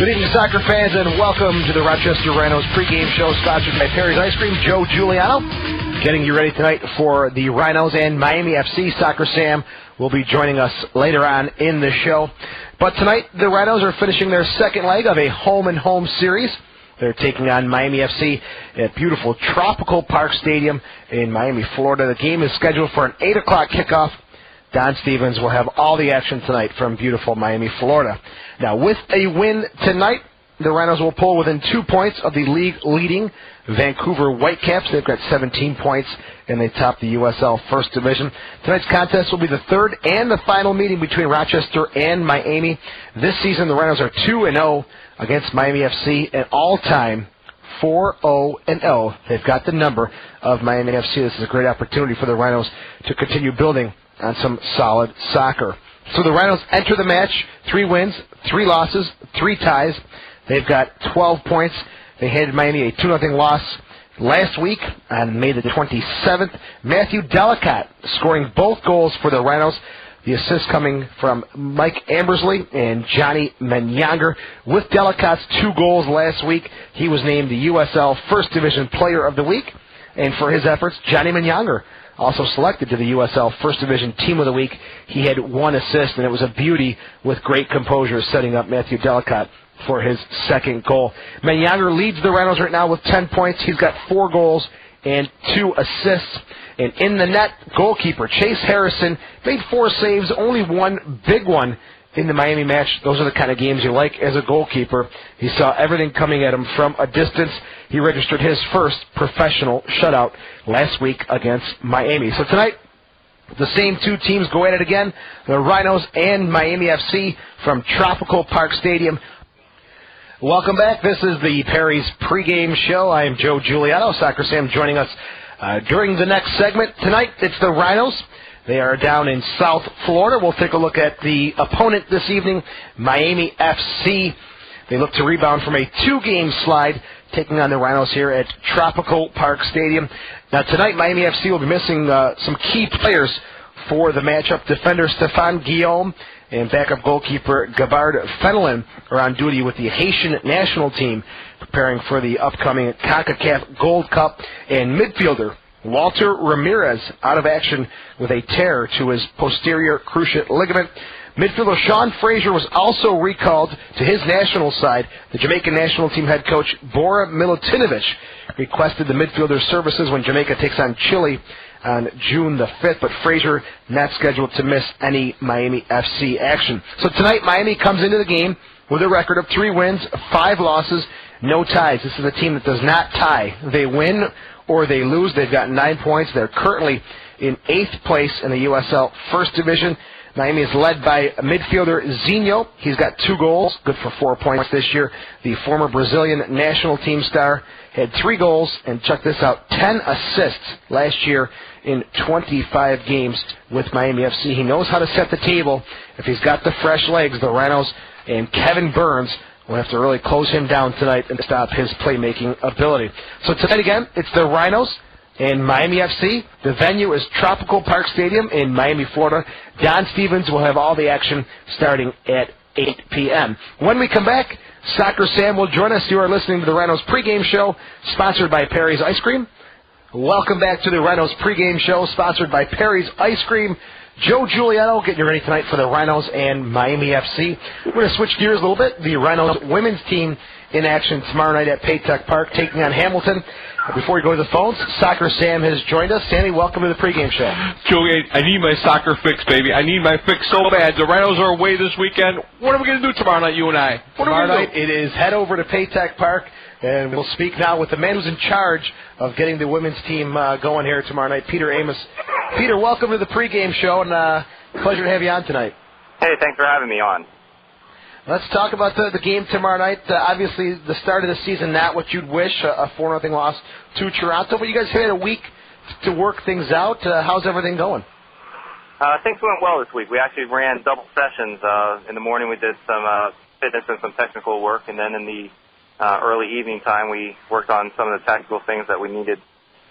Good evening, soccer fans, and welcome to the Rochester Rhinos pregame show sponsored by Perry's Ice Cream. Joe Giuliano getting you ready tonight for the Rhinos and Miami FC. Soccer Sam will be joining us later on in the show. But tonight, the Rhinos are finishing their second leg of a home-and-home series. They're taking on Miami FC at beautiful Tropical Park Stadium in Miami, Florida. The game is scheduled for an 8 o'clock kickoff. Don Stevens will have all the action tonight from beautiful Miami, Florida. Now, with a win tonight, the Rhinos will pull within 2 points of the league-leading Vancouver Whitecaps. They've got 17 points, and they top the USL First Division. Tonight's contest will be the third and the final meeting between Rochester and Miami. This season, the Rhinos are 2-0 against Miami FC, an all-time 4-0-0. They've got the number of Miami FC. This is a great opportunity for the Rhinos to continue building on some solid soccer. So the Rhinos enter the match, 3 wins, 3 losses, 3 ties. They've got 12 points. They handed Miami a 2-0 loss last week on May the 27th. Matthew Delicott scoring both goals for the Rhinos. The assist coming from Mike Ambersley and Johnny Menyanger. With Delicott's 2 goals last week, he was named the USL First Division Player of the Week. And for his efforts, Johnny Menyanger also selected to the USL First Division Team of the Week. He had 1 assist, and it was a beauty with great composure setting up Matthew Delicott for his second goal. Menyanger leads the Rhinos right now with 10 points. He's got 4 goals and 2 assists. And in the net, goalkeeper Chase Harrison made 4 saves, only 1 big one in the Miami match. Those are the kind of games you like as a goalkeeper. He saw everything coming at him from a distance. He registered his first professional shutout last week against Miami. So tonight, the same 2 teams go at it again, the Rhinos and Miami FC from Tropical Park Stadium. Welcome back. This is the Perry's pregame show. I am Joe Giuliano. Soccer Sam joining us during the next segment. Tonight, it's the Rhinos. They are down in South Florida. We'll take a look at the opponent this evening, Miami FC. They look to rebound from a 2-game slide, taking on the Rhinos here at Tropical Park Stadium. Now, tonight, Miami FC will be missing some key players for the matchup. Defender Stéphane Guillaume and backup goalkeeper Gabard Fenelon are on duty with the Haitian national team, preparing for the upcoming CONCACAF Gold Cup. And midfielder Walter Ramirez out of action with a tear to his posterior cruciate ligament. Midfielder Sean Frazier was also recalled to his national side. The Jamaican national team head coach Bora Milutinovic requested the midfielder's services when Jamaica takes on Chile on June the 5th, but Frazier not scheduled to miss any Miami FC action. So tonight, Miami comes into the game with a record of 3 wins, 5 losses, no ties. This is a team that does not tie. They win or they lose. They've got 9 points. They're currently in 8th place in the USL First Division. Miami is led by midfielder Zinho. He's got 2 goals, good for 4 points this year. The former Brazilian national team star had 3 goals and, check this out, 10 assists last year in 25 games with Miami FC. He knows how to set the table. If he's got the fresh legs, the Rhinos and Kevin Burns will have to really close him down tonight and stop his playmaking ability. So tonight again, it's the Rhinos and Miami FC. The venue is Tropical Park Stadium in Miami, Florida. Don Stevens will have all the action starting at 8 p.m. When we come back, Soccer Sam will join us. You are listening to the Rhinos pregame show, sponsored by Perry's Ice Cream. Welcome back to the Rhinos pregame show, sponsored by Perry's Ice Cream. Joe Giuliano getting you ready tonight for the Rhinos and Miami FC. We're going to switch gears a little bit. The Rhinos women's team in action tomorrow night at Paytech Park, taking on Hamilton. Before we go to the phones, Soccer Sam has joined us. Sammy, welcome to the pregame show. Joey, I need my soccer fix, baby. I need my fix so bad. The Rhinos are away this weekend. What are we going to do tomorrow night, you and I? Tomorrow night, it is head over to Paytech Park, and we'll speak now with the man who's in charge of getting the women's team going here tomorrow night, Peter Amos. Peter, welcome to the pregame show, and pleasure to have you on tonight. Hey, thanks for having me on. Let's talk about the game tomorrow night. Obviously, the start of the season, not what you'd wish, a 4-0 loss to Toronto, but you guys had a week to work things out. How's everything going? Things went well this week. We actually ran double sessions. In the morning we did some fitness and some technical work, and then in the early evening time we worked on some of the tactical things that we needed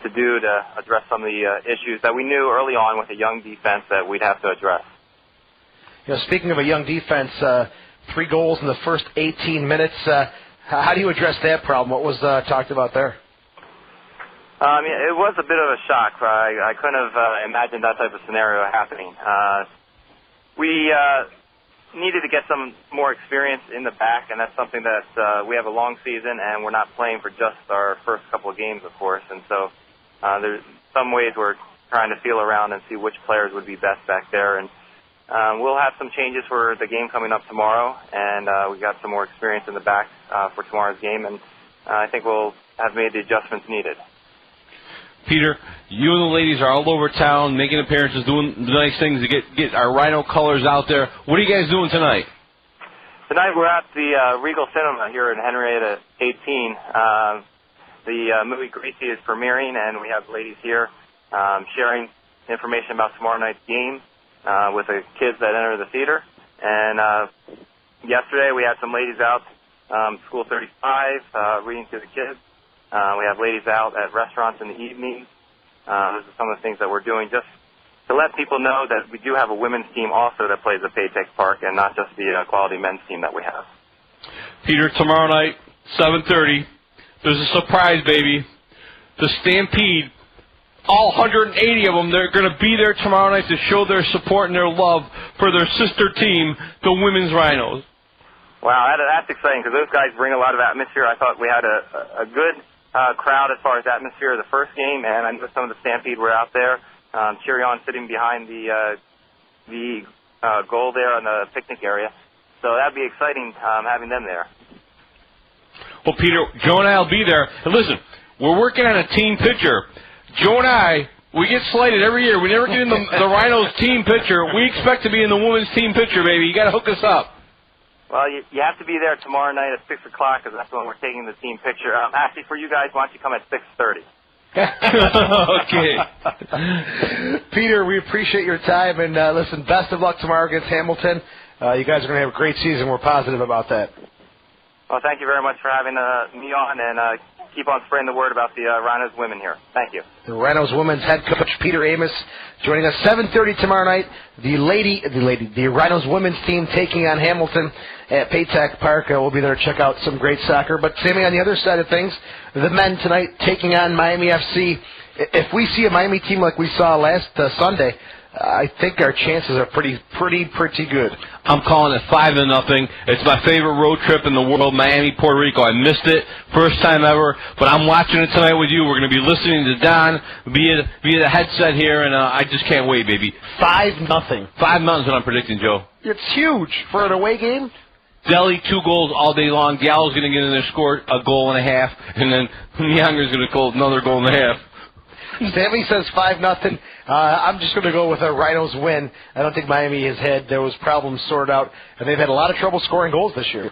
to do to address some of the issues that we knew early on with a young defense that we'd have to address. You know, speaking of a young defense, 3 goals in the first 18 minutes. How do you address that problem? What was talked about there? It was a bit of a shock. I couldn't have imagined that type of scenario happening. We needed to get some more experience in the back, and that's something that we have a long season, and we're not playing for just our first couple of games, of course. And so there's some ways we're trying to feel around and see which players would be best back there. And we'll have some changes for the game coming up tomorrow, and we got some more experience in the back for tomorrow's game, and I think we'll have made the adjustments needed. Peter, you and the ladies are all over town making appearances, doing nice things to get our Rhino colors out there. What are you guys doing tonight? Tonight we're at the Regal Cinema here in Henrietta 18. The movie Greasy is premiering, and we have ladies here sharing information about tomorrow night's game with the kids that enter the theater. And yesterday we had some ladies out, School 35, reading to the kids. We have ladies out at restaurants in the evening. Those are some of the things that we're doing just to let people know that we do have a women's team also that plays at Paytech Park and not just the quality men's team that we have. Peter, tomorrow night, 7:30, there's a surprise, baby. The Stampede, all 180 of them, they're going to be there tomorrow night to show their support and their love for their sister team, the Women's Rhinos. Wow, that's exciting because those guys bring a lot of atmosphere. I thought we had a good crowd as far as atmosphere the first game, and I know some of the Stampede were out there, cheering on, sitting behind the goal there on the picnic area. So that'd be exciting having them there. Well, Peter, Joe and I will be there. And listen, we're working on a team picture. Joe and I, we get slighted every year. We never get in the Rhinos team picture. We expect to be in the women's team picture, baby. You got to hook us up. Well, you have to be there tomorrow night at 6 o'clock because that's when we're taking the team picture. Actually, for you guys, why don't you come at 6:30? Okay. Peter, we appreciate your time. And, listen, best of luck tomorrow against Hamilton. You guys are going to have a great season. We're positive about that. Well, thank you very much for having me on, and keep on spreading the word about the Rhinos women here. Thank you. The Rhinos women's head coach, Peter Amos, joining us 7:30 tomorrow night. The Rhinos women's team taking on Hamilton at Paytech Park. We'll be there to check out some great soccer. But Sammy, on the other side of things, the men tonight taking on Miami FC. If we see a Miami team like we saw last Sunday, I think our chances are pretty good. I'm calling it 5-0. It's my favorite road trip in the world, Miami, Puerto Rico. I missed it, first time ever, but I'm watching it tonight with you. We're going to be listening to Don via the headset here, and I just can't wait, baby. 5-0. 5-0 is what I'm predicting, Joe. It's huge for an away game. Deli, 2 goals all day long. Diallo's going to get in there, score a goal and a half, and then Younger going to goal another goal and a half. Sammy says 5-0. I'm just going to go with a Rhinos win. I don't think Miami has had those problems sorted out, and they've had a lot of trouble scoring goals this year.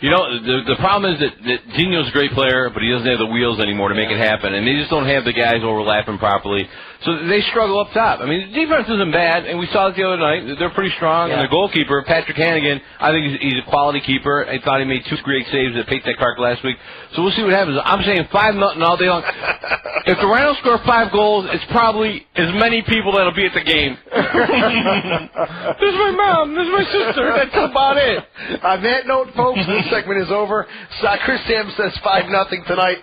You know, the problem is that Gino's a great player, but he doesn't have the wheels anymore to make it happen, and they just don't have the guys overlapping properly. So they struggle up top. I mean, the defense isn't bad, and we saw it the other night. They're pretty strong, and their goalkeeper, Patrick Hannigan, I think he's a quality keeper. I thought he made 2 great saves at Paytech Park last week. So we'll see what happens. I'm saying 5-0 all day long. If the Rhinos score 5 goals, it's probably as many people that'll be at the game. There's my mom. There's my sister. That's about it. On that note, folks, this segment is over. Soccer Sam says 5-0 tonight.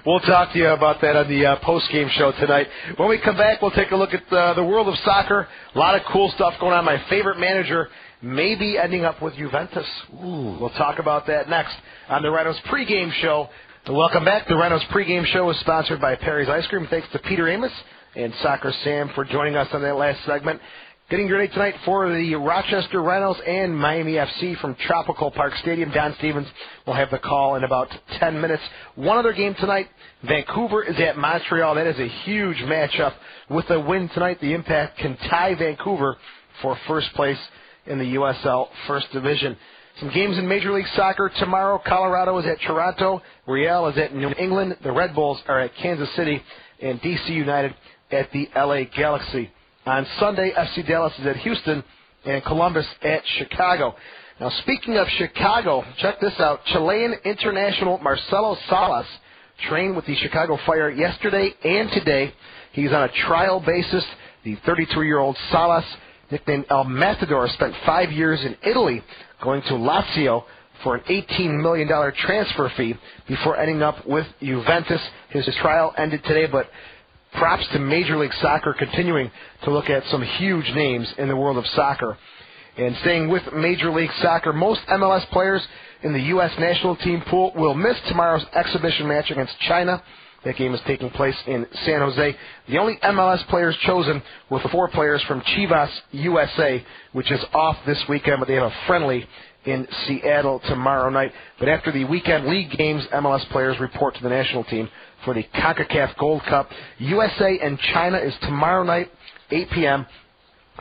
We'll talk to you about that on the post-game show tonight. When we come back, we'll take a look at the world of soccer. A lot of cool stuff going on. My favorite manager may be ending up with Juventus. Ooh, we'll talk about that next on the Rhinos pregame show. Welcome back. The Rhinos pregame show is sponsored by Perry's Ice Cream. Thanks to Peter Amos and Soccer Sam for joining us on that last segment. Getting ready tonight for the Rochester Rhinos and Miami FC from Tropical Park Stadium. Don Stevens will have the call in about 10 minutes. One other game tonight. Vancouver is at Montreal. That is a huge matchup. With a win tonight, the Impact can tie Vancouver for first place in the USL First Division. Some games in Major League Soccer tomorrow. Colorado is at Toronto. Real is at New England. The Red Bulls are at Kansas City. And DC United at the LA Galaxy. On Sunday, FC Dallas is at Houston and Columbus at Chicago. Now, speaking of Chicago, check this out. Chilean international Marcelo Salas trained with the Chicago Fire yesterday and today. He's on a trial basis. The 33-year-old Salas, nicknamed El Matador, spent 5 years in Italy going to Lazio for an $18 million transfer fee before ending up with Juventus. His trial ended today, but props to Major League Soccer continuing to look at some huge names in the world of soccer. And staying with Major League Soccer, most MLS players in the U.S. national team pool will miss tomorrow's exhibition match against China. That game is taking place in San Jose. The only MLS players chosen were 4 players from Chivas USA, which is off this weekend, but they have a friendly in Seattle tomorrow night. But after the weekend league games, MLS players report to the national team for the CONCACAF Gold Cup. USA and China is tomorrow night, 8 p.m.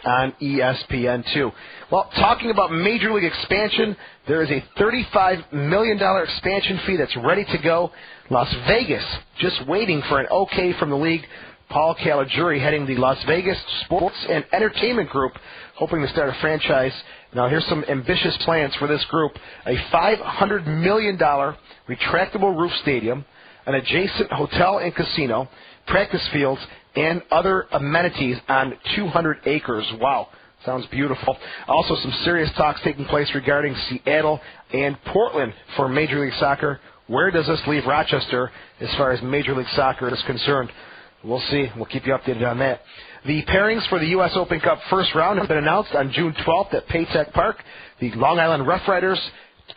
on ESPN2. Well, talking about Major League expansion, there is a $35 million expansion fee that's ready to go. Las Vegas just waiting for an okay from the league. Paul Caligiuri heading the Las Vegas Sports and Entertainment Group, hoping to start a franchise. Now, here's some ambitious plans for this group. A $500 million retractable roof stadium, an adjacent hotel and casino, practice fields, and other amenities on 200 acres. Wow, sounds beautiful. Also, some serious talks taking place regarding Seattle and Portland for Major League Soccer. Where does this leave Rochester as far as Major League Soccer is concerned? We'll see. We'll keep you updated on that. The pairings for the U.S. Open Cup first round have been announced on June 12th at Paytech Park. The Long Island Rough Riders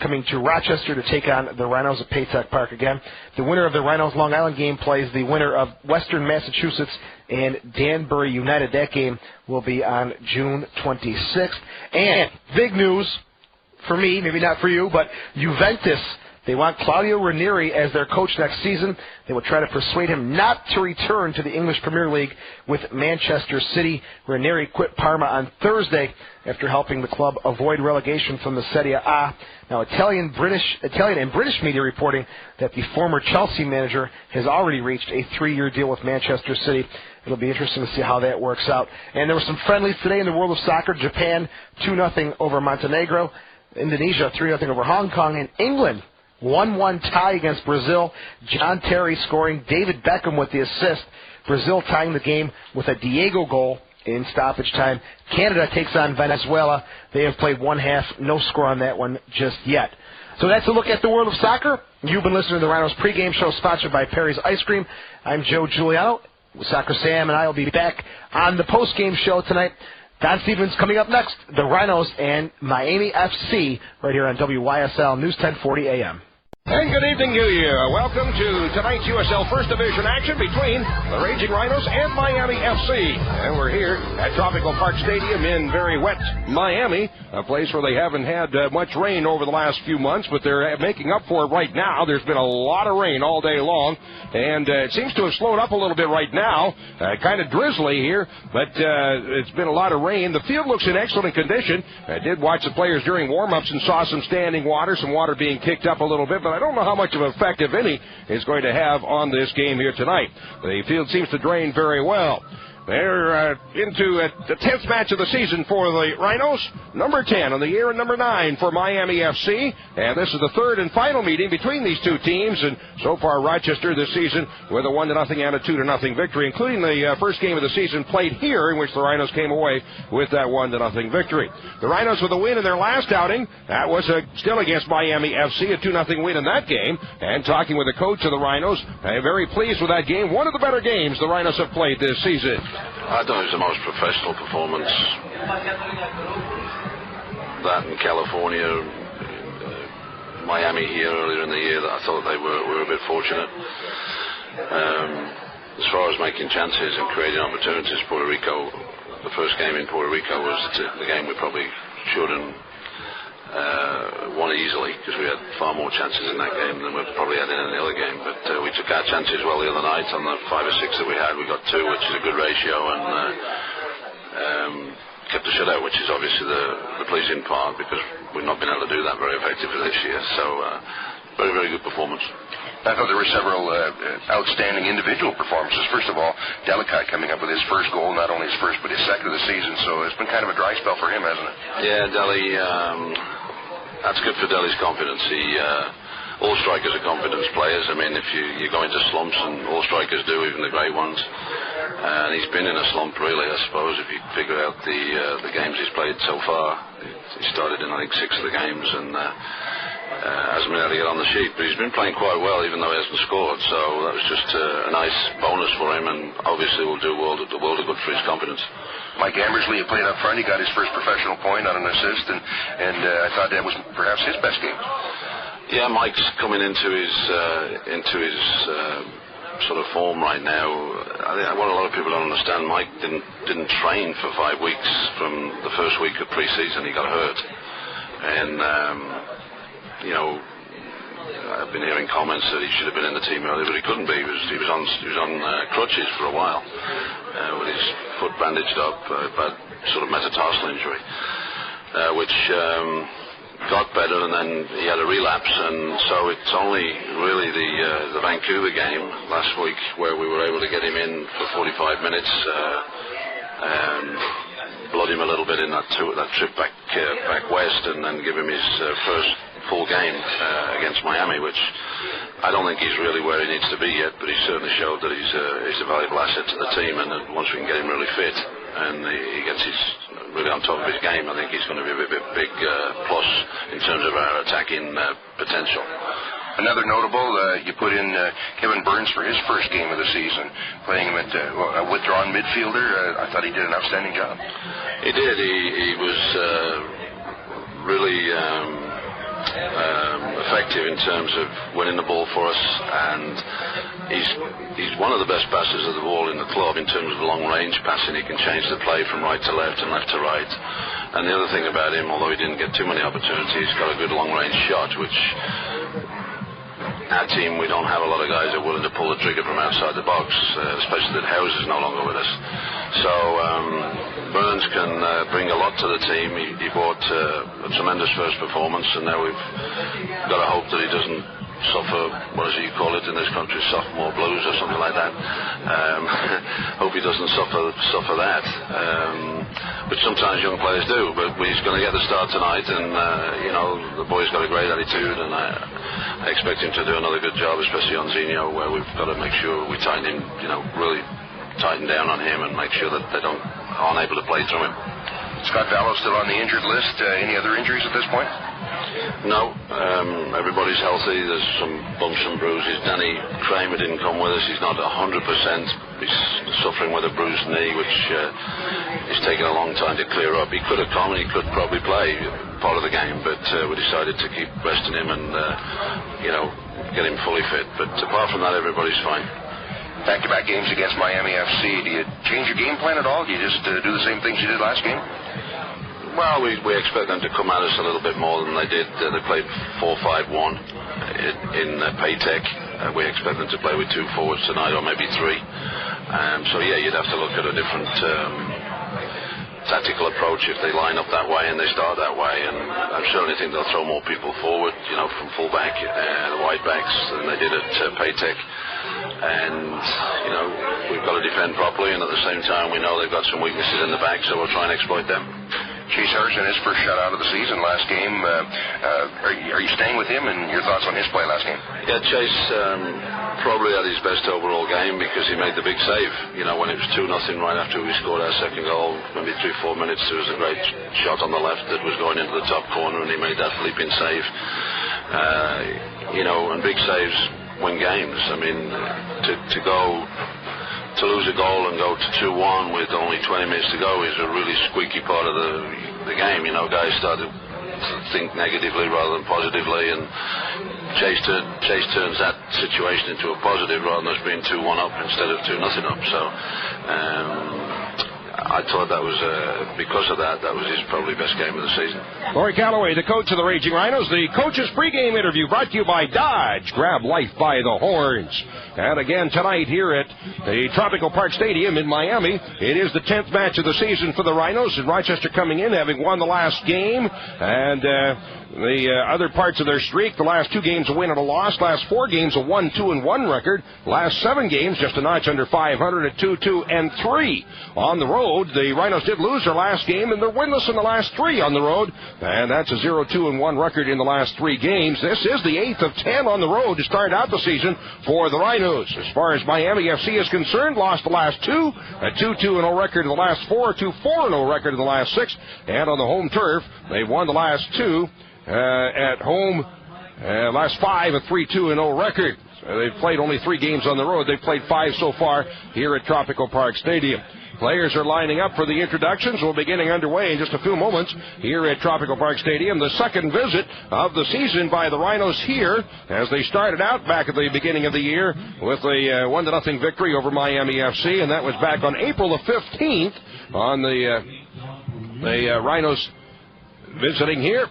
coming to Rochester to take on the Rhinos at Paytech Park again. The winner of the Rhinos-Long Island game plays the winner of Western Massachusetts and Danbury United. That game will be on June 26th. And big news for me, maybe not for you, but Juventus. They want Claudio Ranieri as their coach next season. They will try to persuade him not to return to the English Premier League with Manchester City. Ranieri quit Parma on Thursday after helping the club avoid relegation from the Serie A. Now, Italian and British media reporting that the former Chelsea manager has already reached a 3-year deal with Manchester City. It'll be interesting to see how that works out. And there were some friendlies today in the world of soccer. Japan 2-0 over Montenegro. Indonesia 3-0 over Hong Kong. And England 1-1 tie against Brazil. John Terry scoring, David Beckham with the assist. Brazil tying the game with a Diego goal in stoppage time. Canada takes on Venezuela. They have played one half. No score on that one just yet. So that's a look at the world of soccer. You've been listening to the Rhinos pregame show sponsored by Perry's Ice Cream. I'm Joe Giuliano. Soccer Sam and I will be back on the postgame show tonight. Don Stevens coming up next. The Rhinos and Miami FC right here on WYSL News 1040 AM. And good evening to you. Welcome to tonight's USL First Division action between the Raging Rhinos and Miami FC. And we're here at Tropical Park Stadium in very wet Miami, a place where they haven't had much rain over the last few months, but they're making up for it right now. There's been a lot of rain all day long, and it seems to have slowed up a little bit right now. Kind of drizzly here, but it's been a lot of rain. The field looks in excellent condition. I did watch the players during warm-ups and saw some standing water, some water being kicked up a little bit, but I don't know how much of an effect, if any, it's going to have on this game here tonight. The field seems to drain very well. They're into the 10th match of the season for the Rhinos, number 10 on the year and number 9 for Miami FC. And this is the third and final meeting between these two teams. And so far, Rochester this season with a 1-0 and a 2-0 victory, including the first game of the season played here, in which the Rhinos came away with that 1-0 victory. The Rhinos with a win in their last outing. That was still against Miami FC, a 2-0 win in that game. And talking with the coach of the Rhinos, very pleased with that game. One of the better games the Rhinos have played this season. I thought it was the most professional performance. That in California, Miami here earlier in the year, that I thought they were a bit fortunate. As far as making chances and creating opportunities, Puerto Rico, the first game in Puerto Rico was the game we probably should and won easily, because we had far more chances in that game than we probably had in any other game. But we took our chances well the other night. On the 5 or 6 that we had, we got 2, which is a good ratio, and kept the shutout, which is obviously the pleasing part, because we've not been able to do that very effectively this year. So very, very good performance. I thought there were several outstanding individual performances. First of all, Delicate coming up with his first goal, not only his first but his second of the season, so it's been kind of a dry spell for him, hasn't it? Yeah, Deli, that's good for Deli's confidence. All strikers are confidence players. I mean, if you go into slumps, and all strikers do, even the great ones, and he's been in a slump, really, I suppose, if you figure out the games he's played so far. he started in, I think, 6 of the games, and hasn't been able to get on the sheet. But he's been playing quite well, even though he hasn't scored. So that was just a nice bonus for him, and obviously will do the world of good for his confidence. Mike Ambersley played up front. He got his first professional point on an assist, and I thought that was perhaps his best game. Yeah, Mike's coming into his sort of form right now. I think what a lot of people don't understand, Mike didn't train for 5 weeks. From the first week of pre-season, he got hurt, and you know, I've been hearing comments that he should have been in the team earlier, but he couldn't be. He was on crutches for a while with his foot bandaged up, bad sort of metatarsal injury, which got better, and then he had a relapse. And so it's only really the Vancouver game last week where we were able to get him in for 45 minutes, blood him a little bit in that trip back west, and then give him his first full game against Miami, which I don't think he's really where he needs to be yet, but he certainly showed that he's a valuable asset to the team, and that once we can get him really fit and he gets really on top of his game, I think he's going to be a big plus in terms of our attacking potential. Another notable, you put in Kevin Burns for his first game of the season, playing him at a withdrawn midfielder. I thought he did an outstanding job. He did. He was really effective in terms of winning the ball for us, and he's one of the best passers of the ball in the club in terms of long range passing. He can change the play from right to left and left to right. And the other thing about him, although he didn't get too many opportunities, he's got a good long range shot, which our team, we don't have a lot of guys that are willing to pull the trigger from outside the box, especially that Howes is no longer with us. So Burns can bring a lot to the team. He brought a tremendous first performance, and now we've got to hope that he doesn't suffer, what is it you call it in this country, sophomore blues or something like that. Hope he doesn't suffer that. But sometimes young players do. But he's going to get the start tonight, and you know, the boy's got a great attitude, and I expect him to do another good job, especially on Zinho, where we've got to make sure we tighten him, you know, really tighten down on him and make sure that they aren't able to play through him. Scott Vallow still on the injured list. Any other injuries at this point? No, everybody's healthy. There's some bumps and bruises. Danny Kramer didn't come with us. He's not 100%. He's suffering with a bruised knee, which is taking a long time to clear up. He could have come and he could probably play part of the game, but we decided to keep resting him and you know, get him fully fit. But apart from that, everybody's fine. Back-to-back games against Miami FC. Do you change your game plan at all? Do you just do the same things you did last game? Well, we expect them to come at us a little bit more than they did. They played 4-5-1 in Paytech. We expect them to play with 2 forwards tonight, or maybe 3. So yeah, you'd have to look at a different tactical approach if they line up that way and they start that way. And I certainly think they'll throw more people forward, you know, from fullback, the wide backs, than they did at Paytech. And you know, we've got to defend properly, and at the same time we know they've got some weaknesses in the back, so we'll try and exploit them. Chase Harrison, his first shutout of the season last game. Are you staying with him, and your thoughts on his play last game? Yeah, Chase probably had his best overall game because he made the big save. You know, when it was 2-0 right after we scored our second goal, maybe 3-4 minutes, there was a great shot on the left that was going into the top corner, and he made that leaping save. You know, and big saves win games. I mean, to lose a goal and go to 2-1 with only 20 minutes to go is a really squeaky part of the game. You know, guys started to think negatively rather than positively, and Chase turns that situation into a positive rather than us being 2-1 up instead of 2-0 up. So I thought that was, because of that was his probably best game of the season. Corey Calloway, the coach of the Raging Rhinos. The coach's pregame interview brought to you by Dodge. Grab life by the horns. And again tonight here at the Tropical Park Stadium in Miami, it is the 10th match of the season for the Rhinos, and Rochester coming in having won the last game. And the other parts of their streak. The last 2 games a win and a loss. Last 4 games a 1-2-1 record. Last 7 games just a notch under 500 at 2-2-3. On the road, the Rhinos did lose their last game, and they're winless in the last 3 on the road. And that's a 0-2-1 record in the last 3 games. This is the 8th of 10 on the road to start out the season for the Rhinos. As far as Miami FC is concerned, lost the last 2, a 2-2-0 record in the last 4, a 2-4-0 record in the last 6, and on the home turf, they've won the last 2 at home. Last 5, a 3-2-0 record. They've played only 3 games on the road. They've played 5 so far here at Tropical Park Stadium. Players are lining up for the introductions. We'll be getting underway in just a few moments here at Tropical Park Stadium. The second visit of the season by the Rhinos here, as they started out back at the beginning of the year with a 1-0 victory over Miami FC, and that was back on April the 15th on the Rhinos visiting here.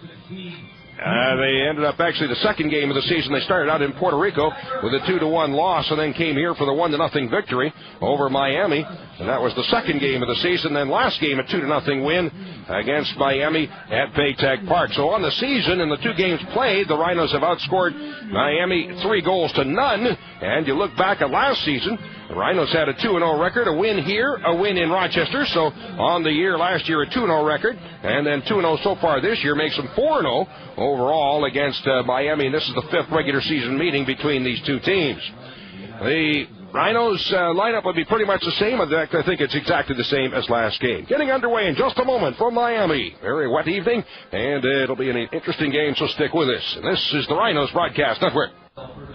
They ended up actually the second game of the season. They started out in Puerto Rico with a 2-1 loss and then came here for the 1-0 victory over Miami. And that was the second game of the season. Then last game, a 2-0 win against Miami at Baytech Park. So on the season, in the 2 games played, the Rhinos have outscored Miami 3-0. And you look back at last season, the Rhinos had a 2-0 record, a win here, a win in Rochester. So on the year last year, a 2-0 record. And then 2-0 so far this year makes them 4-0 overall against Miami. And this is the 5th regular season meeting between these 2 teams. The Rhinos lineup would be pretty much the same. In fact, I think it's exactly the same as last game. Getting underway in just a moment from Miami. Very wet evening, and it'll be an interesting game, so stick with us. And this is the Rhinos Broadcast Network.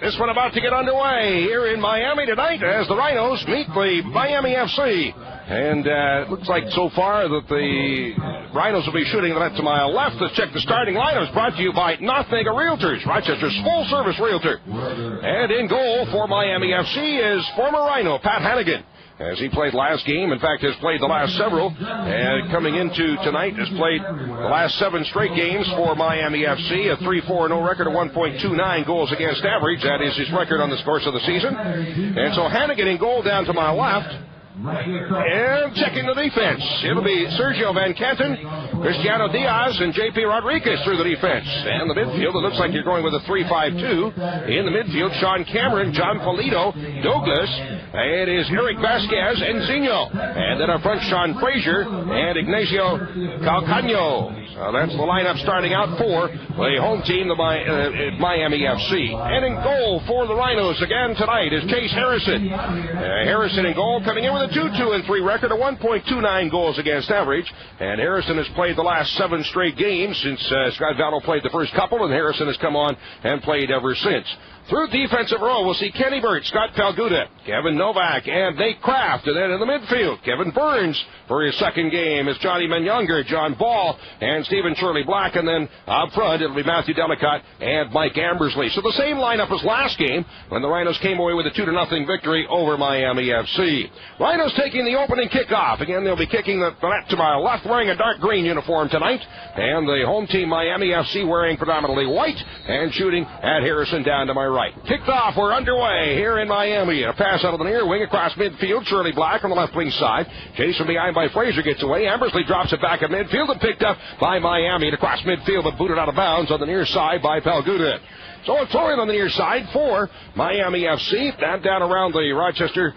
This one about to get underway here in Miami tonight as the Rhinos meet the Miami FC. And it looks like so far that the Rhinos will be shooting that to my left. Let's check the starting lineups brought to you by Northmega Realtors, Rochester's full-service realtor. And in goal for Miami FC is former Rhino Pat Hannigan, as he played last game. In fact, has played the last several. And coming into tonight, has played the last 7 straight games for Miami FC. A 3-4-0 record of 1.29 goals against average. That is his record on the course of the season. And so Hannigan in goal down to my left. And checking the defense. It'll be Sergio Van Canton, Cristiano Diaz, and J.P. Rodriguez through the defense. And the midfield, it looks like you're going with a 3-5-2. In the midfield, Sean Cameron, John Polito, Douglas. It is Eric Vasquez and Zinho. And then up front, Sean Frazier and Ignacio Calcano. So that's the lineup starting out for the home team, the Miami FC. And in goal for the Rhinos again tonight is Chase Harrison. Harrison in goal, coming in with a 2-2-3 record of 1.29 goals against average. And Harrison has played the last 7 straight games since Scott Vallow played the first couple, and Harrison has come on and played ever since. Through defensive row, we'll see Kenny Burt, Scott Palguda, Kevin Novak, and Nate Kraft. And then in the midfield, Kevin Burns for his second game is Johnny Menyunger, John Ball, and Stephen Shirley Black. And then up front, it'll be Matthew Delicott and Mike Ambersley. So the same lineup as last game when the Rhinos came away with a 2-0 victory over Miami FC. Rhinos taking the opening kickoff. Again, they'll be kicking the net to my left, wearing a dark green uniform tonight. And the home team, Miami FC, wearing predominantly white and shooting at Harrison down to my right. Kicked off, we're underway here in Miami. A pass out of the near wing across midfield. Shirley Black on the left wing side. Chased from behind by Frazier, gets away. Ambersley drops it back at midfield and picked up by Miami. And across midfield, but booted out of bounds on the near side by Palguda. So a throw in on the near side for Miami FC. Down around the Rochester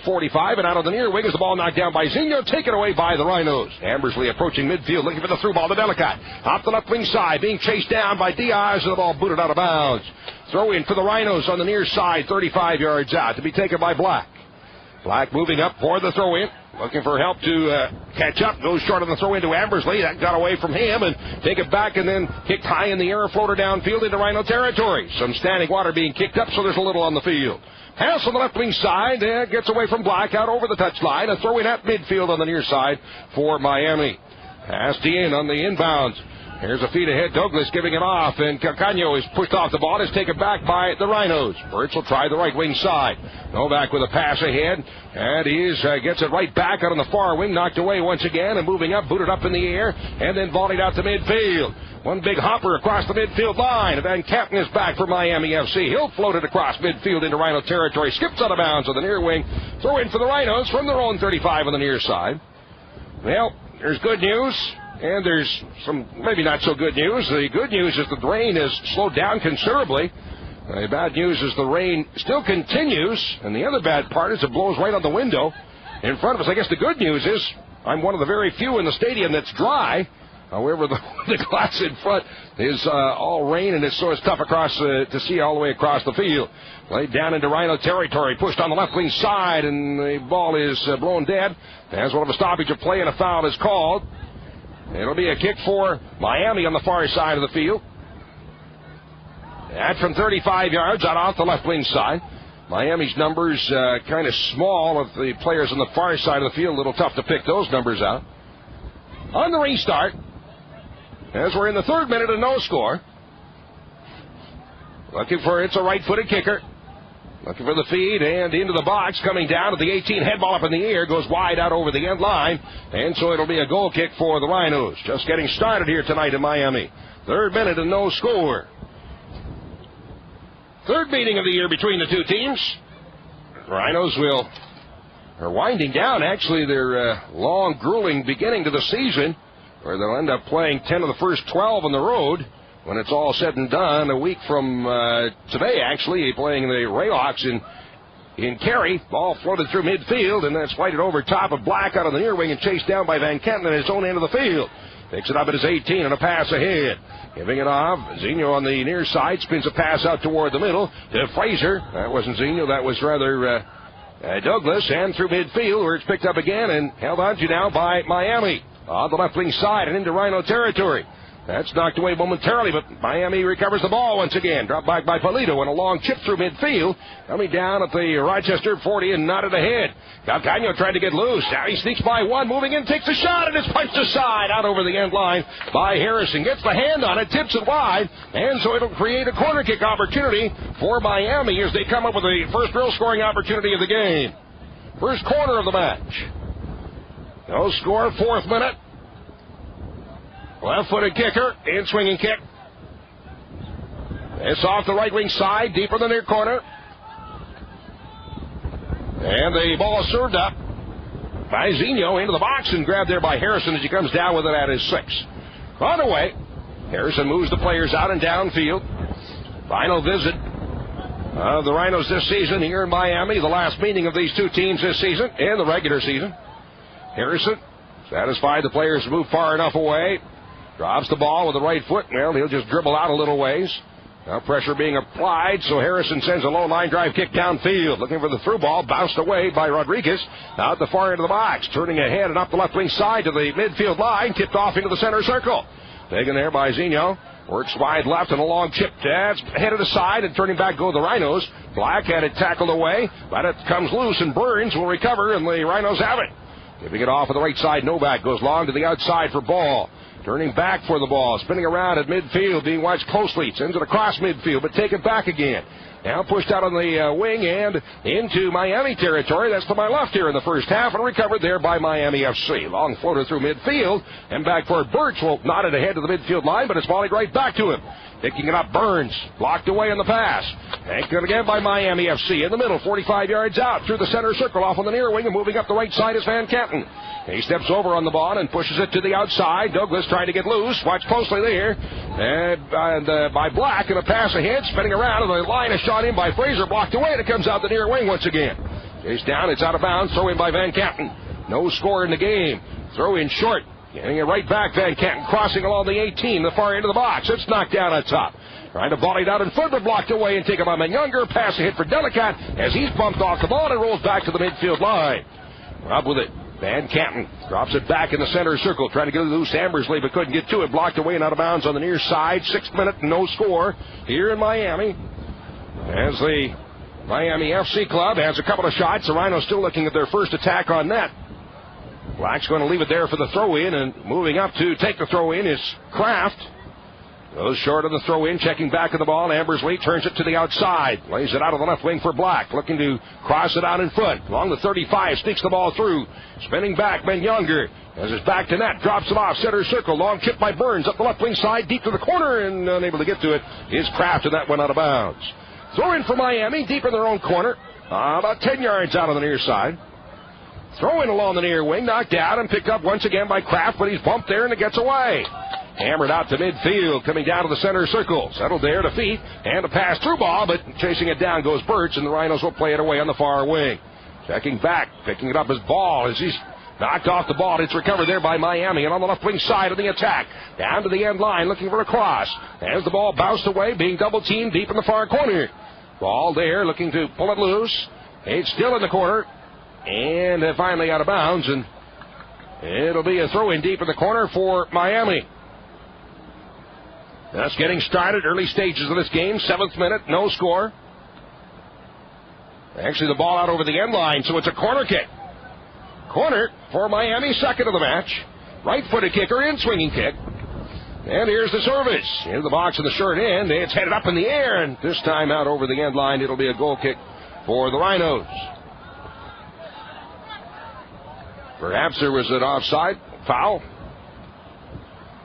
45, and out of the near wing is the ball knocked down by Zinho, taken away by the Rhinos. Ambersley approaching midfield, looking for the through ball to Delicott. Off the left wing side, being chased down by Diaz, and the ball booted out of bounds. Throw in for the Rhinos on the near side, 35 yards out, to be taken by Black. Black moving up for the throw in. Looking for help to catch up. Goes short on the throw into Ambersley. That got away from him and take it back and then kicked high in the air, floater downfield into Rhino territory. Some standing water being kicked up, so there's a little on the field. Pass on the left wing side. Gets away from Black out over the touchline. A throw in at midfield on the near side for Miami. Passed in on the inbound. Here's a feed ahead. Douglas giving it off, and Calcano is pushed off the ball. Is taken back by the Rhinos. Burtz will try the right wing side. Novak with a pass ahead, and he gets it right back out on the far wing. Knocked away once again, and moving up, booted up in the air, and then volleyed out to midfield. One big hopper across the midfield line, and Van Captain is back for Miami FC. He'll float it across midfield into Rhino territory. Skips out of bounds on the near wing. Throw in for the Rhinos from their own 35 on the near side. Well, there's good news And there's some maybe not so good news. The good news is the rain has slowed down considerably. The bad news is the rain still continues, and the other bad part is it blows right on the window in front of us. I guess the good news is I'm one of the very few in the stadium that's dry. However, the glass in front is all rain, and so it's tough to see all the way across the field. Laid down into Rhino territory, pushed on the left wing side, and the ball is blown dead. As one of a stoppage of play and a foul is called. It'll be a kick for Miami on the far side of the field. That from 35 yards out off the left wing side. Miami's numbers kind of small of the players on the far side of the field. A little tough to pick those numbers out. On the restart, as we're in the third minute and no score. Looking for it's a right-footed kicker. Looking for the feed and into the box. Coming down to the 18. Head ball up in the air. Goes wide out over the end line. And so it'll be a goal kick for the Rhinos. Just getting started here tonight in Miami. Third minute and no score. Third meeting of the year between the two teams. Rhinos are winding down, actually, their long, grueling beginning to the season, where they'll end up playing 10 of the first 12 on the road when it's all said and done. A week from today, actually, playing the Rayocs in Cary. Ball floated through midfield, and that's flighted over top of Black out of the near wing and chased down by Van Kenton at his own end of the field. Picks it up at his 18 and a pass ahead. Giving it off. Zinho on the near side spins a pass out toward the middle to Fraser. That wasn't Zinho. That was rather Douglas. And through midfield where it's picked up again and held on to now by Miami. On the left wing side and into Rhino territory. That's knocked away momentarily, but Miami recovers the ball once again. Dropped back by Polito and a long chip through midfield. Coming down at the Rochester 40 and nodded ahead. Calcaño tried to get loose. Now he sneaks by one, moving in, takes a shot, and it's punched aside out over the end line by Harrison. Gets the hand on it, tips it wide, and so it'll create a corner kick opportunity for Miami as they come up with the first real scoring opportunity of the game. First corner of the match. No score, fourth minute. Left-footed kicker, in-swinging kick. It's off the right wing side, deeper than their corner. And the ball served up by Zinho into the box and grabbed there by Harrison as he comes down with it at his 6. On the way, Harrison moves the players out and downfield. Final visit of the Rhinos this season here in Miami, the last meeting of these two teams this season and the regular season. Harrison satisfied the players move far enough away. Drops the ball with the right foot. Well, he'll just dribble out a little ways. Now pressure being applied, so Harrison sends a low line drive kick downfield. Looking for the through ball, bounced away by Rodriguez. Out the far end of the box, turning ahead and up the left wing side to the midfield line. Tipped off into the center circle. Taken there by Zinho. Works wide left and a long chip. That's headed aside and turning back go the Rhinos. Black had it tackled away, but it comes loose and Burns will recover and the Rhinos have it. Giving it off on the right side, Novak goes long to the outside for ball. Turning back for the ball, spinning around at midfield, being watched closely. Sends it across midfield, but take it back again. Now pushed out on the wing and into Miami territory. That's to my left here in the first half, and recovered there by Miami FC. Long floater through midfield, and back for Birch. Will nodded ahead to the midfield line, but it's volleyed right back to him. Picking it up, Burns. Blocked away on the pass. Taken again by Miami FC. In the middle, 45 yards out. Through the center circle, off on the near wing, and moving up the right side is Van Kenton. He steps over on the ball and pushes it to the outside. Douglas trying to get loose. Watch closely there. And by Black, and a pass ahead, spinning around, and the line is shot in by Fraser. Blocked away, and it comes out the near wing once again. Chased down, it's out of bounds. Throw in by Van Kenton. No score in the game. Throw in short. Getting it right back, Van Kenton, crossing along the 18, the far end of the box. It's knocked down on top. Trying to volley it out in front, but blocked away and taken by Younger. Pass a hit for Delicat as he's bumped off the ball and rolls back to the midfield line. Rob with it. Van Kenton drops it back in the center circle, trying to get loose Ambersley, but couldn't get to it. Blocked away and out of bounds on the near side. 6th minute, no score here in Miami. As the Miami FC club has a couple of shots. The Rhinos still looking at their first attack on net. Black's going to leave it there for the throw-in, and moving up to take the throw-in is Kraft. Goes short on the throw-in, checking back of the ball. Ambersley turns it to the outside. Lays it out of the left wing for Black. Looking to cross it out in front. Along the 35, sneaks the ball through. Spinning back, Younger. As it's back to net, drops it off. Center circle, long chip by Burns. Up the left wing side, deep to the corner, and unable to get to it is Kraft, and that went out of bounds. Throw in for Miami, deep in their own corner. About 10 yards out on the near side. Throw in along the near wing, knocked down and picked up once again by Kraft, but he's bumped there and it gets away. Hammered out to midfield, coming down to the center circle. Settled there to feet, and a pass through ball, but chasing it down goes Birch, and the Rhinos will play it away on the far wing. Checking back, picking it up as ball as he's knocked off the ball. It's recovered there by Miami, and on the left wing side of the attack. Down to the end line, looking for a cross. As the ball bounced away, being double-teamed deep in the far corner. Ball there, looking to pull it loose. It's still in the corner, and finally out of bounds, and it'll be a throw-in deep in the corner for Miami. That's getting started, early stages of this game. 7th minute, no score. Actually, the ball out over the end line, so it's a corner kick. Corner for Miami, second of the match. Right-footed kicker, in-swinging kick. And here's the service. Into the box in the short end. It's headed up in the air, and this time out over the end line, it'll be a goal kick for the Rhinos. Perhaps there was an offside foul.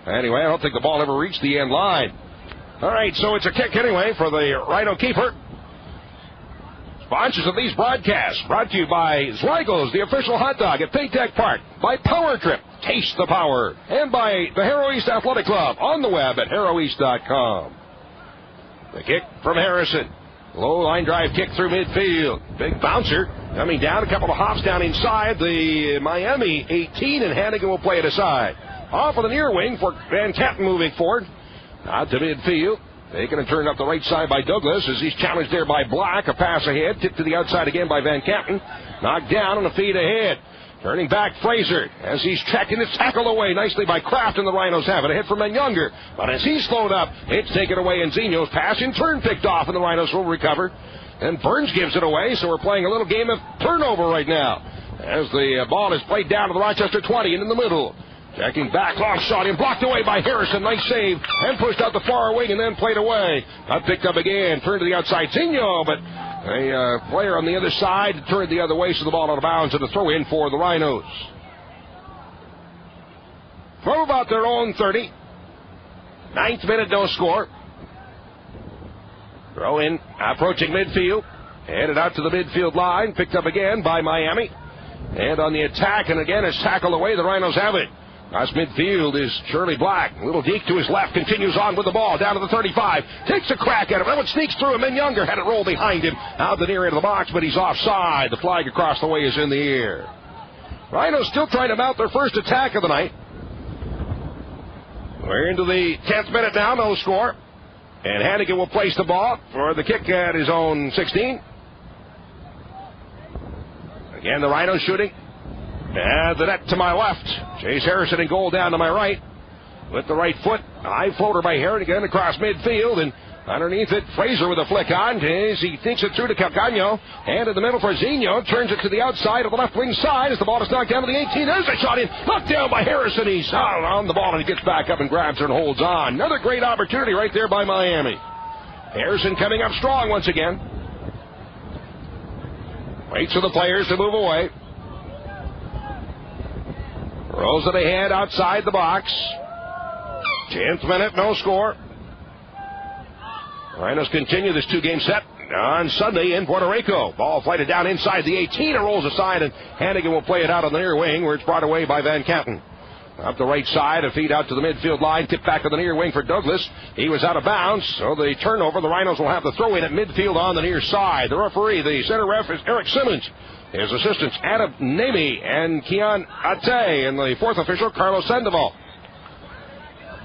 Anyway, I don't think the ball ever reached the end line. All right, so it's a kick anyway for the Rhino keeper. Sponsors of these broadcasts brought to you by Zweigel's, the official hot dog at Paytech Park, by Power Trip, taste the power, and by the Harrow East Athletic Club on the web at harroweast.com. The kick from Harrison. Low line drive kick through midfield. Big bouncer coming down, a couple of hops down inside the Miami 18, and Hannigan will play it aside. Off of the near wing for Van Katten moving forward. Out to midfield. Taking a turn up the right side by Douglas as he's challenged there by Black. A pass ahead. Tipped to the outside again by Van Katten. Knocked down on a feed ahead. Turning back Fraser as he's checking it. Tackled away nicely by Kraft, and the Rhinos have it. A hit from Younger. But as he's slowed up, it's taken away, and Zinho's pass in turn picked off, and the Rhinos will recover. And Burns gives it away, so we're playing a little game of turnover right now. As the ball is played down to the Rochester 20 and in the middle. Checking back, long shot in, blocked away by Harrison. Nice save, and pushed out the far wing and then played away. Got picked up again, turned to the outside, Zinho, but a player on the other side turned the other way, so the ball out of bounds and a throw in for the Rhinos. From about their own 30. 9th minute, no score. Throw in, approaching midfield. Headed out to the midfield line, picked up again by Miami. And on the attack, and again it's tackled away, the Rhinos have it. Last midfield is Shirley Black. Little Deke to his left, continues on with the ball, down to the 35. Takes a crack at it. That one sneaks through him, and Younger had it roll behind him. Out the near end of the box, but he's offside. The flag across the way is in the air. Rhinos still trying to mount their first attack of the night. We're into the 10th minute now, no score. And Hannigan will place the ball for the kick at his own 16. Again, the Rhinos shooting. And the net to my left. Chase Harrison in goal down to my right. With the right foot. High floater by Harrigan across midfield. And underneath it, Fraser with a flick on. As he thinks it through to Calcagno. And in the middle for Zinho. Turns it to the outside of the left wing side as the ball is knocked down to the 18. There's a shot in. Knocked down by Harrison. He's on the ball and he gets back up and grabs it and holds on. Another great opportunity right there by Miami. Harrison coming up strong once again. Waits for the players to move away. Rolls it ahead outside the box. 10th minute, no score. Rhinos continue this two-game set on Sunday in Puerto Rico. Ball flighted down inside the 18. It rolls aside, and Hannigan will play it out on the near wing, where it's brought away by Van Katten. Up the right side, a feed out to the midfield line. Tipped back to the near wing for Douglas. He was out of bounds, so the turnover. The Rhinos will have the throw-in at midfield on the near side. The referee, the center ref, is Eric Simmons. His assistants, Adam Nemi and Keon Ate, and the fourth official, Carlos Sandoval.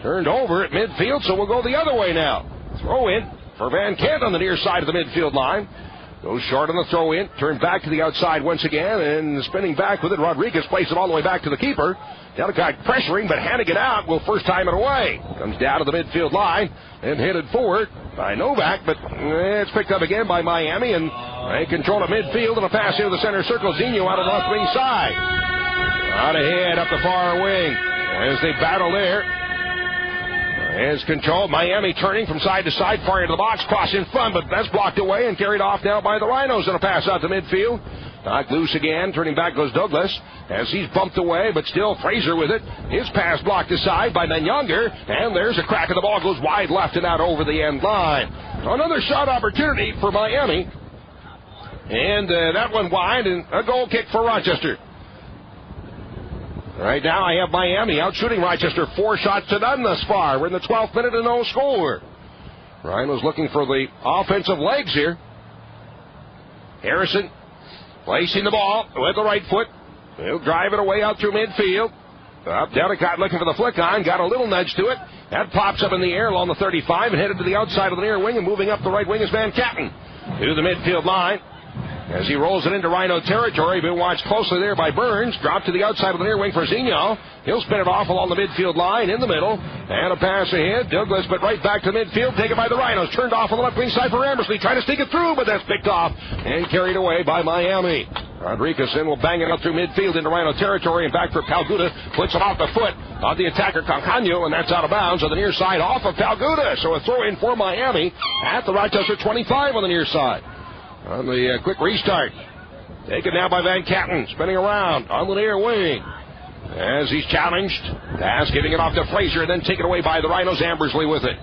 Turned over at midfield, so we'll go the other way now. Throw in for Van Kent on the near side of the midfield line. Goes short on the throw in. Turned back to the outside once again, and spinning back with it. Rodriguez plays it all the way back to the keeper. Delicate pressuring, but Hannigan out will first time it away. Comes down to the midfield line and headed forward by Novak, but it's picked up again by Miami, and they control it midfield and a pass into the center circle. Zinho out of the left wing side. Out ahead up the far wing as they battle there. Is controlled. Miami turning from side to side, far into the box, cross in front, but that's blocked away and carried off now by the Rhinos, and a pass out to midfield. Knocked loose again. Turning back goes Douglas as he's bumped away, but still Fraser with it. His pass blocked aside by Younger, and there's a crack, and the ball goes wide left and out over the end line. So another shot opportunity for Miami, and that one wide, and a goal kick for Rochester. Right now I have Miami out shooting Rochester 4 shots to none thus far. We're in the 12th minute and no score. Rhinos looking for the offensive legs here. Harrison placing the ball with the right foot. He'll drive it away out through midfield. Up, Delicott looking for the flick on. Got a little nudge to it. That pops up in the air along the 35 and headed to the outside of the near wing, and moving up the right wing is Van Katten to the midfield line. As he rolls it into Rhino territory, been watched closely there by Burns. Dropped to the outside of the near wing for Zeno. He'll spin it off along the midfield line in the middle. And a pass ahead. Douglas, but right back to midfield. Taken by the Rhinos. Turned off on the left wing side for Ambersley. Trying to sneak it through, but that's picked off and carried away by Miami. Rodriguezson will bang it up through midfield into Rhino territory and back for Palguda. Puts it off the foot of the attacker Cancano, and that's out of bounds on the near side off of Palguda. So a throw in for Miami at the Rochester 25 on the near side. On the quick restart. Taken now by Van Katten. Spinning around on the near wing. As he's challenged. Pass giving it off to Frazier and then taken away by the Rhinos. Ambersley with it.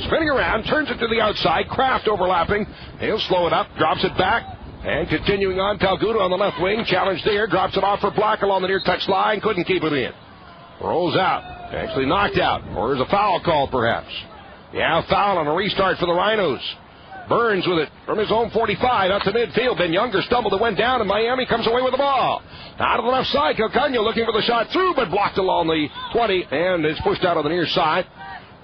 Spinning around. Turns it to the outside. Kraft overlapping. He'll slow it up. Drops it back. And continuing on. Palguda on the left wing. Challenged there. Drops it off for Black along the near touch line. Couldn't keep it in. Rolls out. Actually knocked out. Or is a foul called perhaps. Yeah, foul on a restart for the Rhinos. Burns with it from his own 45 out to midfield. Ben Younger stumbled and went down, and Miami comes away with the ball. Out of the left side, Cancano looking for the shot through, but blocked along the 20, and is pushed out on the near side.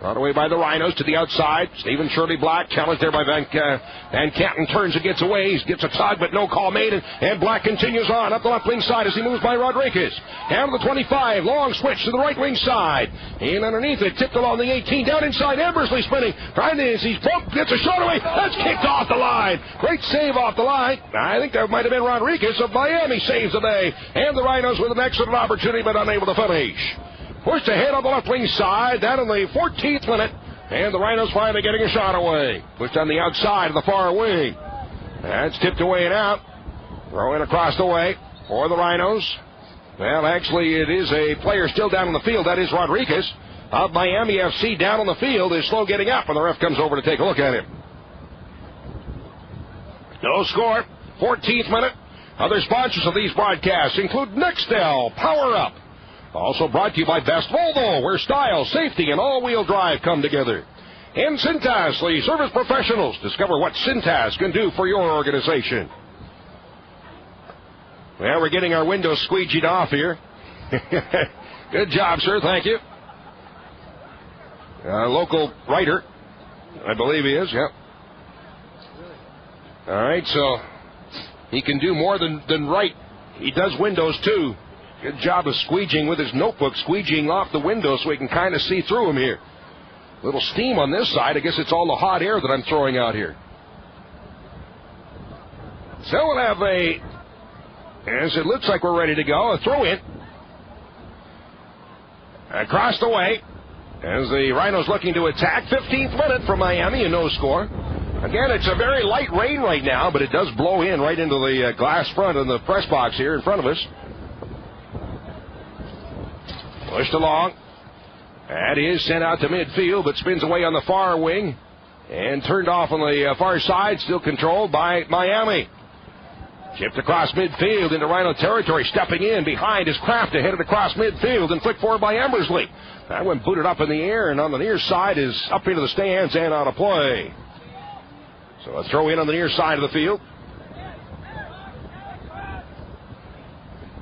Brought away by the Rhinos to the outside. Stephen Shirley Black challenged there by Van Katten. Turns and gets away. He gets a tug, but no call made. And Black continues on up the left wing side as he moves by Rodriguez. Down to the 25. Long switch to the right wing side. In underneath it. Tipped along the 18. Down inside. Ambersley spinning. Trying to, he's broke. Gets a shot away. That's kicked off the line. Great save off the line. I think that might have been Rodriguez of Miami saves the day. And the Rhinos with an excellent opportunity, but unable to finish. Pushed ahead on the left wing side, down in the 14th minute, and the Rhinos finally getting a shot away. Pushed on the outside of the far wing. That's tipped away and out. Throw in across the way for the Rhinos. Well, actually, it is a player still down on the field. That is Rodriguez of Miami FC down on the field. Is slow getting up, and the ref comes over to take a look at him. No score. 14th minute. Other sponsors of these broadcasts include Nextel, Power Up. Also brought to you by Best Volvo, where style, safety, and all-wheel drive come together. And Cintas, the service professionals. Discover what Cintas can do for your organization. Well, we're getting our windows squeegeed off here. Good job, sir. Thank you. Local writer, I believe he is. Yep. All right, so he can do more than write. He does windows, too. Good job of squeegeeing with his notebook, squeegeeing off the window so we can kind of see through him here. Little steam on this side. I guess it's all the hot air that I'm throwing out here. So we'll have as it looks like we're ready to go, a throw in. Across the way, as the Rhinos looking to attack. 15th minute from Miami, and no score. Again, it's a very light rain right now, but it does blow in right into the glass front of the press box here in front of us. Pushed along. That is sent out to midfield, but spins away on the far wing. And turned off on the far side, still controlled by Miami. Chipped across midfield into Rhino territory. Stepping in behind is Kraft, headed across midfield and flicked forward by Ambersley. That one booted up in the air, and on the near side is up into the stands and out of play. So a throw in on the near side of the field.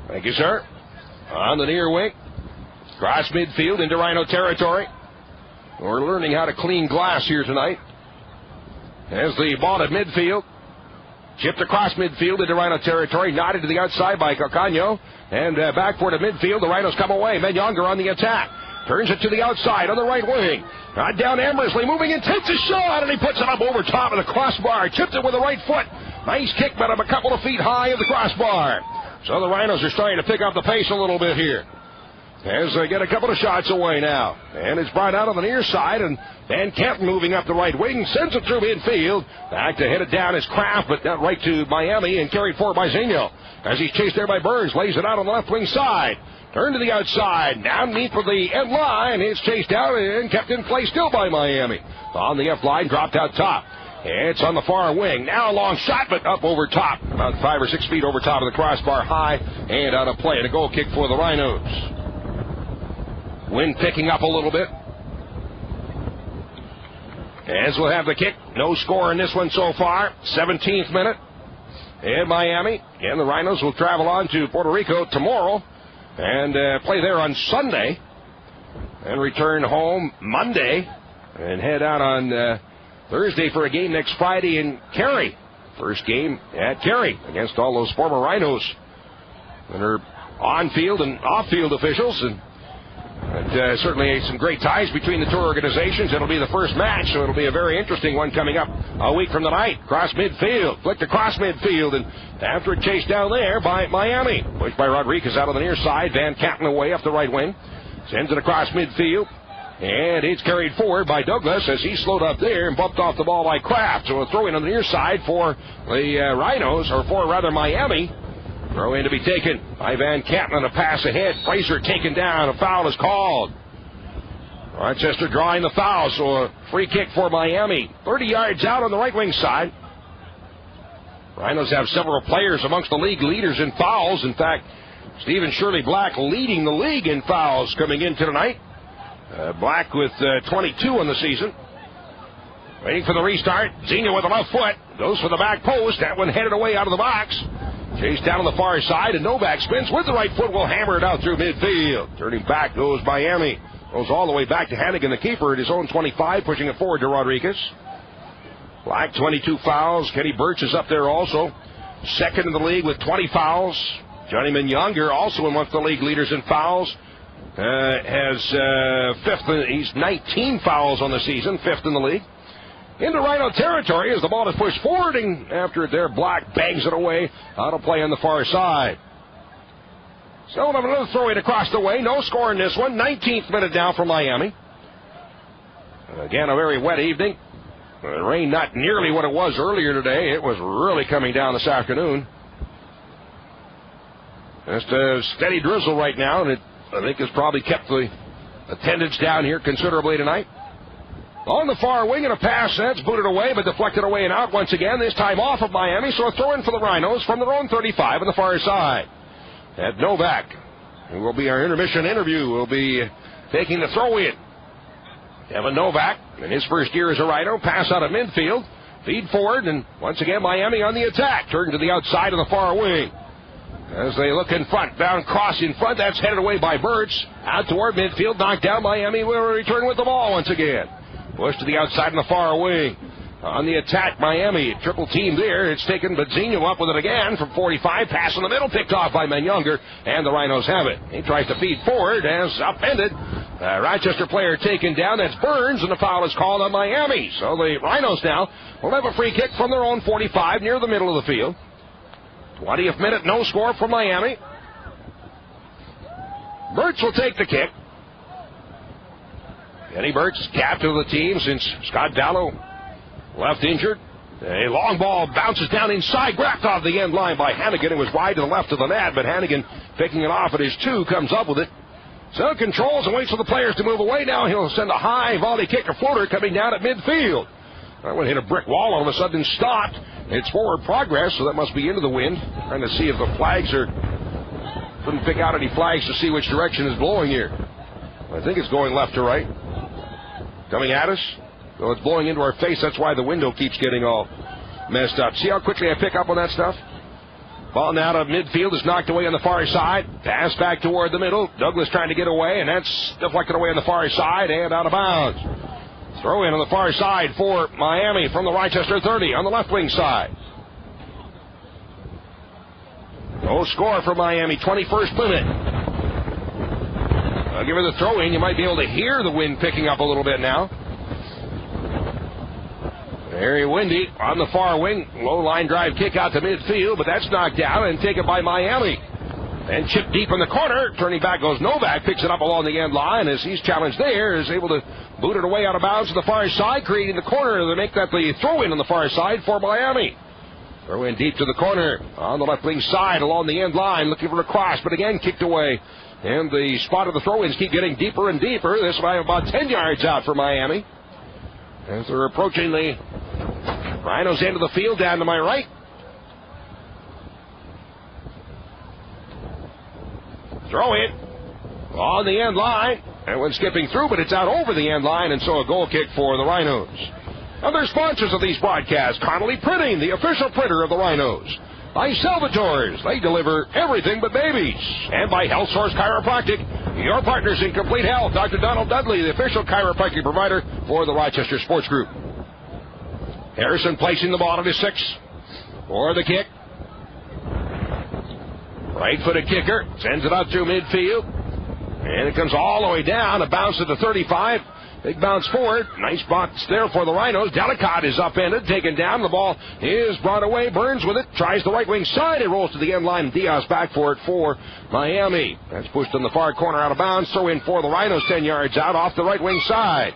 Thank you, sir. On the near wing. Cross midfield into Rhino territory. We're learning how to clean glass here tonight. As the ball at midfield. Chipped across midfield into Rhino territory. Knotted to the outside by Cancano. And back for the midfield. The Rhinos come away. Ben Younger on the attack. Turns it to the outside on the right wing. Right down Ambersley. Moving in. Takes a shot. And he puts it up over top of the crossbar. Chipped it with the right foot. Nice kick, but a couple of feet high of the crossbar. So the Rhinos are starting to pick up the pace a little bit here. As they get a couple of shots away now. And it's brought out on the near side. And Van Katten moving up the right wing. Sends it through midfield. Back to head it down is Kraft. But not right to Miami and carried forward by Zeno. As he's chased there by Burns. Lays it out on the left wing side. Turned to the outside. Down deep for the end line. It's chased down and kept in play still by Miami. On the F line. Dropped out top. It's on the far wing. Now a long shot, but up over top. About 5 or 6 feet over top of the crossbar. High and out of play. And a goal kick for the Rhinos. Wind picking up a little bit. As we'll have the kick. No score in this one so far. 17th minute. In Miami. And the Rhinos will travel on to Puerto Rico tomorrow and play there on Sunday. And return home Monday. And head out on Thursday for a game next Friday in Cary. First game at Cary against all those former Rhinos. And are on-field and off-field officials. And certainly some great ties between the two organizations. It'll be the first match, so it'll be a very interesting one coming up a week from tonight. Cross midfield. Flicked across midfield. And after a chase down there by Miami. Pushed by Rodriguez out on the near side. Van Katten away up the right wing. Sends it across midfield. And it's carried forward by Douglas as he slowed up there and bumped off the ball by Kraft. So a throw in on the near side for the Rhinos, or for rather Miami. Throw in to be taken by Van Katten on a pass ahead. Fraser taken down. A foul is called. Rochester drawing the foul, so a free kick for Miami. 30 yards out on the right wing side. Rhinos have several players amongst the league leaders in fouls. In fact, Stephen Shirley Black leading the league in fouls coming into tonight. Black with 22 on the season. Waiting for the restart. Zena with the left foot. Goes for the back post. That one headed away out of the box. Chased down on the far side, and Novak spins with the right foot. Will hammer it out through midfield. Turning back goes Miami. Goes all the way back to Hannigan, the keeper, at his own 25, pushing it forward to Rodriguez. Black, 22 fouls. Kenny Birch is up there also. Second in the league with 20 fouls. Johnny Younger, also amongst the league leaders in fouls. Has fifth. He's 19 fouls on the season, fifth in the league. Into Rhino territory as the ball is pushed forward, and after it there, Black bangs it away. Out of play on the far side. So we'll have another throw-in across the way. No score in this one. 19th minute now for Miami. Again, a very wet evening. The rain not nearly what it was earlier today. It was really coming down this afternoon. Just a steady drizzle right now, and it, I think, has probably kept the attendance down here considerably tonight. On the far wing, and a pass that's booted away, but deflected away and out once again, this time off of Miami. So a throw-in for the Rhinos from their own 35 on the far side. At Novak, who will be our intermission interview, will be taking the throw-in. Evan Novak, in his first year as a Rhino, pass out of midfield, feed forward, and once again Miami on the attack. Turn to the outside of the far wing. As they look in front, down cross in front, that's headed away by Birch. Out toward midfield, knocked down. Miami will return with the ball once again. Push to the outside in the far wing. On the attack, Miami. Triple team there. It's taken Bazzino up with it again from 45. Pass in the middle, picked off by Younger, and the Rhinos have it. He tries to feed forward as upended. Rochester player taken down. That's Burns, and the foul is called on Miami. So the Rhinos now will have a free kick from their own 45 near the middle of the field. 20th minute, no score for Miami. Birch will take the kick. Kenny Birch is captain of the team since Scott Dallow left injured. A long ball bounces down inside, grabbed off the end line by Hannigan. It was wide to the left of the net, but Hannigan picking it off at his 2 comes up with it. So controls and waits for the players to move away. Now he'll send a high volley kick or floater coming down at midfield. That one hit a brick wall, all of a sudden stopped. It's forward progress, so that must be into the wind. Trying to see if the flags are... Couldn't pick out any flags to see which direction is blowing here. I think it's going left to right. Coming at us. So it's blowing into our face. That's why the window keeps getting all messed up. See how quickly I pick up on that stuff? Ball now to midfield is knocked away on the far side. Pass back toward the middle. Douglas trying to get away, and that's deflected away on the far side and out of bounds. Throw in on the far side for Miami from the Rochester 30 on the left wing side. No score for Miami, 21st minute. I'll give her the throw in. You might be able to hear the wind picking up a little bit now. Very windy on the far wing. Low line drive kick out to midfield, but that's knocked down and taken by Miami. And chipped deep in the corner. Turning back goes Novak. Picks it up along the end line as he's challenged there. Is able to boot it away out of bounds to the far side, creating the corner to make that the throw in on the far side for Miami. Throw in deep to the corner on the left wing side along the end line. Looking for a cross, but again kicked away. And the spot of the throw-ins keep getting deeper and deeper. This will have about 10 yards out for Miami. As they're approaching the Rhinos end of the field down to my right. Throw it on the end line. That went skipping through, but it's out over the end line, and so a goal kick for the Rhinos. Other sponsors of these broadcasts, Connolly Printing, the official printer of the Rhinos. By Salvatores, they deliver everything but babies. And by Health Source Chiropractic, your partners in complete health. Dr. Donald Dudley, the official chiropractic provider for the Rochester Sports Group. Harrison placing the ball at his 6 for the kick. Right-footed kicker, sends it out through midfield. And it comes all the way down, a bounce to the 35. Big bounce forward. Nice box there for the Rhinos. Delicott is upended, taken down. The ball is brought away. Burns with it. Tries the right wing side. It rolls to the end line. Diaz back for it for Miami. That's pushed in the far corner out of bounds. Throw in for the Rhinos 10 yards out off the right wing side.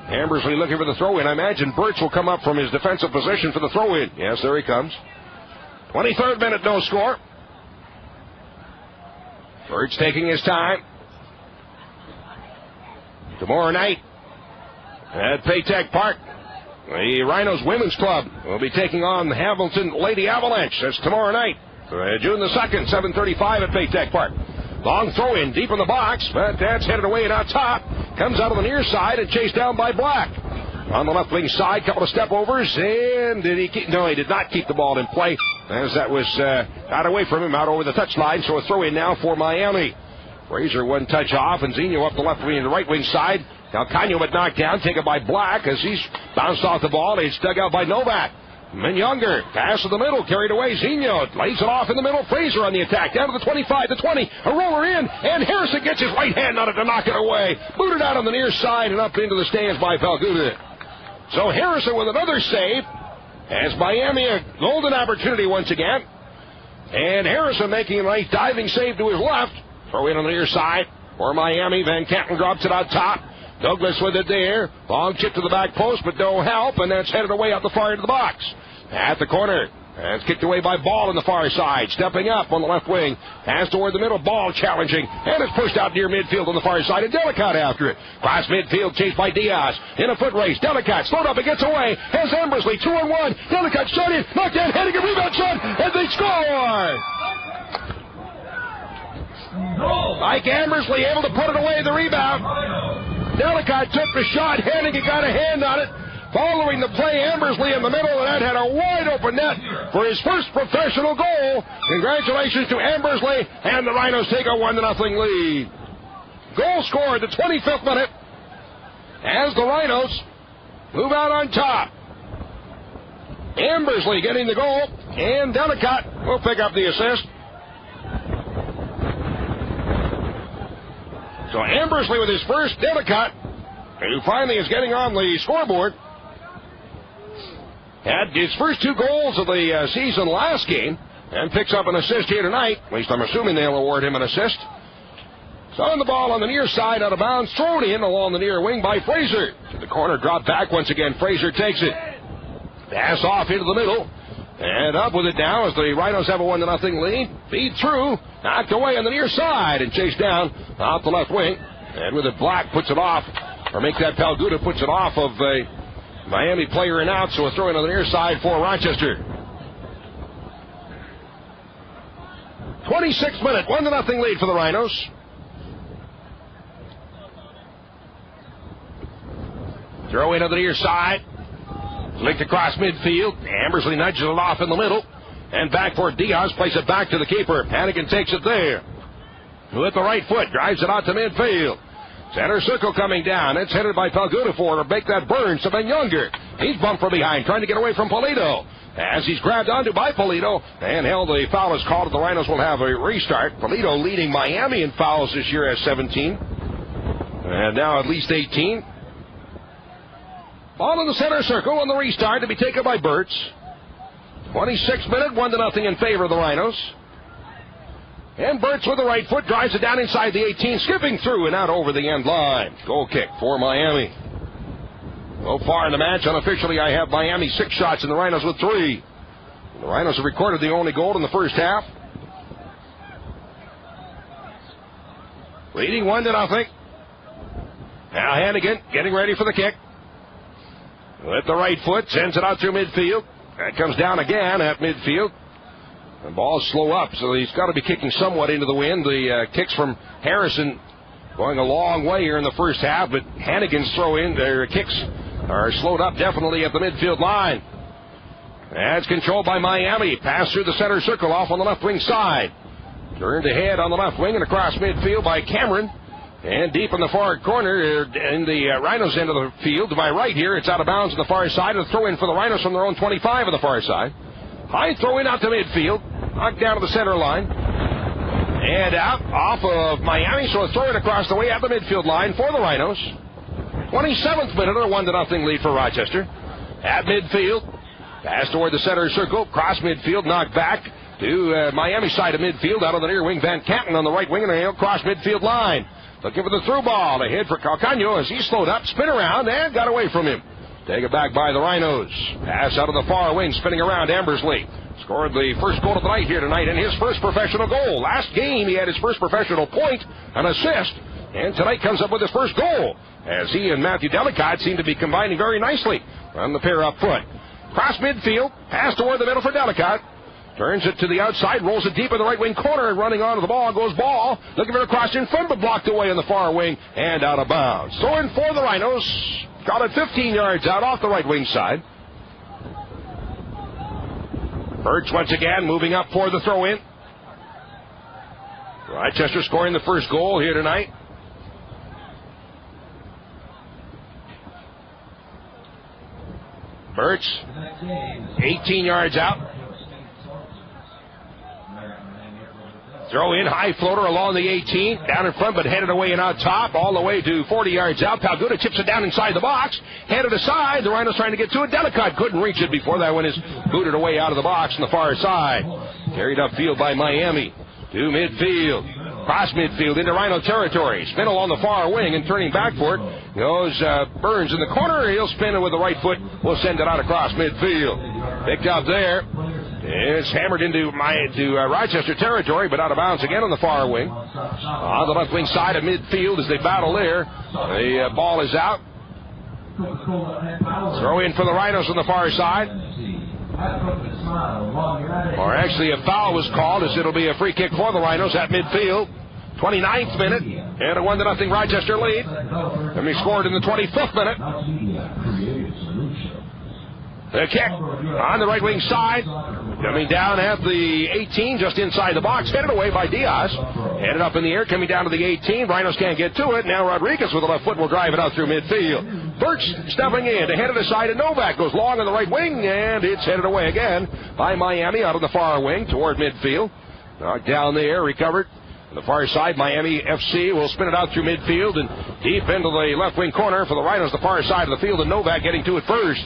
Ambersley looking for the throw in. I imagine Birch will come up from his defensive position for the throw in. Yes, there he comes. 23rd minute, no score. Birch taking his time. Tomorrow night at Paytech Park, the Rhinos Women's Club will be taking on the Hamilton Lady Avalanche. That's tomorrow night, June the 2nd, 7:35 at Paytech Park. Long throw in deep in the box, but that's headed away and out top. Comes out of the near side and chased down by Black. On the left wing side, couple of step overs, and did he keep? No, he did not keep the ball in play, as that was got away from him out over the touchline. So a throw in now for Miami. Fraser one touch off, and Zeno up the left wing and the right wing side. Now Canyo would knock down, taken by Black as he's bounced off the ball. It's dug out by Novak. Younger, pass to the middle, carried away. Zeno lays it off in the middle. Fraser on the attack, down to the 25, the 20. A roller in, and Harrison gets his right hand on it to knock it away. Booted out on the near side and up into the stands by Palguda. So Harrison with another save, as Miami a golden opportunity once again. And Harrison making a nice diving save to his left. Throw in on the near side for Miami. Van Canton drops it out top. Douglas with it there. Long chip to the back post, but no help, and that's headed away out the far end of the box. At the corner. That's kicked away by Ball on the far side. Stepping up on the left wing. Pass toward the middle. Ball challenging. And it's pushed out near midfield on the far side. And Delicott after it. Cross midfield chased by Diaz. In a foot race. Delicott slowed up and gets away. Has Ambersley 2-on-1. Delicott shot in. Knocked down. Heading a rebound shot. And they score. Mike Ambersley able to put it away, the rebound. Delicott took the shot, Hennigan got a hand on it. Following the play, Ambersley in the middle, and that had a wide open net for his first professional goal. Congratulations to Ambersley, and the Rhinos take a 1-0 lead. Goal scored the 25th minute as the Rhinos move out on top. Ambersley getting the goal, and Delicott will pick up the assist. So Ambersley with his first, Delicott, who finally is getting on the scoreboard, had his first 2 goals of the season last game, and picks up an assist here tonight. At least I'm assuming they'll award him an assist. So on the ball on the near side, out of bounds, thrown in along the near wing by Fraser. To the corner, dropped back once again. Fraser takes it. Pass off into the middle. And up with it now as the Rhinos have a 1-0 lead. Feed through, knocked away on the near side and chased down off the left wing. And with it, Black puts it off, or make that Palguda puts it off of a Miami player and out, so a throw in on the near side for Rochester. 26th minute, 1-0 lead for the Rhinos. Throw in on the near side. Linked across midfield. Ambersley nudges it off in the middle. And back for Diaz. Plays it back to the keeper. Hannigan takes it there. With the right foot. Drives it out to midfield. Center circle coming down. It's headed by Palguda to make that burn to Ben Younger. He's bumped from behind, trying to get away from Polito. As he's grabbed onto by Polito and held, the foul is called. The Rhinos will have a restart. Polito leading Miami in fouls this year as 17. And now at least 18. Ball in the center circle on the restart to be taken by Burtz. 26th minute, 1-0 in favor of the Rhinos. And Burtz with the right foot drives it down inside the 18, skipping through and out over the end line. Goal kick for Miami. So far in the match, unofficially, I have Miami 6 shots and the Rhinos with 3. The Rhinos have recorded the only goal in the first half. Leading 1-0. Now Hannigan getting ready for the kick. With the right foot, sends it out through midfield. That comes down again at midfield. The ball's slow up, so he's got to be kicking somewhat into the wind. The kicks from Harrison going a long way here in the first half, but Hannigan's their kicks are slowed up definitely at the midfield line. That's controlled by Miami. Pass through the center circle off on the left wing side. Turned ahead on the left wing and across midfield by Cameron. And deep in the far corner in the Rhinos end of the field. To my right here, it's out of bounds on the far side. A throw in for the Rhinos from their own 25 on the far side. High throw in out to midfield. Knocked down to the center line. And out off of Miami. So a throw in across the way at the midfield line for the Rhinos. 27th minute, a 1-0 lead for Rochester. At midfield. Pass toward the center circle. Cross midfield. Knocked back to Miami side of midfield. Out on the near wing. Van Canton on the right wing. And a cross midfield line. Looking for the through ball. Ahead for Calcano as he slowed up. Spin around and got away from him. Take it back by the Rhinos. Pass out of the far wing. Spinning around Ambersley. Scored the first goal of the night here tonight and his first professional goal. Last game he had his first professional point, an assist. And tonight comes up with his first goal. As he and Matthew Delicott seem to be combining very nicely on the pair up foot. Cross midfield. Pass toward the middle for Delicott. Turns it to the outside, rolls it deep in the right wing corner, and running onto the ball goes Ball. Looking for a cross in front, but blocked away in the far wing and out of bounds. Throwing for the Rhinos. Got it 15 yards out off the right wing side. Birch once again moving up for the throw in. Rochester scoring the first goal here tonight. Birch, 18 yards out. Throw in, high floater along the 18, down in front but headed away and out top, all the way to 40 yards out. Palguda chips it down inside the box, headed aside. The Rhinos trying to get to it. Delicott couldn't reach it before that one is booted away out of the box on the far side. Carried upfield by Miami to midfield. Cross midfield into Rhino territory. Spin along the far wing and turning back for it goes Burns in the corner. He'll spin it with the right foot. We'll send it out across midfield. Picked up there. It's hammered into Rochester territory, but out of bounds again on the far wing. On the left wing side of midfield as they battle there. The ball is out. Throw in for the Rhinos on the far side. Or actually a foul was called as it'll be a free kick for the Rhinos at midfield. 29th minute and a 1-0 Rochester lead. And they scored in the 25th minute. The kick on the right wing side. Coming down at the 18, just inside the box. Headed away by Diaz. Headed up in the air, coming down to the 18. Rhinos can't get to it. Now Rodriguez with the left foot will drive it out through midfield. Birch stepping in to head it aside, and Novak goes long on the right wing, and it's headed away again by Miami out of the far wing toward midfield. Knocked down there, recovered. On the far side, Miami FC will spin it out through midfield and deep into the left wing corner for the Rhinos, the far side of the field, and Novak getting to it first.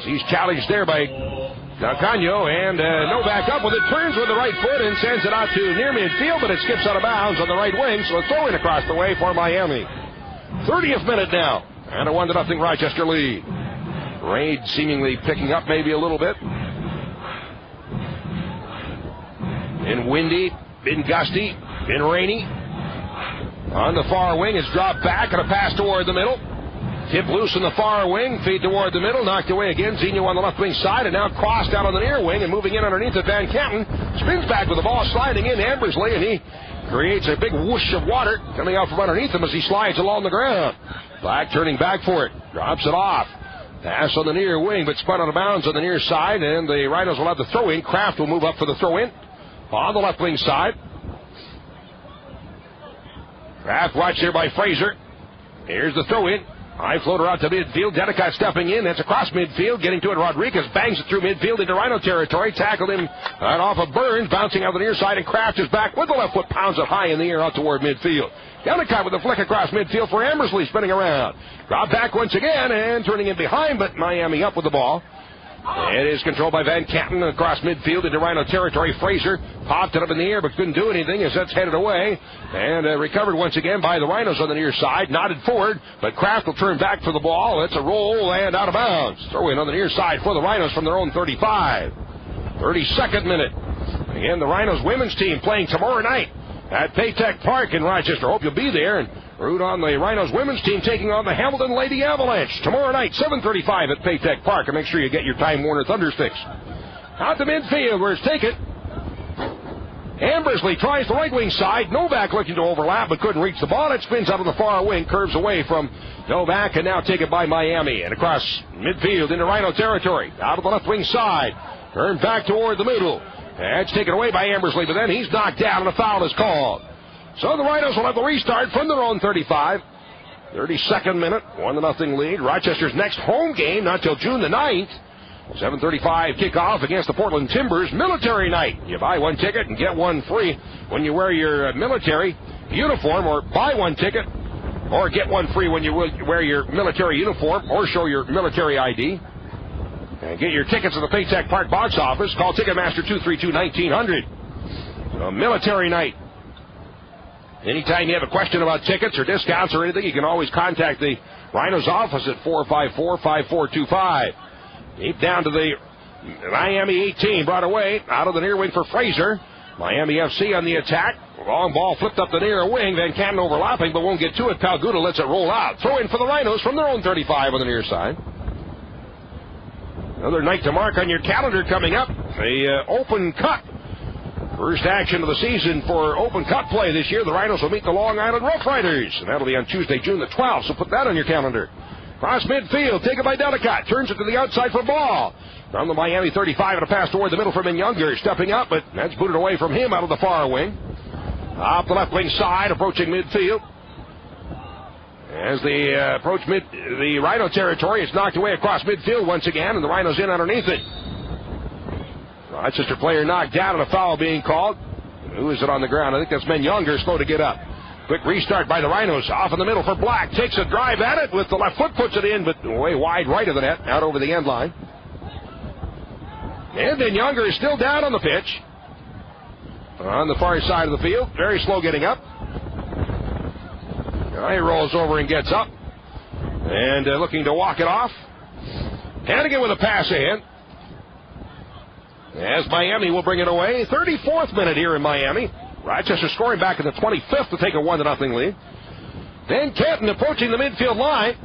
He's challenged there by Calcano, and Novak up with it, turns with the right foot and sends it out to near midfield, but it skips out of bounds on the right wing, so a throw in across the way for Miami. 30th minute now, and a 1-0 Rochester lead. Rain seemingly picking up maybe a little bit. Been windy, been gusty, been rainy. On the far wing, it's dropped back and a pass toward the middle. Tip loose in the far wing, feed toward the middle, knocked away again. Zeno on the left wing side, and now crossed out on the near wing and moving in underneath it. Van Canton spins back with the ball sliding in Ambersley, and he creates a big whoosh of water coming out from underneath him as he slides along the ground. Black turning back for it, drops it off. Pass on the near wing, but spun out of bounds on the near side, and the Rhinos will have the throw in. Kraft will move up for the throw in on the left wing side. Kraft watched here by Fraser. Here's the throw in. High floater out to midfield. Delicott stepping in. That's across midfield. Getting to it. Rodriguez bangs it through midfield into Rhino territory. Tackled him right off of Burns. Bouncing out the near side. And Kraft is back with the left foot. Pounds it high in the air out toward midfield. Delicott with a flick across midfield for Ambersley spinning around. Drop back once again and turning in behind. But Miami up with the ball. It is controlled by Van Canton across midfield into Rhino territory. Fraser popped it up in the air but couldn't do anything as that's headed away. And recovered once again by the Rhinos on the near side. Nodded forward, but Kraft will turn back for the ball. It's a roll and out of bounds. Throw in on the near side for the Rhinos from their own 35. 32nd minute. Again, the Rhinos women's team playing tomorrow night at Paytech Park in Rochester. Hope you'll be there and root on the Rhinos women's team taking on the Hamilton Lady Avalanche tomorrow night, 7:35 at Paytech Park. And make sure you get your Time Warner Thunder sticks. Out to midfield, where's Take It. Ambersley tries the right wing side. Novak looking to overlap, but couldn't reach the ball. It spins out on the far wing, curves away from Novak, and now taken by Miami. And across midfield into Rhino territory. Out of the left wing side. Turned back toward the middle. That's taken away by Ambersley, but then he's knocked down, and a foul is called. So the Rhinos will have the restart from their own 35. 32nd minute, 1-0 lead. Rochester's next home game, not till June the 9th. 7:35 kickoff against the Portland Timbers. Military night. You buy one ticket and get one free when you wear your military uniform, or buy one ticket or get one free when you wear your military uniform or show your military ID. And get your tickets at the Paytech Park box office. Call Ticketmaster 232-1900. Military night. Anytime you have a question about tickets or discounts or anything, you can always contact the Rhinos office at 454-5425. Deep down to the Miami 18, brought away out of the near wing for Fraser. Miami FC on the attack. Long ball flipped up the near wing. Van Canton overlapping, but won't get to it. Palguda lets it roll out. Throw in for the Rhinos from their own 35 on the near side. Another night to mark on your calendar coming up. The Open Cup. First action of the season for Open Cup play this year. The Rhinos will meet the Long Island Rough Riders, and that'll be on Tuesday, June the 12th, so put that on your calendar. Cross midfield, taken by Delicott, turns it to the outside for ball. From the Miami 35, and a pass toward the middle from Younger, stepping up, but that's booted away from him out of the far wing. Off the left wing side, approaching midfield. As they approach the Rhino territory, it's knocked away across midfield once again, and the Rhinos in underneath it. Rochester player knocked down and a foul being called. Who is it on the ground? I think that's Younger, slow to get up. Quick restart by the Rhinos. Off in the middle for Black. Takes a drive at it with the left foot, puts it in, but way wide right of the net, out over the end line. And then Younger is still down on the pitch. On the far side of the field. Very slow getting up. Now he rolls over and gets up. And looking to walk it off. Hannigan with a pass ahead. As Miami will bring it away. 34th minute here in Miami. Rochester scoring back in the 25th to take a 1-0 lead. Van Canton approaching the midfield line.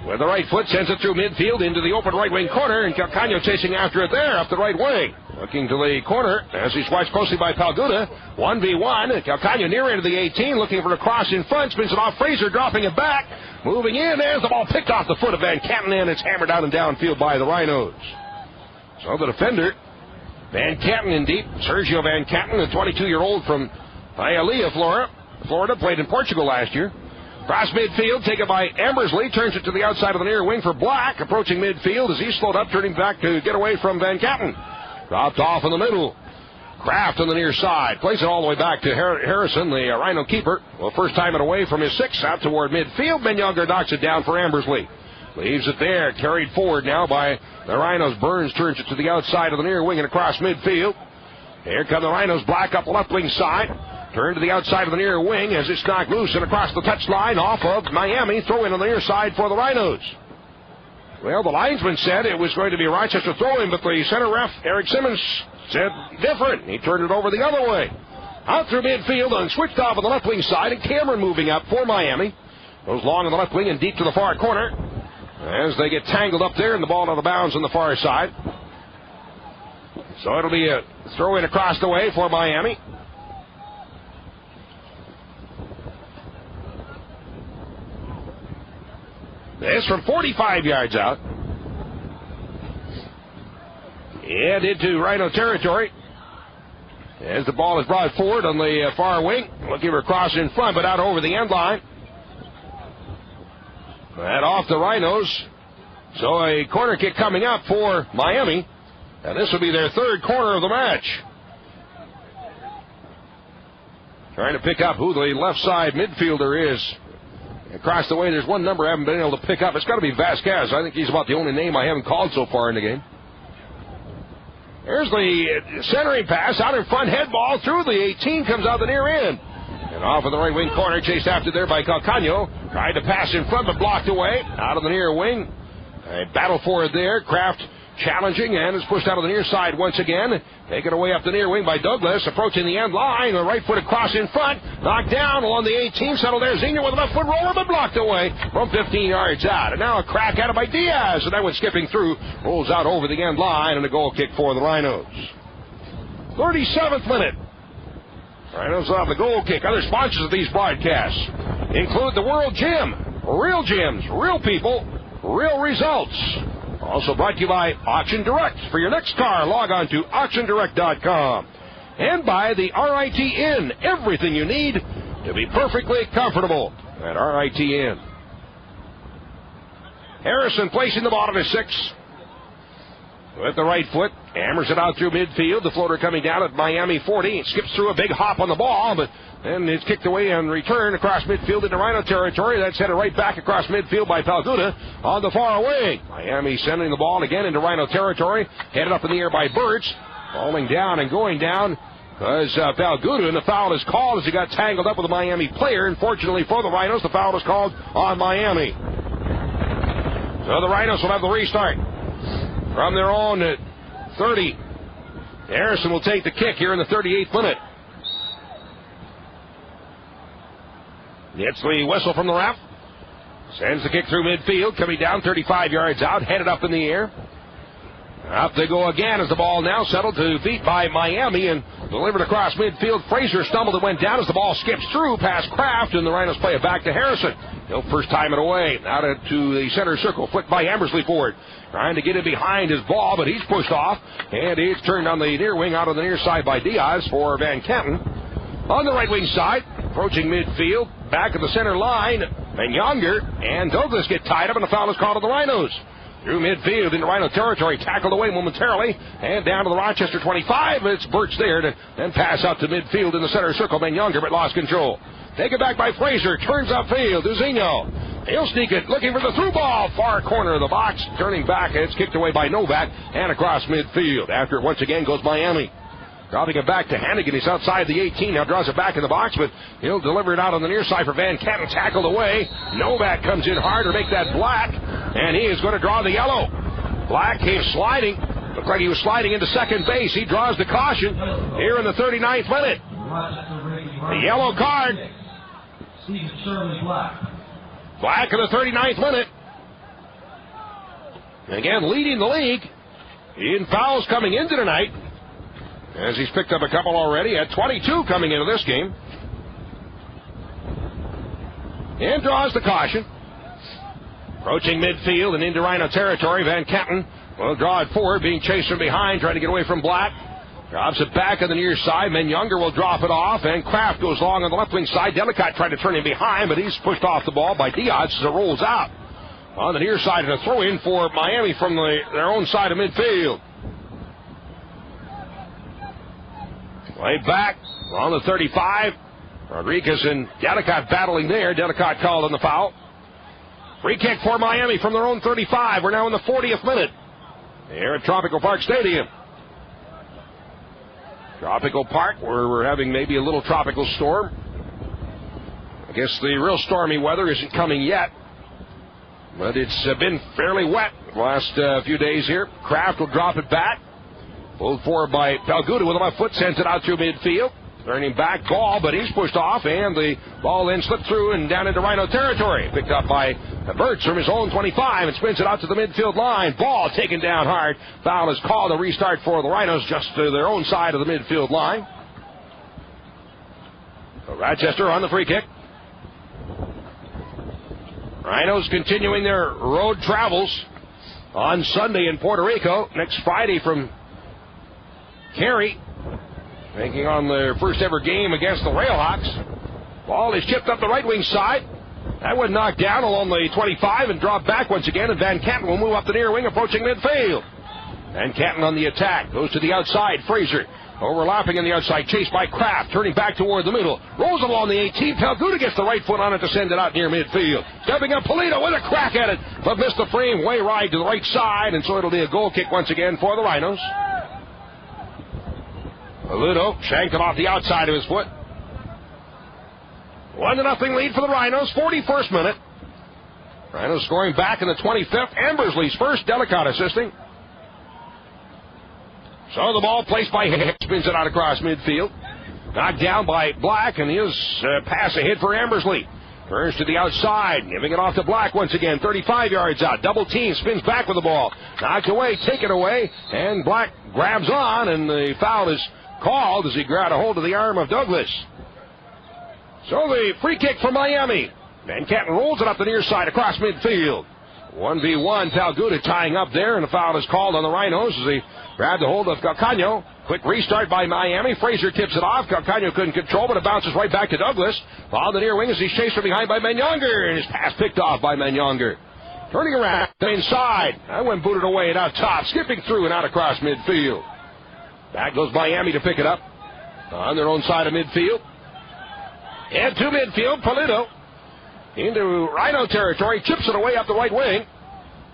With the right foot, sends it through midfield into the open right wing corner, and Calcano chasing after it there up the right wing. Looking to the corner as he's watched closely by Palguda. 1v1. Calcano near into the 18, looking for a cross in front. Spins it off Fraser, dropping it back. Moving in. There's the ball picked off the foot of Van Canton, and it's hammered out and downfield by the Rhinos. So the defender, Van Canton in deep. Sergio Van Canton, a 22-year-old from Hialeah, Florida, played in Portugal last year. Cross midfield, taken by Ambersley, turns it to the outside of the near wing for Black, approaching midfield as he slowed up, turning back to get away from Van Canton. Dropped off in the middle. Kraft on the near side, plays it all the way back to Harrison, the Rhino keeper. Well, first time it away from his 6, out toward midfield. Younger knocks it down for Ambersley. Leaves it there, carried forward now by the Rhinos. Burns turns it to the outside of the near wing and across midfield. Here come the Rhinos, Black up the left wing side. Turn to the outside of the near wing as it's knocked loose and across the touchline off of Miami. Throw in on the near side for the Rhinos. Well, the linesman said it was going to be a Rochester throw-in, but the center ref, Eric Simmons, said different. He turned it over the other way. Out through midfield and switched off on the left wing side, and Cameron moving up for Miami. Goes long on the left wing and deep to the far corner. As they get tangled up there and the ball out of bounds on the far side. So it'll be a throw in across the way for Miami. This from 45 yards out. And into Rhino territory. As the ball is brought forward on the far wing. Looking for a cross in front, but out over the end line. That off the Rhinos. So a corner kick coming up for Miami. And this will be their 3rd corner of the match. Trying to pick up who the left side midfielder is. Across the way, there's one number I haven't been able to pick up. It's got to be Vasquez. I think he's about the only name I haven't called so far in the game. There's the centering pass out in front, head ball through the 18, comes out the near end. And off in the right wing corner, chased after there by Calcano. Tried to pass in front, but blocked away. Out of the near wing. A battle for it there. Kraft challenging, and it's pushed out of the near side once again. Taken away up the near wing by Douglas. Approaching the end line. A right-footed cross in front. Knocked down along the 18. Settled there. Senior with a left foot roller, but blocked away from 15 yards out. And now a crack at it by Diaz. And that one skipping through. Rolls out over the end line, and a goal kick for the Rhinos. 37th minute. Rhinos off the goal kick. Other sponsors of these broadcasts include the World Gym. Real gyms, real people, real results. Also brought to you by Auction Direct. For your next car, log on to auctiondirect.com. And by the RIT Inn. Everything you need to be perfectly comfortable at RIT Inn. Harrison placing the ball at a 6. With the right foot, hammers it out through midfield. The floater coming down at Miami 40. It skips through a big hop on the ball, but then it's kicked away on return across midfield into Rhino territory. That's headed right back across midfield by Palguda on the far wing. Miami sending the ball again into Rhino territory. Headed up in the air by Birch. Falling down and going down because Palguda, and the foul is called as he got tangled up with a Miami player. Unfortunately for the Rhinos, the foul is called on Miami. So the Rhinos will have the restart from their own 30. Harrison will take the kick here in the 38th minute. Gets the whistle from the ref. Sends the kick through midfield, coming down 35 yards out, headed up in the air. Up they go again as the ball now settled to feet by Miami and delivered across midfield. Frazier stumbled and went down as the ball skips through past Kraft, and the Rhinos play it back to Harrison. He'll first time it away. Out to the center circle, flicked by Ambersley forward. Trying to get it behind his ball, but he's pushed off. And he's turned on the near wing out on the near side by Diaz for Van Kenton. On the right wing side, approaching midfield, back at the center line, and Younger and Douglas get tied up, and the foul is called on the Rhinos. Through midfield into Rhino territory, tackled away momentarily, and down to the Rochester 25. It's Birch there to then pass out to midfield in the center circle. Then Younger, but lost control. Taken back by Frazier, turns upfield. Duzinho. He'll sneak it, looking for the through ball. Far corner of the box, turning back, and it's kicked away by Novak, and across midfield. After it once again goes Miami. Dropping it back to Hannigan. He's outside the 18. Now draws it back in the box, but he'll deliver it out on the near side for Van Canton. Tackled away. Novak comes in hard to make that Black, and he is going to draw the yellow. Black came sliding. Looked like he was sliding into second base. He draws the caution here in the 39th minute. The yellow card. Black in the 39th minute. Again, leading the league in fouls coming into tonight, as he's picked up a couple already, at 22 coming into this game. And draws the caution. Approaching midfield and into Rhino territory, Van Kenton will draw it forward, being chased from behind, trying to get away from Black. Drops it back on the near side. Younger will drop it off, and Kraft goes long on the left wing side. Delicott tried to turn him behind, but he's pushed off the ball by Diaz as it rolls out. On the near side, and a throw in for Miami from their own side of midfield. Way back on the 35. Rodriguez and Delicott battling there. Delicott called on the foul. Free kick for Miami from their own 35. We're now in the 40th minute here at Tropical Park Stadium. Tropical Park, where we're having maybe a little tropical storm. I guess the real stormy weather isn't coming yet, but it's been fairly wet the last few days here. Kraft will drop it back. Pulled forward by Palguda with a left foot, sends it out through midfield. Turning back ball, but he's pushed off, and the ball then slipped through and down into Rhino territory. Picked up by Birch from his own 25 and spins it out to the midfield line. Ball taken down hard. Foul is called. A restart for the Rhinos just to their own side of the midfield line. So Rochester on the free kick. Rhinos continuing their road travels on Sunday in Puerto Rico. Next Friday from Cary, taking on their first ever game against the Railhawks. Ball is chipped up the right wing side. That would knock down along the 25 and drop back once again, and Van Canton will move up the near wing, approaching midfield. Van Canton on the attack, goes to the outside. Frazier overlapping on the outside, chased by Kraft, turning back toward the middle. Rolls along the 18. Palguda gets the right foot on it to send it out near midfield. Stepping up, Polito with a crack at it, but missed the frame, way wide to the right side, and so it'll be a goal kick once again for the Rhinos. Polito shanked it off the outside of his foot. 1-0 lead for the Rhinos, 41st minute. Rhinos scoring back in the 25th. Ambersley's first, Delicott assisting. So the ball placed by Hicks, spins it out across midfield. Knocked down by Black, and his pass ahead for Ambersley. Turns to the outside, giving it off to Black once again. 35 yards out, double team, spins back with the ball. Knocked away, taken away, and Black grabs on, and the foul is called as he grabbed a hold of the arm of Douglas. So the free kick for Miami. Van Canton rolls it up the near side across midfield. 1v1, Palguda tying up there, and a foul is called on the Rhinos as he grabbed a hold of Calcano. Quick restart by Miami. Fraser tips it off. Calcano couldn't control, but it bounces right back to Douglas. Foul on the near wing as he's chased from behind by Menyonger, and his pass picked off by Menyonger. Turning around inside. That one booted away and out top, skipping through and out across midfield. Back goes Miami to pick it up on their own side of midfield. And to midfield, Polito into Rhino territory, chips it away up the right wing.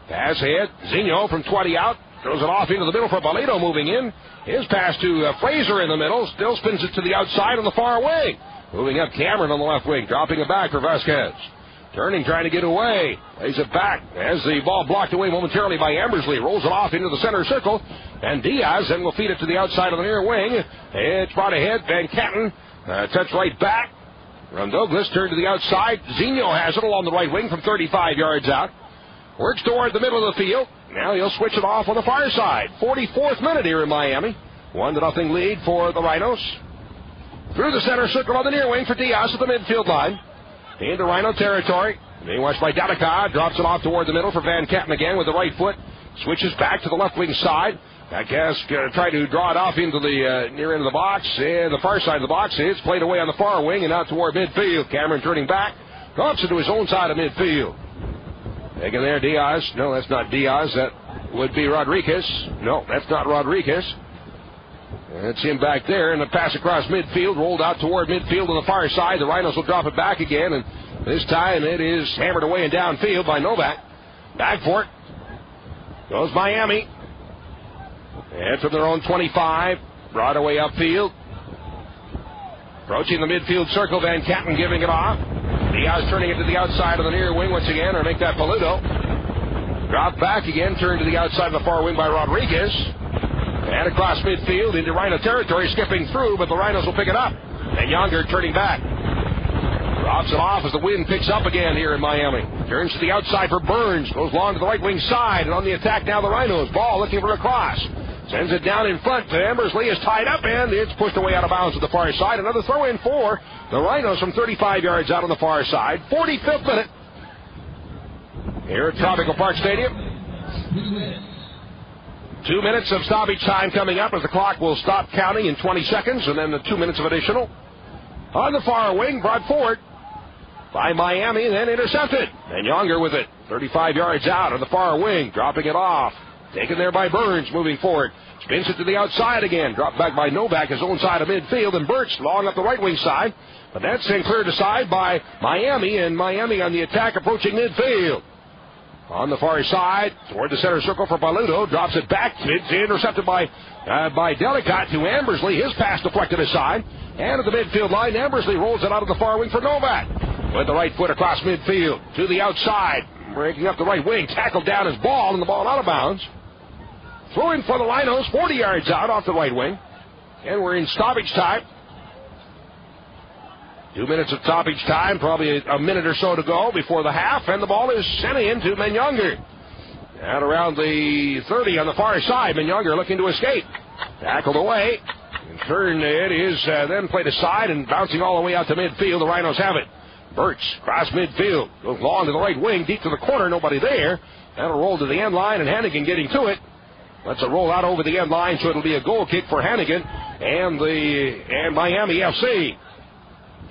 Pass ahead, Zinho from 20 out, throws it off into the middle for Polito moving in. His pass to Fraser in the middle, still spins it to the outside on the far wing. Moving up Cameron on the left wing, dropping it back for Vasquez. Turning, trying to get away. Lays it back as the ball blocked away momentarily by Ambersley. Rolls it off into the center circle. And Diaz then will feed it to the outside of the near wing. It's brought ahead. Van Canton touch right back from Douglas. Turned to the outside. Zinho has it along the right wing from 35 yards out. Works toward the middle of the field. Now he'll switch it off on the far side. 44th minute here in Miami. 1-0 lead for the Rhinos. Through the center circle on the near wing for Diaz at the midfield line. Into Rhino territory. Being watched by Delica. Drops it off toward the middle for Van Canton again with the right foot. Switches back to the left wing side. I guess going to try to draw it off into the near end of the box. And the far side of the box. It's played away on the far wing and out toward midfield. Cameron turning back. Drops it to his own side of midfield. Taking there, Diaz. No, that's not Diaz. That would be Rodriguez. No, that's not Rodriguez. That's him back there, and the pass across midfield, rolled out toward midfield on the far side. The Rhinos will drop it back again, and this time it is hammered away and downfield by Novak. Back for it goes Miami. And from their own 25, brought away upfield. Approaching the midfield circle, Van Canton giving it off. Diaz turning it to the outside of the near wing once again, or make that Polito. Dropped back again, turned to the outside of the far wing by Rodriguez. And across midfield into Rhino territory, skipping through, but the Rhinos will pick it up. And Younger turning back. Drops it off as the wind picks up again here in Miami. Turns to the outside for Burns. Goes long to the right wing side. And on the attack now the Rhinos. Ball looking for a cross. Sends it down in front. Ambersley is tied up and it's pushed away out of bounds to the far side. Another throw in for the Rhinos from 35 yards out on the far side. 45th minute. Here at Tropical Park Stadium. 2 minutes of stoppage time coming up as the clock will stop counting in 20 seconds, and then the 2 minutes of additional. On the far wing, brought forward by Miami, and then intercepted. And Younger with it, 35 yards out on the far wing, dropping it off. Taken there by Burns, moving forward. Spins it to the outside again. Dropped back by Novak, his own side of midfield, and Birch long up the right wing side. But that's then cleared aside by Miami, and Miami on the attack approaching midfield. On the far side, toward the center circle for Paludo. Drops it back. It's intercepted by Delicott to Ambersley. His pass deflected aside. And at the midfield line, Ambersley rolls it out of the far wing for Novak. With the right foot across midfield. To the outside. Breaking up the right wing. Tackled down his ball, and the ball out of bounds. Throw in for the Rhinos. 40 yards out off the right wing. And we're in stoppage time. 2 minutes of stoppage time, probably a minute or so to go before the half, and the ball is sent in to Menyonger. Out around the 30 on the far side, Menyonger looking to escape. Tackled away. Turn it is then played aside and bouncing all the way out to midfield. The Rhinos have it. Birch, cross midfield. Goes long to the right wing, deep to the corner, nobody there. That'll roll to the end line, and Hannigan getting to it. Lets it roll out over the end line, so it'll be a goal kick for Hannigan and Miami FC.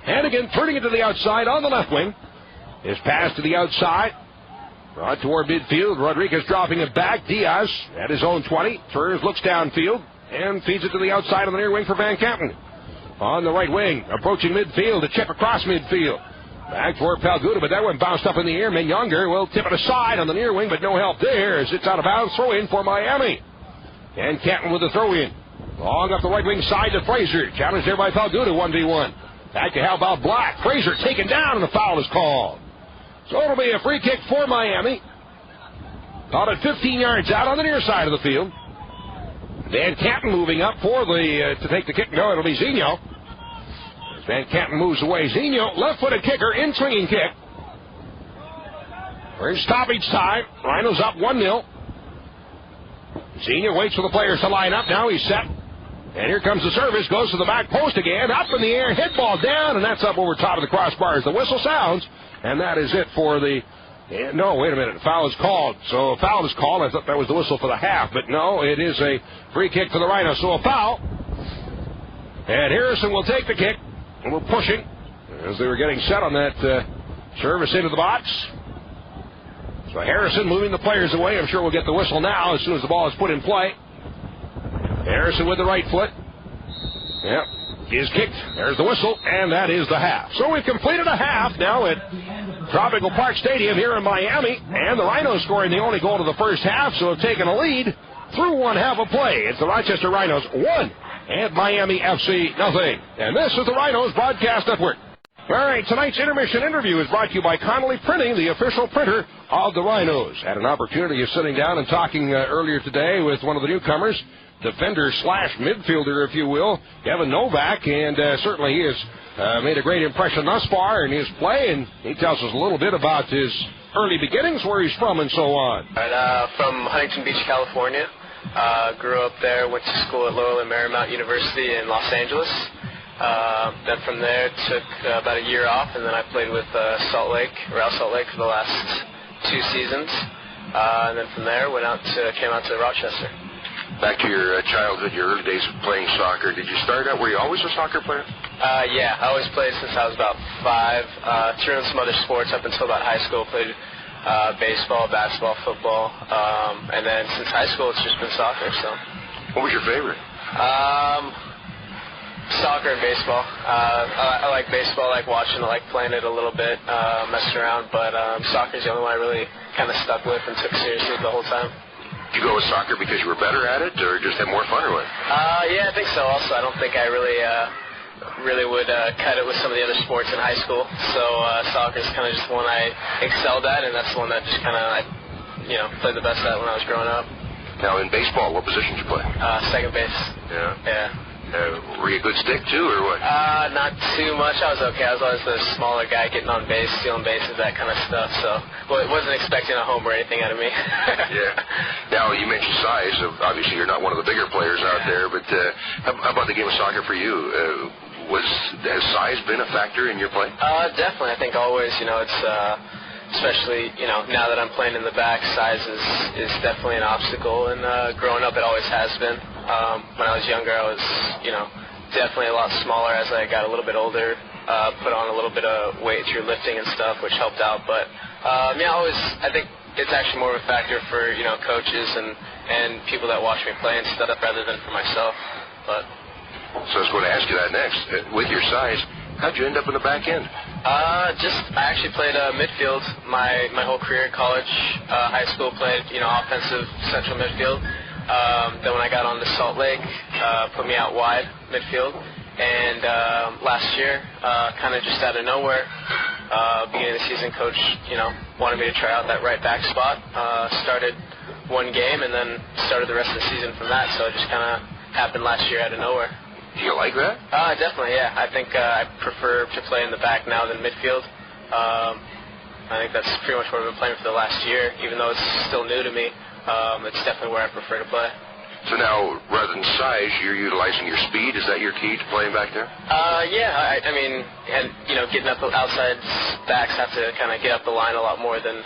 Hannigan turning it to the outside on the left wing. His pass to the outside. Brought toward midfield. Rodriguez dropping it back. Diaz at his own 20. Turns, looks downfield, and feeds it to the outside of the near wing for Van Canton. On the right wing, approaching midfield. A chip across midfield. Back toward Palguda, but that one bounced up in the air. Menyonger will tip it aside on the near wing, but no help there as it's out of bounds. Throw in for Miami. Van Canton with the throw in. Long up the right wing side to Fraser. Challenged there by Palguda, 1v1. Back to how about Black. Fraser taken down and the foul is called. So it'll be a free kick for Miami. Caught at 15 yards out on the near side of the field. Van Canton moving up for to take the kick. No, it'll be Zinho. As Van Canton moves away. Zinho, left-footed kicker, in-swinging kick. We're in stoppage time. Rhinos up 1-0. Zinho waits for the players to line up. Now he's set. And here comes the service, goes to the back post again, up in the air, hit ball down, and that's up over top of the crossbars. The whistle sounds, and that is it for the... No, wait a minute. Foul is called. So a foul is called. I thought that was the whistle for the half, but no, it is a free kick for the Rhinos. So a foul. And Harrison will take the kick. And we're pushing as they were getting set on that service into the box. So Harrison moving the players away. I'm sure we'll get the whistle now as soon as the ball is put in play. Harrison with the right foot. Yep. He is kicked. There's the whistle, and that is the half. So we've completed a half now at Tropical Park Stadium here in Miami, and the Rhinos scoring the only goal of the first half, so have taken a lead through one half of play. It's the Rochester Rhinos 1 and Miami FC 0. And this is the Rhinos Broadcast Network. All right, tonight's intermission interview is brought to you by Connolly Printing, the official printer of the Rhinos. Had an opportunity of sitting down and talking earlier today with one of the newcomers, defender/midfielder, if you will, Kevin Novak, and certainly he has made a great impression thus far in his play, and he tells us a little bit about his early beginnings, where he's from, and so on. From Huntington Beach, California. Grew up there, went to school at Laurel and Marymount University in Los Angeles. Then from there took about a year off, and then I played with Real Salt Lake for the last 2 seasons. And then from there came out to Rochester. Back to your childhood, your early days of playing soccer. Did you start out, were you always a soccer player? Yeah, I always played since I was about 5. Threw in some other sports up until about high school. Played baseball, basketball, football. And then since high school, it's just been soccer. So. What was your favorite? Soccer and baseball. I like baseball. I like watching it. I like playing it a little bit, messing around. But soccer is the only one I really kind of stuck with and took seriously the whole time. Did you go with soccer because you were better at it, or just had more fun, or what? Yeah, I think so. Also, I don't think I really would cut it with some of the other sports in high school. So soccer is kind of just the one I excelled at, and that's the one that just kind of played the best at when I was growing up. Now, in baseball, what position did you play? Second base. Yeah. Were you a good stick, too, or what? Not too much. I was okay. I was always the smaller guy getting on base, stealing bases, that kind of stuff. So wasn't expecting a home or anything out of me. Yeah. Now, you mentioned size. Obviously, you're not one of the bigger players out there, but how about the game of soccer for you? Has size been a factor in your play? Definitely. I think always, it's... especially, now that I'm playing in the back, size is definitely an obstacle, and growing up it always has been. When I was younger, I was, definitely a lot smaller. As I got a little bit older, put on a little bit of weight through lifting and stuff, which helped out. But, I think it's actually more of a factor for, coaches and people that watch me play and stuff rather than for myself. But so I was going to ask you that next. With your size, how'd you end up in the back end? I actually played midfield my whole career in college. High school played, offensive central midfield. Then when I got on to Salt Lake, put me out wide midfield. And last year, kind of just out of nowhere, beginning of the season, coach, wanted me to try out that right back spot. Started one game and then started the rest of the season from that. So it just kind of happened last year out of nowhere. Do you like that? Definitely, yeah. I think I prefer to play in the back now than midfield. I think that's pretty much what I've been playing for the last year. Even though it's still new to me, it's definitely where I prefer to play. So now, rather than size, you're utilizing your speed. Is that your key to playing back there? Yeah. I mean, and getting up the outside backs have to kind of get up the line a lot more than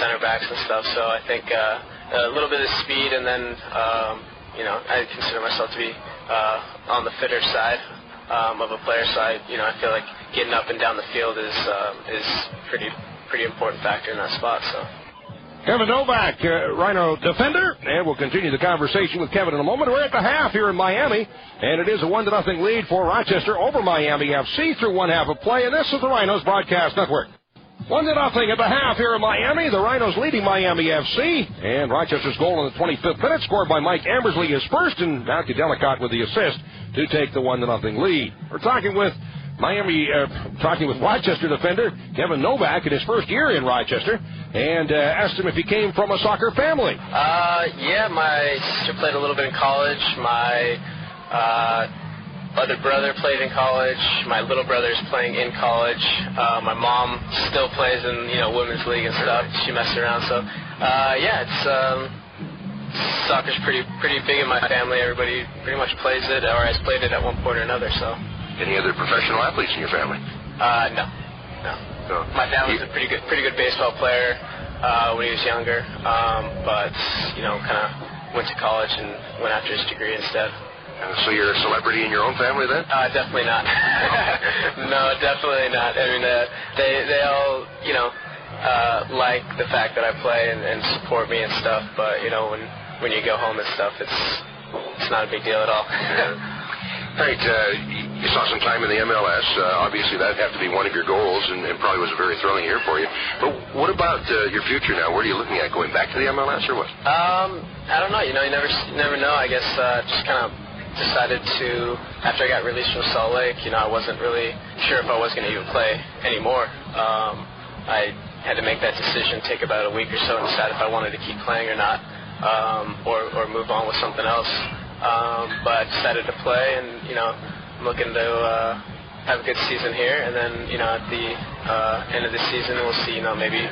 center backs and stuff. So I think a little bit of speed, and then I consider myself to be on the fitter side of a player side. I feel like getting up and down the field is pretty important factor in that spot. So. Kevin Novak, Rhino defender, and we'll continue the conversation with Kevin in a moment. We're at the half here in Miami, and it is a 1-0 lead for Rochester over Miami FC through one half of play, and this is the Rhinos Broadcast Network. 1-0 at the half here in Miami. The Rhinos leading Miami FC, and Rochester's goal in the 25th minute, scored by Mike Ambersley, is first, and now Delicott with the assist to take the 1-0 lead. We're talking with Rochester defender Kevin Novak in his first year in Rochester, and asked him if he came from a soccer family. Yeah, my sister played a little bit in college. My other brother played in college. My little brother's playing in college. My mom still plays in women's league and stuff. She messed around. So yeah, it's soccer's pretty big in my family. Everybody pretty much plays it or has played it at one point or another. So. Any other professional athletes in your family? No. So my dad was a pretty good baseball player when he was younger, but kind of went to college and went after his degree instead. So you're a celebrity in your own family then? Definitely not. No, definitely not. I mean, they all like the fact that I play and support me and stuff, but when you go home and stuff, it's not a big deal at all. All right, you saw some time in the MLS. Obviously, that'd have to be one of your goals, and probably was a very thrilling year for you. But what about your future now? What are you looking at? Going back to the MLS or what? I don't know. You never know. I guess just kind of decided to, after I got released from Salt Lake, I wasn't really sure if I was going to even play anymore. I had to make that decision, take about a week or so, and decide if I wanted to keep playing or not, or move on with something else. But I decided to play, and I'm looking to have a good season here, and then at the end of the season we'll see. Maybe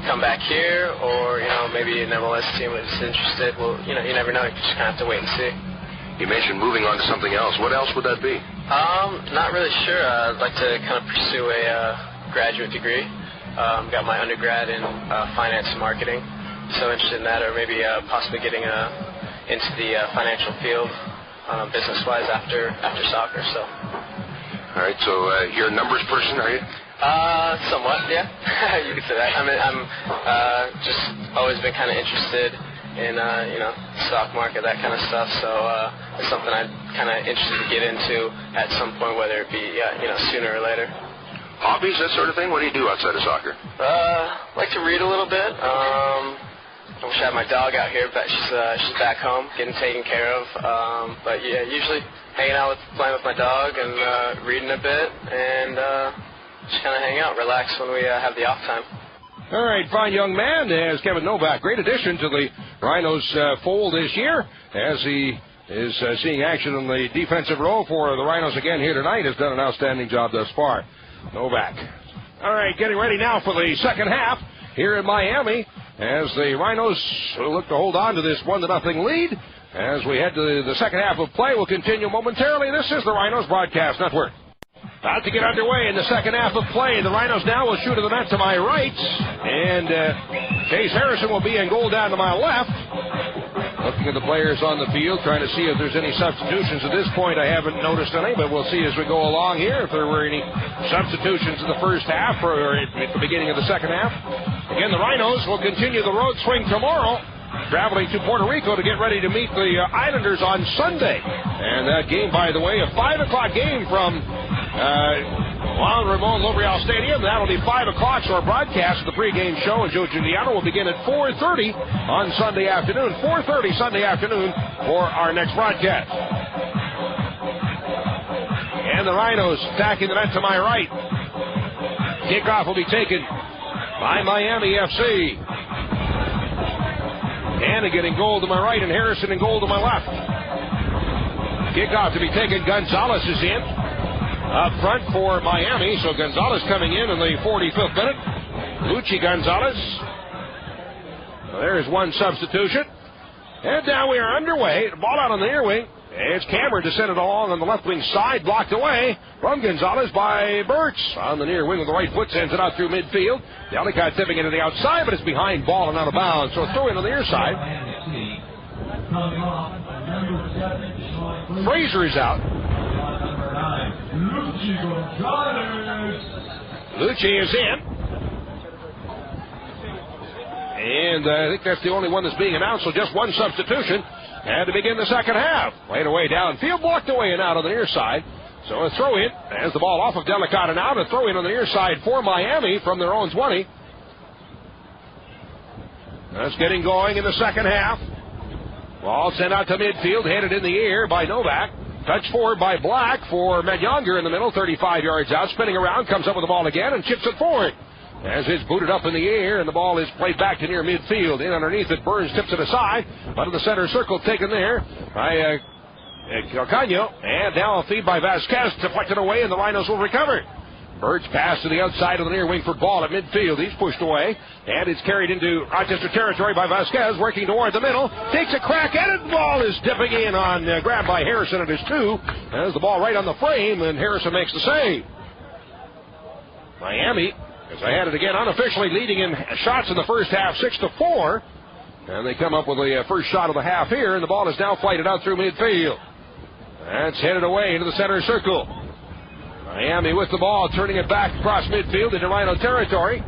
come back here, or maybe an MLS team is interested. Well, you never know. You just kind of have to wait and see. You mentioned moving on to something else. What else would that be? Not really sure. I'd like to kind of pursue a graduate degree. Got my undergrad in finance and marketing. So interested in that, or maybe possibly getting into the financial field, business-wise, after soccer. So. All right. So you're a numbers person, are you? Somewhat, yeah. You could say that. I mean, I'm just always been kind of interested in stock market, that kind of stuff. So it's something I'm kind of interested to get into at some point, whether it be sooner or later. Hobbies, that sort of thing. What do you do outside of soccer? Like to read a little bit. I wish I had my dog out here, but she's back home, getting taken care of. But yeah, usually hanging out playing with my dog and reading a bit, and just kind of hang out, relax when we have the off time. All right, fine young man, as Kevin Novak. Great addition to the Rhinos fold this year, as he is seeing action in the defensive role for the Rhinos again here tonight. Has done an outstanding job thus far. Novak. All right, getting ready now for the second half here in Miami, as the Rhinos look to hold on to this 1-0 lead. As we head to the second half of play, we'll continue momentarily. This is the Rhinos Broadcast Network. About to get underway in the second half of play. The Rhinos now will shoot to the net to my right, and Chase Harrison will be in goal down to my left. Looking at the players on the field, trying to see if there's any substitutions. At this point, I haven't noticed any, but we'll see as we go along here if there were any substitutions in the first half or at the beginning of the second half. Again, the Rhinos will continue the road swing tomorrow, traveling to Puerto Rico to get ready to meet the Islanders on Sunday. And that game, by the way, a 5 o'clock game from Juan Ramon Lobriel Stadium. That'll be 5 o'clock, so our broadcast of the pregame show and Joe Giuliano will begin at 4:30 on Sunday afternoon. 4:30 Sunday afternoon for our next broadcast. And the Rhinos attacking the net to my right. Kickoff will be taken by Miami FC. Anna getting goal to my right, and Harrison in goal to my left. Kickoff to be taken. Gonzalez is in up front for Miami. So Gonzalez coming in the 45th minute. Lucci Gonzalez. Well, there's one substitution. And now we are underway. The ball out on the near wing. It's Cameron to send it along on the left wing side, blocked away from Gonzalez by Burks. On the near wing with the right foot, sends it out through midfield. Delicott tipping it to the outside, but it's behind ball and out of bounds. So throw in on the near side. Fraser is out. Lucci is in. And I think that's the only one that's being announced, so just one substitution. And to begin the second half. Played away downfield, blocked away and out on the near side. So a throw in as the ball off of Delicott and out. A throw in on the near side for Miami from their own 20. That's getting going in the second half. Ball sent out to midfield, headed in the air by Novak. Touch forward by Black for Medyonger in the middle, 35 yards out. Spinning around, comes up with the ball again and chips it forward. As it's booted up in the air, and the ball is played back to near midfield. In underneath it, Burns tips it aside. Out of the center circle, taken there by Calcaño. And now a feed by Vasquez, deflected away, and the Rhinos will recover. Birch pass to the outside of the near wing for Ball at midfield. He's pushed away, and it's carried into Rochester territory by Vasquez, working toward the middle. Takes a crack at it. Ball is dipping in on grab by Harrison at his 2. Has the ball right on the frame, and Harrison makes the save. Miami, as I had it again, unofficially leading in shots in the first half, 6-4. And they come up with the first shot of the half here, and the ball is now flighted out through midfield. That's headed away into the center circle. Miami with the ball, turning it back across midfield into Rhino territory.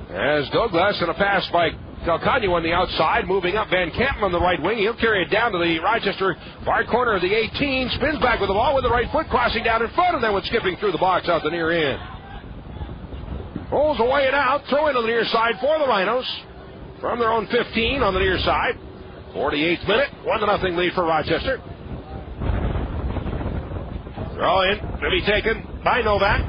As Douglas and a pass by Calcagno on the outside, moving up Van Campen on the right wing. He'll carry it down to the Rochester far corner of the 18. Spins back with the ball with the right foot, crossing down in front, and then went skipping through the box out the near end. Rolls away and out, throw in on the near side for the Rhinos. From their own 15 on the near side. 48th minute, 1-0 lead for Rochester. Throw in to be taken by Novak.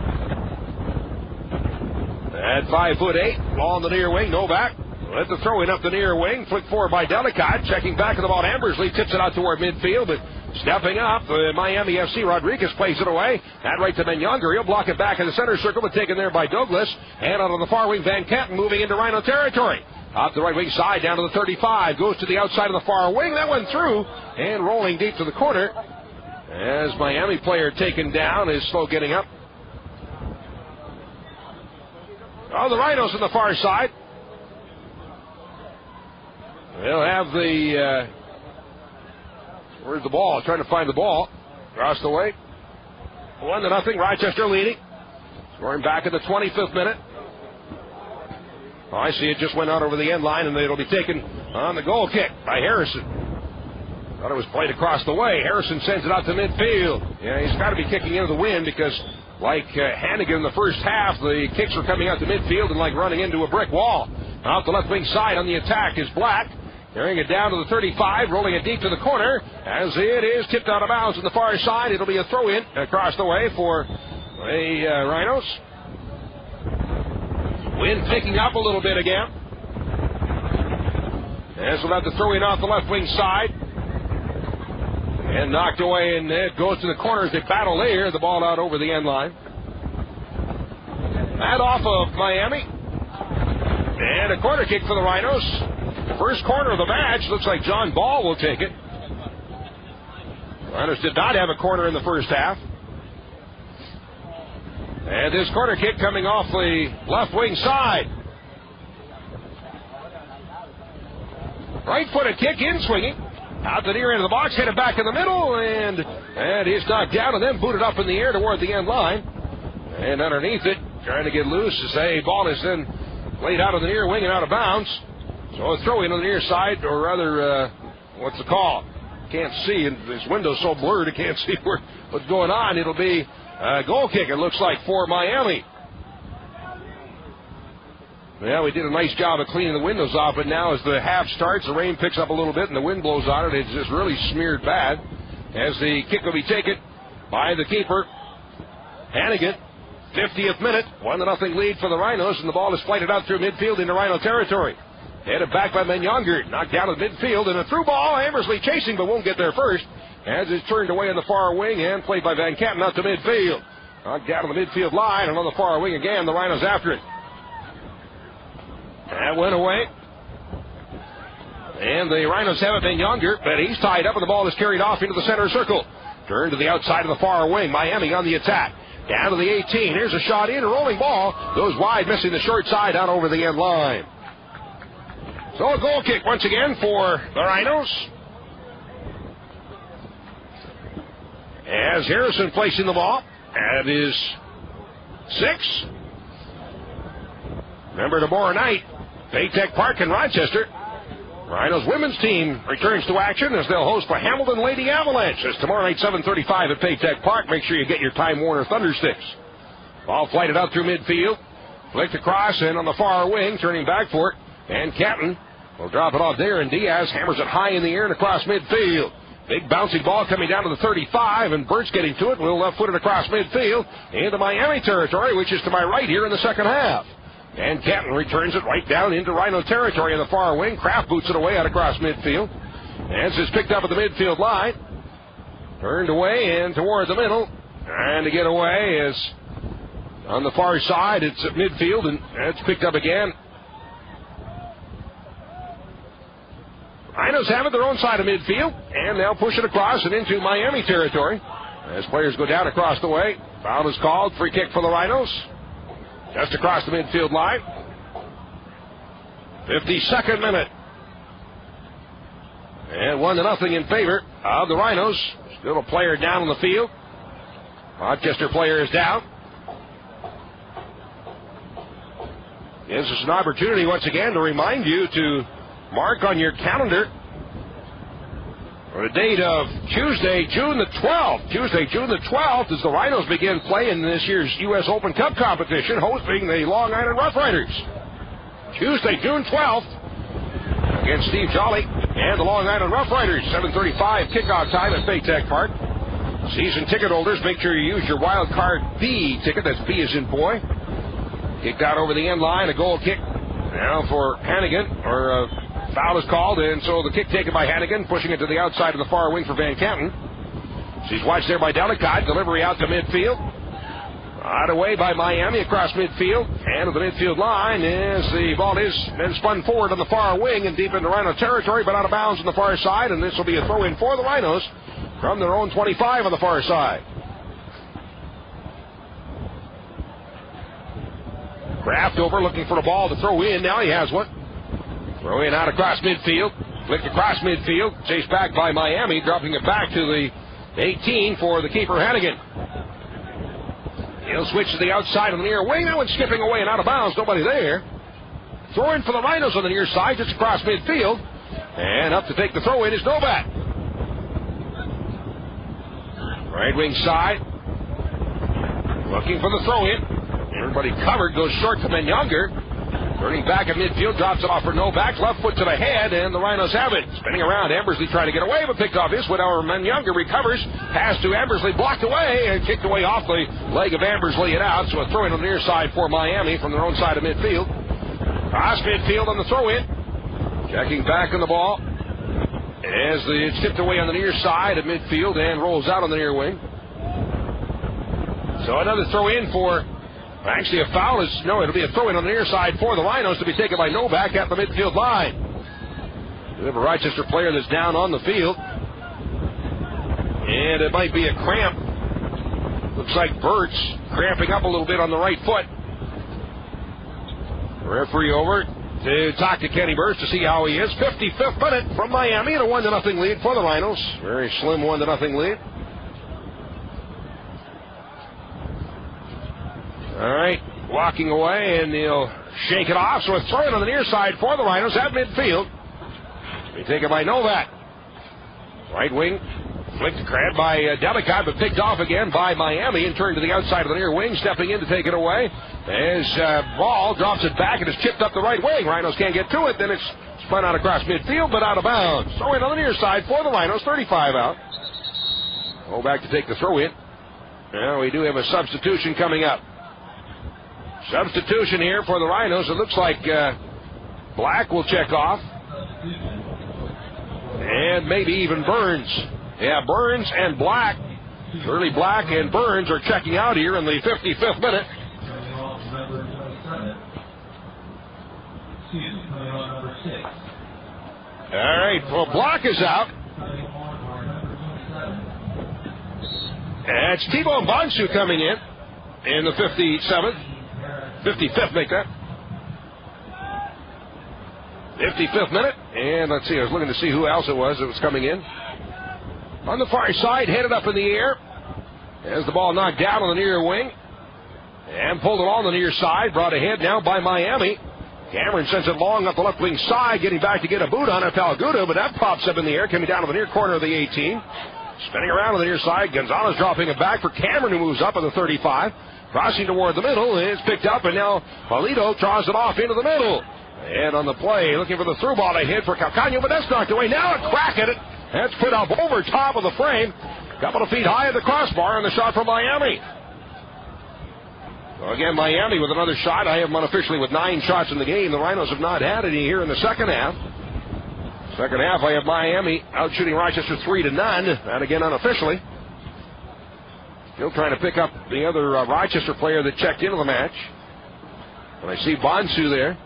At 5'8", ball on the near wing. Novak let the throw in up the near wing. Flick forward by Delicott. Checking back at the ball. Ambersley tips it out toward midfield, but stepping up, Miami FC Rodriguez plays it away. That right to Ben Younger. He'll block it back in the center circle, but taken there by Douglas. And out on the far wing, Van Campen moving into Rhino territory. Off the right wing side, down to the 35. Goes to the outside of the far wing. That went through, and rolling deep to the corner. As Miami player taken down, is slow getting up. Oh, the Rhinos on the far side. They'll have the... where's the ball? Trying to find the ball. Across the way. 1-0, Rochester leading. Scoring back in the 25th minute. Oh, I see it just went out over the end line, and it'll be taken on the goal kick by Harrison. Thought it was played across the way. Harrison sends it out to midfield. Yeah, he's got to be kicking into the wind because, like Hannigan in the first half, the kicks were coming out to midfield and like running into a brick wall. Out the left wing side on the attack is Black. Carrying it down to the 35, rolling it deep to the corner. As it is tipped out of bounds on the far side, it'll be a throw-in across the way for the Rhinos. Wind picking up a little bit again. As we'll have to throw in off the left wing side. And knocked away, and it goes to the corner as they battle there. The ball out over the end line. That off of Miami. And a corner kick for the Rhinos. First corner of the match. Looks like John Ball will take it. Rhinos did not have a corner in the first half. And this corner kick coming off the left wing side. Right-footed kick in swinging. Out the near end of the box, headed back in the middle, and he's knocked down and then booted up in the air toward the end line. And underneath it, trying to get loose as a ball is then laid out of the near wing and out of bounds. So a throw in on the near side, or rather, what's the call? Can't see, and this window's so blurred, I can't see what's going on. It'll be a goal kick, it looks like, for Miami. Yeah, we did a nice job of cleaning the windows off, but now as the half starts, the rain picks up a little bit and the wind blows on it. It's just really smeared bad. As the kick will be taken by the keeper, Hannigan. 50th minute, 1-0 lead for the Rhinos, and the ball is flighted out through midfield into Rhino territory. Headed back by Ben Younger, knocked down to midfield, and a through ball. Ambersley chasing, but won't get there first. As it's turned away on the far wing and played by Van Campen out to midfield. Knocked down to the midfield line, and on the far wing again, the Rhinos after it. That went away. And the Rhinos have it Ben Younger, but he's tied up, and the ball is carried off into the center circle. Turned to the outside of the far wing. Miami on the attack. Down to the 18. Here's a shot in, a rolling ball. Goes wide, missing the short side out over the end line. So a goal kick once again for the Rhinos. As Harrison placing the ball at his 6. Remember tomorrow night, Paytech Park in Rochester. Rhinos women's team returns to action as they'll host the Hamilton Lady Avalanche. It's tomorrow night, 7:35 at Paytech Park. Make sure you get your Time Warner Thunder Sticks. Ball flighted out through midfield. Flicked across and on the far wing, turning back for it. And Captain will drop it off there, and Diaz hammers it high in the air and across midfield. Big bouncing ball coming down to the 35, and Birch getting to it. Will left-footed across midfield into Miami territory, which is to my right here in the second half. And Captain returns it right down into Rhino territory in the far wing. Kraft boots it away out across midfield. As it's picked up at the midfield line. Turned away and toward the middle. Trying to get away is On the far side, it's at midfield, and that's picked up again. Rhinos have it their own side of midfield, and they'll push it across and into Miami territory. As players go down across the way, foul is called. Free kick for the Rhinos. Just across the midfield line. 52nd minute. And 1-0 in favor of the Rhinos. Still a player down on the field. Rochester player is down. Gives us an opportunity once again to remind you to mark on your calendar for the date of Tuesday, June the 12th. Tuesday, June the 12th, as the Rhinos begin play in this year's U.S. Open Cup competition, hosting the Long Island Rough Riders. Tuesday, June 12th, against Steve Jolly and the Long Island Rough Riders. 7:35 kickoff time at Baytech Park. Season ticket holders, make sure you use your wild card B ticket. That's B as in boy. Kicked out over the end line, a goal kick now for Hannigan, or foul is called, and so the kick taken by Hannigan, pushing it to the outside of the far wing for Van Canton. She's watched there by Delicott, delivery out to midfield. Right away by Miami across midfield, and to the midfield line as the ball is then spun forward on the far wing and deep into Rhino territory, but out of bounds on the far side, and this will be a throw-in for the Rhinos from their own 25 on the far side. Kraft over looking for the ball to throw in. Now he has one. Throw in out across midfield. Flicked across midfield. Chased back by Miami. Dropping it back to the 18 for the keeper, Hannigan. He'll switch to the outside on the near wing. That one's skipping away and out of bounds. Nobody there. Throw in for the Rhinos on the near side. Just across midfield. And up to take the throw in is Novak. Right wing side. Looking for the throw in. Everybody covered, goes short to Younger. Turning back at midfield, drops it off for Novak. Left foot to the head, and the Rhinos have it. Spinning around, Ambersley trying to get away, but picked off his foot. However, Younger recovers. Pass to Ambersley, blocked away, and kicked away off the leg of Ambersley and out. So a throw in on the near side for Miami from their own side of midfield. Cross midfield on the throw in. Checking back on the ball. As it's tipped away on the near side of midfield and rolls out on the near wing. So another throw in for... Actually, a foul is... No, it'll be a throw-in on the near side for the Rhinos to be taken by Novak at the midfield line. We have a Rochester player that's down on the field. And it might be a cramp. Looks like Burt's cramping up a little bit on the right foot. The referee over to talk to Kenny Burt's to see how he is. 55th minute from Miami and a 1-0 lead for the Rhinos. Very slim 1-0 lead. All right, walking away, and he'll shake it off. So a throw-in on the near side for the Rhinos at midfield. Be taken by Novak. Right wing, flicked crab by Delicott, but picked off again by Miami and turned to the outside of the near wing, stepping in to take it away. As ball drops it back and is chipped up the right wing. Rhinos can't get to it. Then it's spun out across midfield, but out of bounds. Throw-in on the near side for the Rhinos, 35 out. Go back to take the throw-in. Now we do have a substitution coming up. Substitution here for the Rhinos. It looks like Black will check off. And maybe even Burns. Yeah, Burns and Black. Shirley Black and Burns are checking out here in the 55th minute. All right, well, Black is out. And it's T-Bone Bonsu coming in the 57th. 55th, make that. 55th minute. And let's see, I was looking to see who else it was that was coming in. On the far side, headed up in the air. As the ball knocked down on the near wing. And pulled it on the near side. Brought ahead now by Miami. Cameron sends it long up the left wing side. Getting back to get a boot on it, Palgudo. But that pops up in the air, coming down to the near corner of the 18. Spinning around on the near side. Gonzalez dropping it back for Cameron, who moves up on the 35. Crossing toward the middle, is picked up, and now Polito draws it off into the middle. And on the play, looking for the through ball ahead for Calcano, but that's knocked away. Now a crack at it. That's put up over top of the frame. Couple of feet high at the crossbar, and the shot from Miami. So again, Miami with another shot. I have them unofficially with 9 shots in the game. The Rhinos have not had any here in the second half. Second half, I have Miami out shooting Rochester 3-0. That again unofficially. Still trying to pick up the other Rochester player that checked into the match. And I see Bonsu there.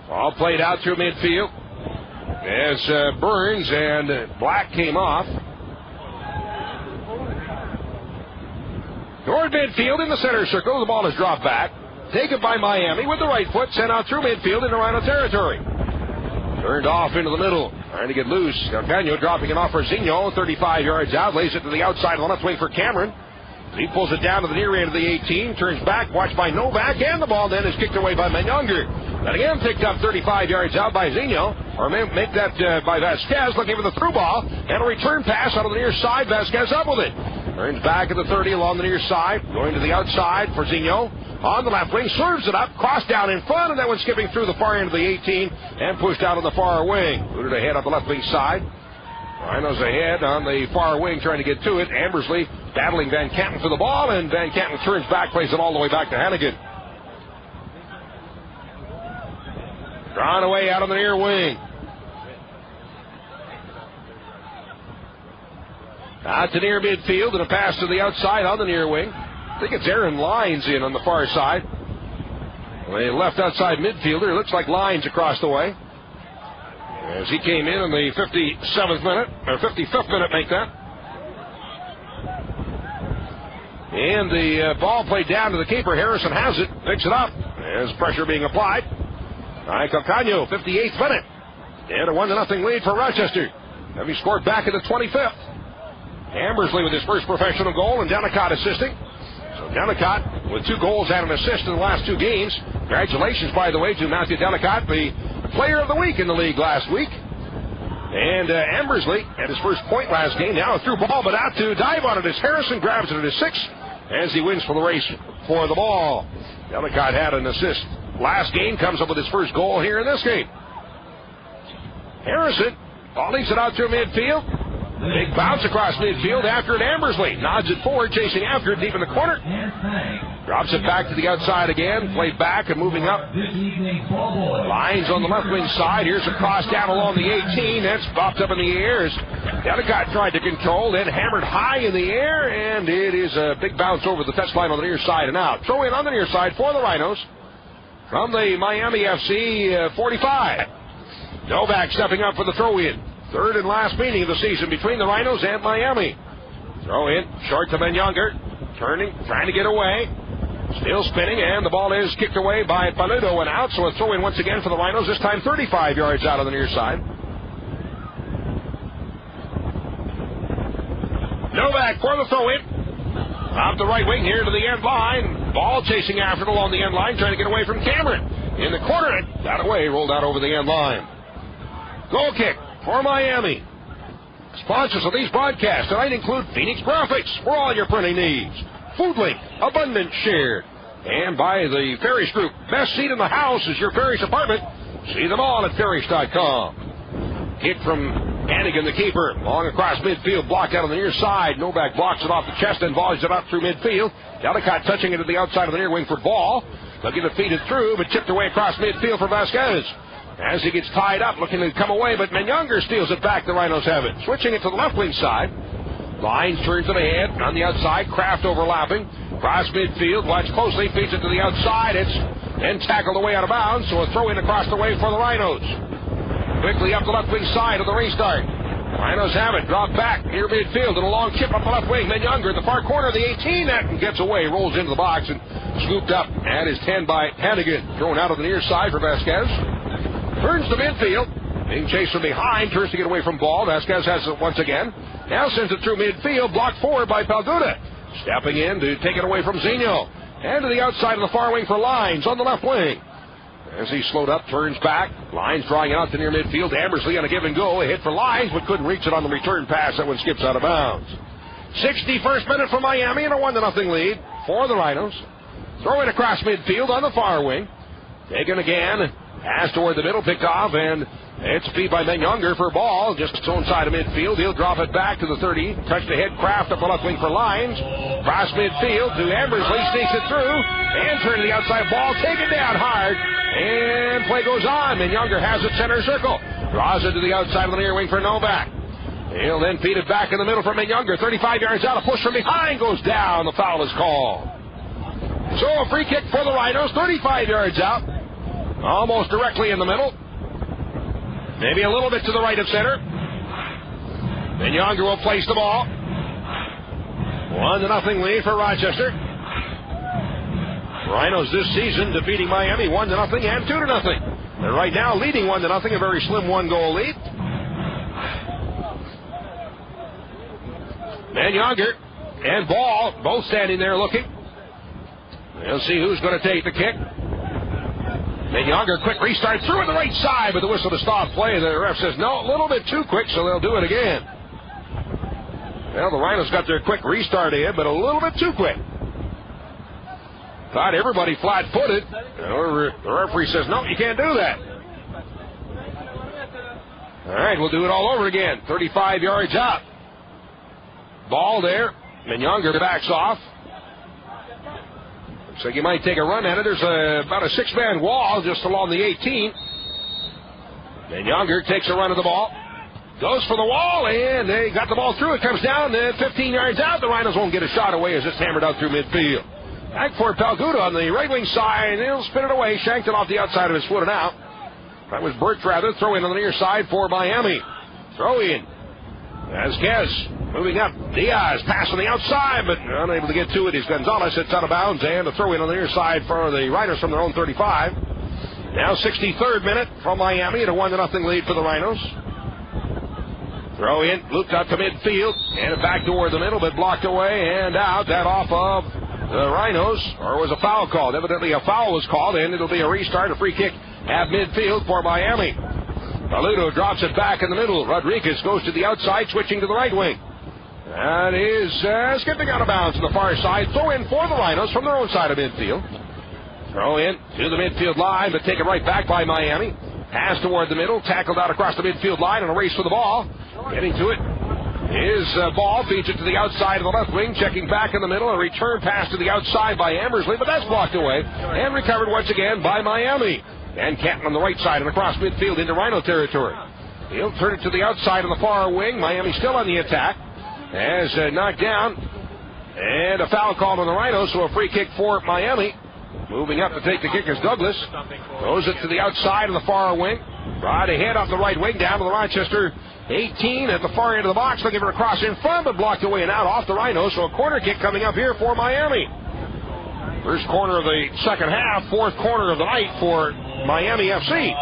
All played out through midfield as Burns and Black came off. Toward midfield in the center circle. The ball is dropped back. Taken by Miami with the right foot. Sent out through midfield into Rhino territory. Turned off into the middle. Trying to get loose. Calcagno dropping it off for Zinho. 35 yards out. Lays it to the outside of the left wing for Cameron. He pulls it down to the near end of the 18. Turns back. Watched by Novak. And the ball then is kicked away by Menyonger. And again picked up 35 yards out by Zinho. Or make that by Vasquez. Looking for the through ball. And a return pass out of the near side. Vasquez up with it. Turns back at the 30 along the near side. Going to the outside for Zinho. On the left wing. Serves it up. Cross down in front. And that one skipping through the far end of the 18. And pushed out on the far wing. Booted ahead on the left wing side. Rhinos ahead on the far wing trying to get to it. Ambersley battling Van Canten for the ball. And Van Canten turns back. Plays it all the way back to Hannigan. Drawn away out on the near wing. Out to near midfield and a pass to the outside on the near wing. I think it's Aaron Lyons in on the far side. The left outside midfielder. Looks like Lyons across the way. As he came in the 57th minute, or 55th minute, make that. And the ball played down to the keeper. Harrison has it. Picks it up. As pressure being applied. Calcagno, 58th minute. And a 1-0 lead for Rochester. Have he scored back in the 25th. Ambersley with his first professional goal, and Denicott assisting. So Denicott with 2 goals and an assist in the last 2 games. Congratulations, by the way, to Matthew Denicott, the player of the week in the league last week. And Ambersley had his first point last game. Now a through ball, but out to dive on it as Harrison grabs it at his 6th as he wins for the race for the ball. Denicott had an assist last game, comes up with his first goal here in this game. Harrison volleys it out through midfield. Big bounce across midfield after it. Ambersley nods it forward, chasing after it deep in the corner. Drops it back to the outside again. Played back and moving up. Lines on the left wing side. Here's a cross down along the 18. That's popped up in the air as Denicott tried to control. Then hammered high in the air. And it is a big bounce over the touchline on the near side and out. Throw in on the near side for the Rhinos from the Miami FC 45. Novak stepping up for the throw in. Third and last meeting of the season between the Rhinos and Miami. Throw in, short to Menyonger. Turning, trying to get away. Still spinning, and the ball is kicked away by Paludo and out. So a throw in once again for the Rhinos, this time 35 yards out on the near side. Novak for the throw in. Off the right wing here to the end line. Ball chasing after it along the end line, trying to get away from Cameron. In the corner, got away, rolled out over the end line. Goal kick for Miami. Sponsors of these broadcasts tonight include Phoenix Graphics for all your printing needs. Foodlink, Abundant Share. And by the Ferris Group. Best seat in the house is your Ferris apartment. See them all at Ferris.com. Kick from Hannigan, the keeper. Long across midfield, blocked out on the near side. Novak blocks it off the chest and volleys it up through midfield. Delicott touching it to the outside of the near wing for ball. Looking to feed it through, but chipped away across midfield for Vasquez. As he gets tied up, looking to come away, but Menyonger steals it back. The Rhinos have it. Switching it to the left wing side. Lines turns it ahead on the outside. Kraft overlapping. Cross midfield. Watch closely. Feeds it to the outside. It's then tackled away out of bounds. So a throw in across the way for the Rhinos. Quickly up the left wing side of the restart. Rhinos have it. Drop back near midfield and a long chip up the left wing. Menyonger in the far corner of the 18. That gets away. Rolls into the box and scooped up. And is 10 by Hannigan. Thrown out of the near side for Vasquez. Turns to midfield. Being chased from behind. Turns to get away from ball. Vasquez has it once again. Now sends it through midfield. Blocked forward by Palguda. Stepping in to take it away from Zinho. And to the outside of the far wing for Lines on the left wing. As he slowed up, turns back. Lines drawing it out to near midfield. Ambersley on a give and go. A hit for Lines, but couldn't reach it on the return pass. That one skips out of bounds. 61st minute for Miami and a 1-0 lead for the Rhinos. Throw it across midfield on the far wing. Taken again. Pass toward the middle, picked off, and it's feed by Menyonger for ball. Just his own side of midfield. He'll drop it back to the 30. Touch the head, Kraft up the left wing for Lines. Cross midfield to Ambersley, sneaks it through, and turn to the outside ball, taken down hard, and play goes on. Menyonger has it center circle. Draws it to the outside of the near wing for Novak. He'll then feed it back in the middle from Younger. 35 yards out. A push from behind goes down. The foul is called. So a free kick for the Rhinos. 35 yards out. Almost directly in the middle. Maybe a little bit to the right of center. Younger will place the ball. 1-0 lead for Rochester. Rhinos this season defeating Miami 1-0 and 2-0. They're right now leading 1-0, a very slim 1-goal lead. Younger and Ball both standing there looking. We'll see who's going to take the kick. Younger, quick restart through on the right side, but the whistle to stop play. The ref says no, a little bit too quick, so they'll do it again. Well, the Rhinos got their quick restart in, but a little bit too quick. Thought everybody flat-footed. The referee says, no, you can't do that. All right, we'll do it all over again. 35 yards out. Ball there. Younger backs off. Looks like he might take a run at it. There's about a 6-man wall just along the 18. Younger takes a run at the ball. Goes for the wall, and they got the ball through. It comes down 15 yards out. The Rhinos won't get a shot away as it's hammered out through midfield. Back for Palguda on the right wing side. He'll spin it away. Shanked it off the outside of his foot and out. That was Burt rather. Throw in on the near side for Miami. Throw in. Vasquez moving up. Diaz pass on the outside, but unable to get to it. He's Gonzalez. It's out of bounds, and a throw in on the near side for the Rhinos from their own 35. Now 63rd minute from Miami at a 1-0 lead for the Rhinos. Throw in, looped out to midfield, and it back toward the middle, but blocked away and out. That off of the Rhinos, or was a foul called? Evidently a foul was called, and it'll be a restart, a free kick at midfield for Miami. Paludo drops it back in the middle. Rodriguez goes to the outside, switching to the right wing. That is skipping out of bounds to the far side. Throw in for the Rhinos from their own side of midfield. Throw in to the midfield line, but taken right back by Miami. Pass toward the middle, tackled out across the midfield line, and a race for the ball. Getting to it is Ball, feeds it to the outside of the left wing, checking back in the middle, a return pass to the outside by Ambersley, but that's blocked away, and recovered once again by Miami. And Canton on the right side and across midfield into Rhino territory. He'll turn it to the outside of the far wing. Miami still on the attack. As knocked down, and a foul called on the Rhinos, so a free kick for Miami. Moving up to take the kick is Douglas. Throws it to the outside of the far wing. Right ahead off the right wing down to the Rochester 18 at the far end of the box. Looking for a cross in front, but blocked away and out off the Rhinos. So a corner kick coming up here for Miami. First corner of the second half, fourth corner of the night for Miami FC.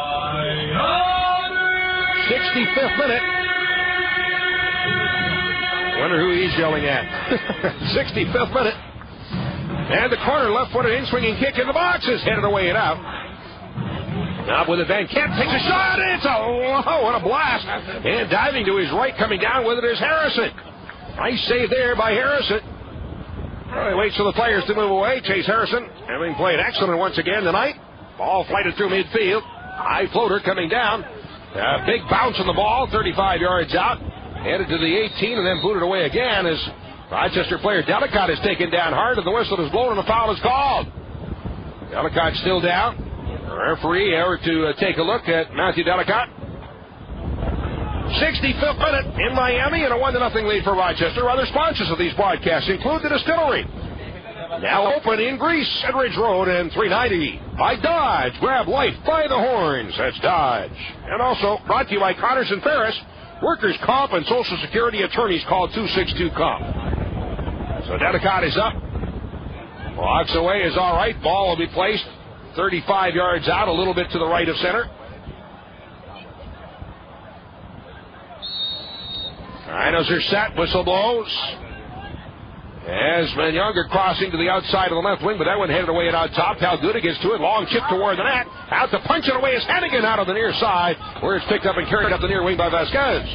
65th minute. Wonder who he's yelling at. 65th minute. And the corner left-footed in-swinging kick in the box is headed away and out. Now with it, Van Kemp takes a shot. It's what a blast. And diving to his right, coming down with it is Harrison. Nice save there by Harrison. Well, he waits for the players to move away. Chase Harrison, having played excellent once again tonight. Ball flighted through midfield. High floater coming down. Big bounce on the ball, 35 yards out. Headed to the 18 and then booted away again as Rochester player Delicott is taken down hard, and the whistle is blown and the foul is called. Delicott still down. The referee ever to take a look at Matthew Delicott. 65th minute in Miami and a 1-0 lead for Rochester. Other sponsors of these broadcasts include the Distillery. Now open in Greece at Ridge Road and 390. By Dodge. Grab life by the horns. That's Dodge. And also brought to you by Connors and Ferris. Workers' comp and Social Security attorneys call 262-COMP. So Delicott is up. Walks away is all right. Ball will be placed 35 yards out, a little bit to the right of center. Rhinos are set. Whistle blows. As Younger crossing to the outside of the left wing, but that one headed away and out top. Palguda gets to it. Long chip toward the net. Out to punch it away is Hannigan out on the near side, where it's picked up and carried up the near wing by Vasquez.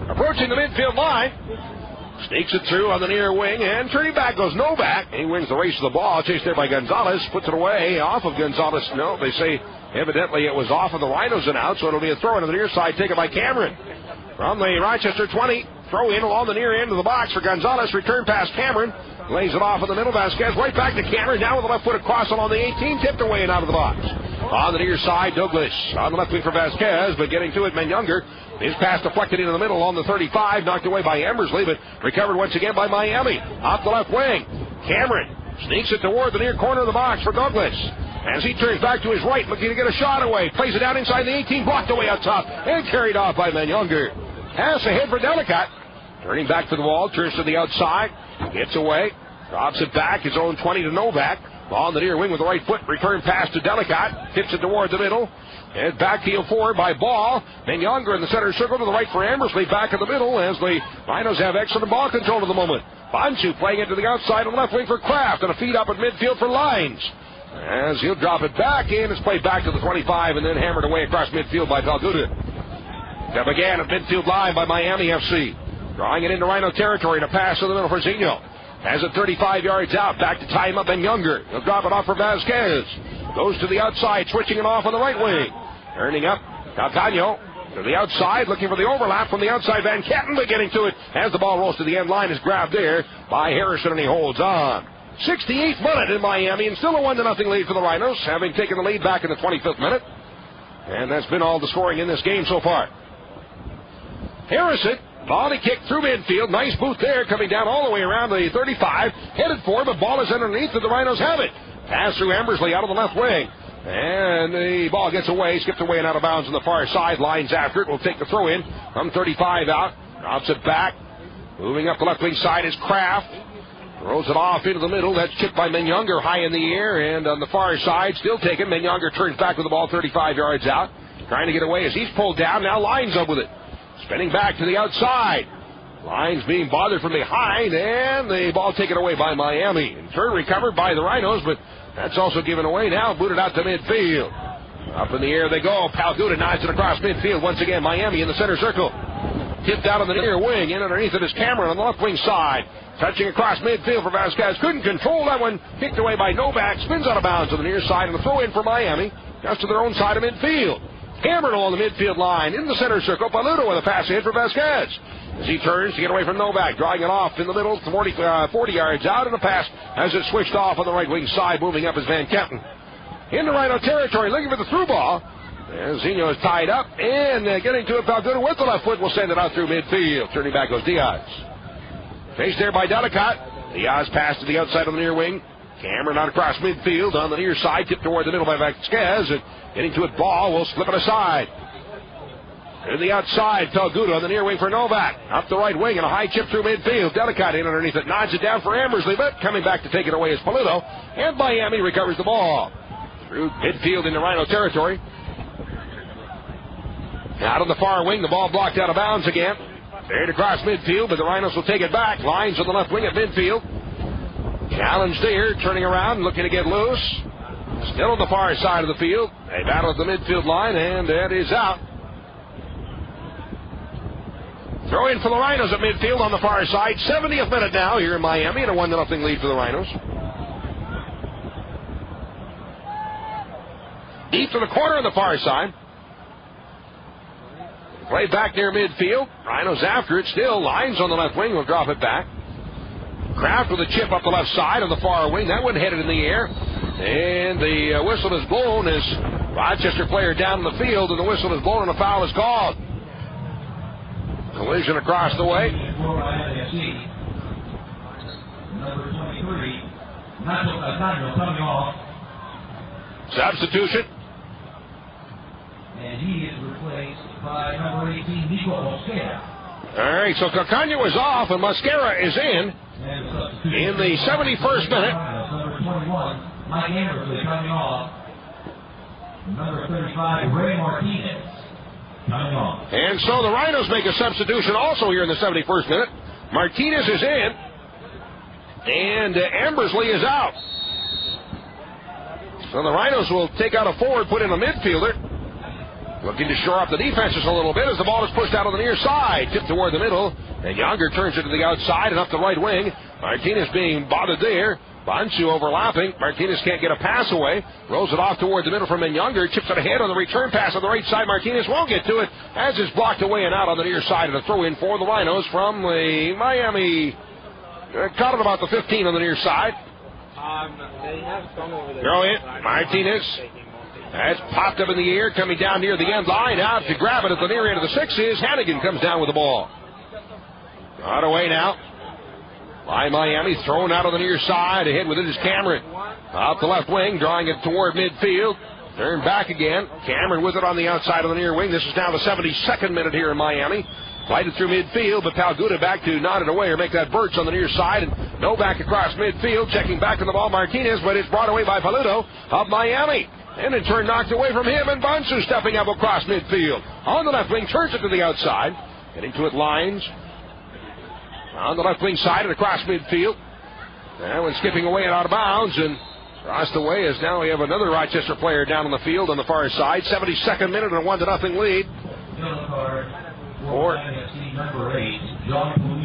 Approaching the midfield line. Sneaks it through on the near wing, and turning back goes Novak. He wins the race to the ball. Chased there by Gonzalez. Puts it away off of Gonzalez. No, they say evidently it was off of the Rhinos and out, so it'll be a throw in on the near side taken by Cameron. From the Rochester 20. Throw in along the near end of the box for Gonzalez. Return past Cameron. Lays it off in the middle. Vasquez right back to Cameron. Down with the left-footed cross along the 18. Tipped away and out of the box. On the near side, Douglas. On the left wing for Vasquez, but getting to it, Younger His pass deflected into the middle on the 35, knocked away by Ambersley, but recovered once again by Miami. Off the left wing, Cameron sneaks it toward the near corner of the box for Douglas. As he turns back to his right, looking to get a shot away. Plays it down inside the 18, blocked away out top, and carried off by Younger. Pass ahead for Delicott. Turning back to the wall, turns to the outside, gets away, drops it back, his own 20 to Novak. Ball on the near wing with the right foot, return pass to Delicott, tips it toward the middle. And backfield forward by Ball. Younger in the center circle to the right for Ambersley, back in the middle as the Rhinos have excellent ball control at the moment. Bonsu playing it to the outside on the left wing for Kraft, and a feed up at midfield for Lines. As he'll drop it back in, it's played back to the 25 and then hammered away across midfield by Palguda. That began at midfield line by Miami FC. Drawing it into Rhino territory to pass to the middle for Zeno. Has it 35 yards out, back to tie him up Younger. He'll drop it off for Vasquez. Goes to the outside, switching it off on the right wing. Turning up, Calcano to the outside, looking for the overlap from the outside. Van Ketten beginning to it as the ball rolls to the end line, is grabbed there by Harrison, and he holds on. 68th minute in Miami, and still a 1-0 lead for the Rhinos, having taken the lead back in the 25th minute. And that's been all the scoring in this game so far. Harrison, volley kick through midfield. Nice boot there, coming down all the way around the 35. Headed for, but ball is underneath, and the Rhinos have it. Pass through Ambersley out of the left wing. And the ball gets away, skipped away and out of bounds on the far side. Lines after it. Will take the throw in from 35 out. Drops it back. Moving up the left wing side is Kraft. Throws it off into the middle. That's chipped by Younger high in the air. And on the far side, still taken. Younger turns back with the ball 35 yards out. Trying to get away as he's pulled down. Now Lines up with it. Spinning back to the outside. Lines being bothered from behind. And the ball taken away by Miami. In turn, recovered by the Rhinos, but that's also given away now. Booted out to midfield. Up in the air they go. Palguda nods it across midfield. Once again, Miami in the center circle. Tipped out on the near wing. In underneath it is Cameron on the left wing side. Touching across midfield for Vasquez. Couldn't control that one. Kicked away by Novak. Spins out of bounds on the near side. And the throw in for Miami. Just to their own side of midfield. Cameron along the midfield line. In the center circle. Paluto with a pass ahead for Vasquez. As he turns to get away from Novak, drawing it off in the middle, 40 yards out, and a pass as it switched off on the right wing side, moving up is Van Ketten. Into Rhino territory, looking for the through ball. And Zeno is tied up, and getting to it, Palguda with the left foot will send it out through midfield. Turning back goes Diaz. Faced there by Delicott. Diaz pass to the outside on the near wing. Cameron out across midfield on the near side, tipped toward the middle by Vasquez, and getting to it, ball will slip it aside. To the outside, Palguda on the near wing for Novak. Up the right wing and a high chip through midfield. Delicott in underneath it, nods it down for Ambersley, but coming back to take it away is Paluto. And Miami recovers the ball. Through midfield into Rhino territory. Out on the far wing, the ball blocked out of bounds again. Carried across midfield, but the Rhinos will take it back. Lines on the left wing at midfield. Challenge there, turning around, looking to get loose. Still on the far side of the field. They battle at the midfield line, and that is out. Throw in for the Rhinos at midfield on the far side. 70th minute now here in Miami, and a 1-0 lead for the Rhinos. Deep to the corner on the far side. Play back near midfield. Rhinos after it. Still Lines on the left wing will drop it back. Kraft with a chip up the left side on the far wing. That one headed in the air. And the whistle is blown as Rochester player down in the field, and the whistle is blown and a foul is called. Collision across the way. Substitution. And he is replaced by number 18, Nico Mosquera. All right, so Calcano is off and Mosquera is in the 71st minute. Number 21, Mike Ambersley coming off. Number 35, Ray Martinez. And so the Rhinos make a substitution also here in the 71st minute. Martinez is in. And Ambersley is out. So the Rhinos will take out a forward, put in a midfielder. Looking to shore up the defenses a little bit as the ball is pushed out on the near side. Tipped toward the middle. And Younger turns it to the outside and up the right wing. Martinez being bothered there. Bonsu overlapping. Martinez can't get a pass away. Rolls it off toward the middle from Younger. Chips it ahead on the return pass on the right side. Martinez won't get to it as it's blocked away and out on the near side. And a throw in for the Rhinos from the Miami. Caught it about the 15 on the near side. They have some over there. Throw in. Martinez. That's popped up in the air, coming down near the end line. Out to grab it at the near end of the 6 is Hannigan. Comes down with the ball. Got away now by Miami. Thrown out on the near side. Ahead with it is Cameron. Out the left wing, drawing it toward midfield. Turn back again. Cameron with it on the outside of the near wing. This is now the 72nd minute here in Miami. Played it through midfield, but Palguda back to nod it away or make that Birch on the near side. And no back across midfield. Checking back on the ball, Martinez, but it's brought away by Paludo of Miami. And in turn knocked away from him, and Bonsu stepping up across midfield. On the left wing, turns it to the outside. Getting to it, Lines. On the left wing side and across midfield. That one skipping away and out of bounds, and crossed away as now we have another Rochester player down on the field on the far side. 72nd minute and a 1-0 lead. For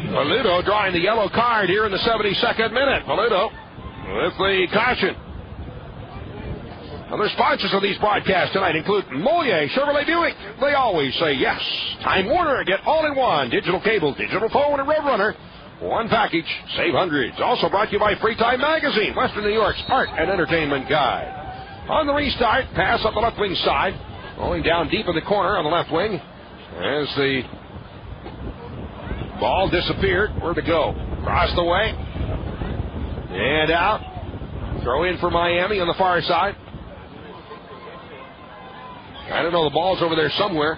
Paludo drawing the yellow card here in the 72nd minute. Paludo with the caution. Other sponsors of these broadcasts tonight include Moliere, Chevrolet Buick. They always say yes. Time Warner, get all-in-one. Digital cable, digital phone, and Roadrunner. One package, save hundreds. Also brought to you by Free Time Magazine, Western New York's art and entertainment guide. On the restart, pass up the left wing side. Rolling down deep in the corner on the left wing. As the ball disappeared, where to go? Crossed away. And out. Throw in for Miami on the far side. I don't know, the ball's over there somewhere.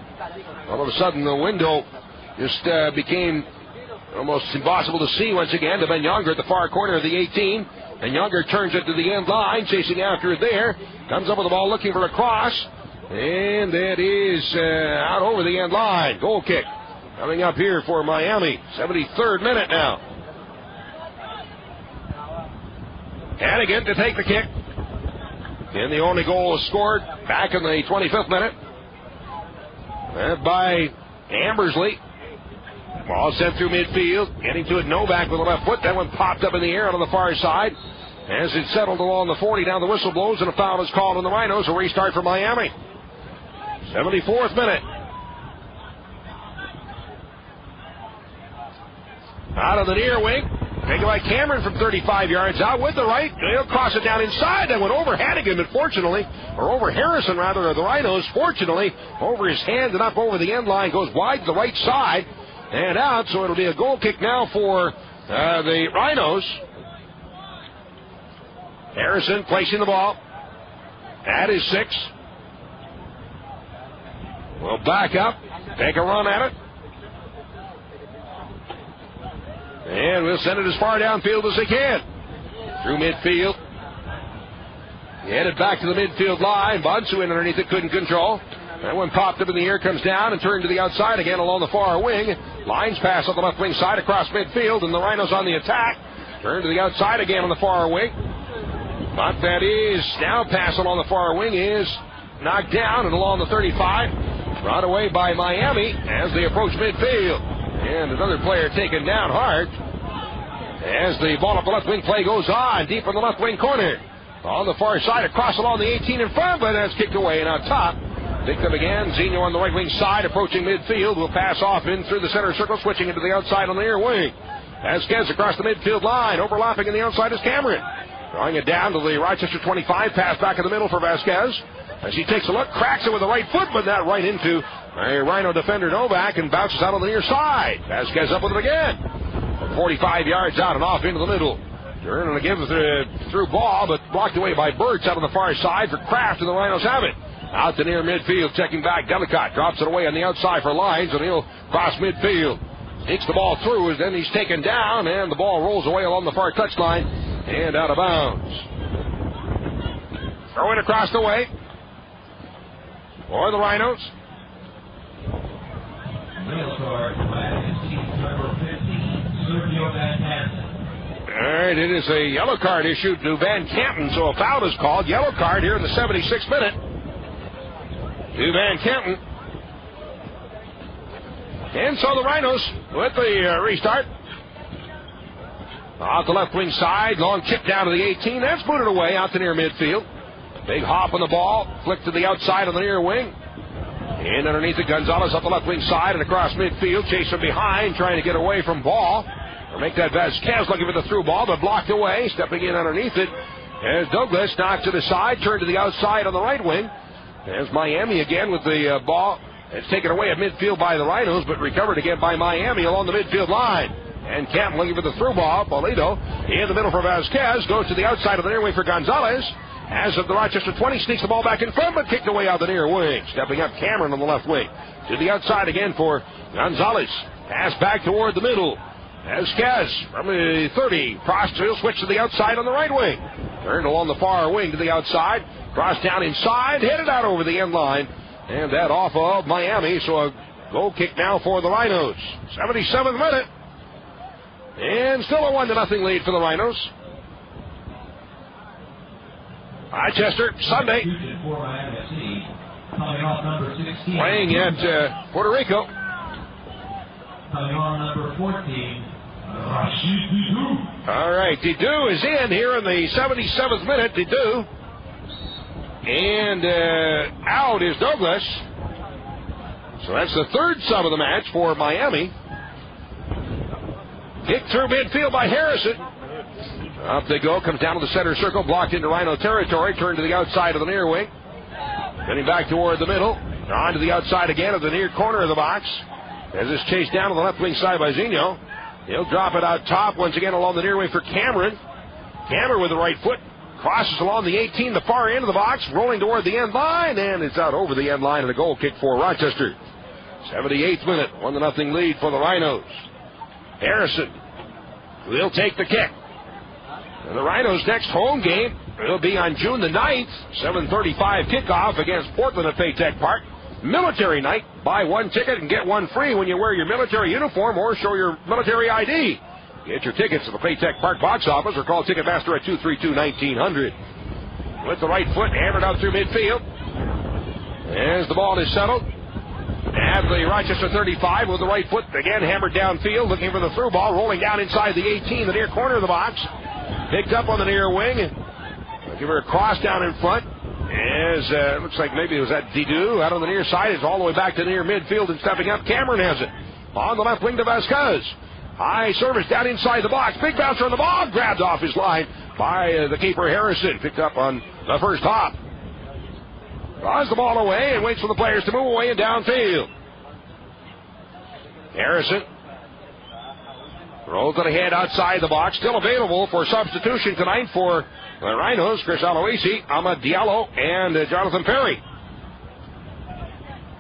All of a sudden, the window just became almost impossible to see once again to Ben Younger at the far corner of the 18. And Younger turns it to the end line, chasing after it there. Comes up with the ball looking for a cross. And that is out over the end line. Goal kick coming up here for Miami. 73rd minute now. Hannigan to take the kick. And the only goal was scored back in the 25th minute by Ambersley. Ball sent through midfield. Getting to it, Novak with the left foot. That one popped up in the air on the far side. As it settled along the 40, now the whistle blows and a foul is called on the Rhinos. A restart for Miami. 74th minute. Out of the near wing. Taken by Cameron from 35 yards out with the right. He'll cross it down inside. That went over Hannigan, but fortunately, or over Harrison rather, of the Rhinos. Fortunately, over his hand and up over the end line. Goes wide to the right side and out. So it'll be a goal kick now for the Rhinos. Harrison placing the ball at his 6. We'll back up, take a run at it. And we'll send it as far downfield as they can. Through midfield. Headed back to the midfield line. Bonsu in underneath it, couldn't control. That one popped up in the air, comes down and turned to the outside again along the far wing. Lines pass on the left wing side across midfield, and the Rhinos on the attack. Turn to the outside again on the far wing. But that is now pass along the far wing is knocked down and along the 35. Brought away by Miami as they approach midfield. And another player taken down hard as the ball up the left wing play goes on deep in the left wing corner. On the far side, across along the 18 in front, but that's kicked away and out top. Picked up again. Zeno on the right wing side, approaching midfield. Will pass off in through the center circle, switching into the outside on the near wing. Vasquez across the midfield line, overlapping in the outside is Cameron. Drawing it down to the Rochester 25, pass back in the middle for Vasquez. As he takes a look, cracks it with the right foot, but that right into a Rhino defender Novak and bounces out on the near side. Vasquez up with it again. 45 yards out and off into the middle. Turning to give the through ball, but blocked away by Birch out on the far side for Kraft, and the Rhinos have it. Out to near midfield, checking back. Delicott drops it away on the outside for Lines, and he'll cross midfield. Takes the ball through, and then he's taken down, and the ball rolls away along the far touchline and out of bounds. Throw it across the way for the Rhinos. All right, it is a yellow card issued to Van Canton, so a foul is called. Yellow card here in the 76th minute to Van Canton. And so the Rhinos with the restart. Off the left wing side, long chip down to the 18. That's booted away out to near midfield. Big hop on the ball, flick to the outside on the near wing. And underneath it, Gonzalez up the left wing side and across midfield. Chase from behind, trying to get away from ball. Or make that Vasquez looking for the through ball, but blocked away. Stepping in underneath it as Douglas knocks it aside, turned to the outside on the right wing. As Miami again with the ball. It's taken away at midfield by the Rhinos, but recovered again by Miami along the midfield line. And Camp looking for the through ball. Polito in the middle for Vasquez. Goes to the outside of the near wing for Gonzalez. As of the Rochester 20, sneaks the ball back in front, but kicked away out the near wing. Stepping up Cameron on the left wing. To the outside again for Gonzalez. Pass back toward the middle. Vasquez from the 30. Crossed field, switch to the outside on the right wing. Turned along the far wing to the outside. Cross down inside. Headed out over the end line. And that off of Miami. So a goal kick now for the Rhinos. 77th minute. And still a 1-0 lead for the Rhinos. Rochester, Sunday. Playing at Puerto Rico. Coming on number 14. All right, Didu is in here in the 77th minute. Didu. And out is Douglas. So that's the third sub of the match for Miami. Kick through midfield by Harrison. Up they go. Comes down to the center circle. Blocked into Rhino territory. Turned to the outside of the near wing. Getting back toward the middle. On to the outside again of the near corner of the box. As it's chased down on the left wing side by Zinho. He'll drop it out top once again along the near wing for Cameron. Cameron with the right foot. Crosses along the 18, the far end of the box. Rolling toward the end line. And it's out over the end line and a goal kick for Rochester. 78th minute. 1-0 lead for the Rhinos. Harrison will take the kick. And the Rhinos' next home game will be on June the 9th, 7:35 kickoff against Portland at Paytech Park. Military night. Buy one ticket and get one free when you wear your military uniform or show your military ID. Get your tickets at the Paytech Park box office or call Ticketmaster at 232-1900. With the right foot, hammered out through midfield. As the ball is settled. At the Rochester 35 with the right foot, again hammered downfield, looking for the through ball, rolling down inside the 18, the near corner of the box. Picked up on the near wing. Give her a cross down in front. As looks like maybe it was that Didu out on the near side. It's all the way back to near midfield and stepping up. Cameron has it. On the left wing to Vasquez. High service down inside the box. Big bouncer on the ball. Grabbed off his line by the keeper Harrison. Picked up on the first hop. Draws the ball away and waits for the players to move away and downfield. Harrison rolls it ahead outside the box. Still available for substitution tonight for the Rhinos. Chris Aloisi, Ahmad Diallo, and Jonathan Perry.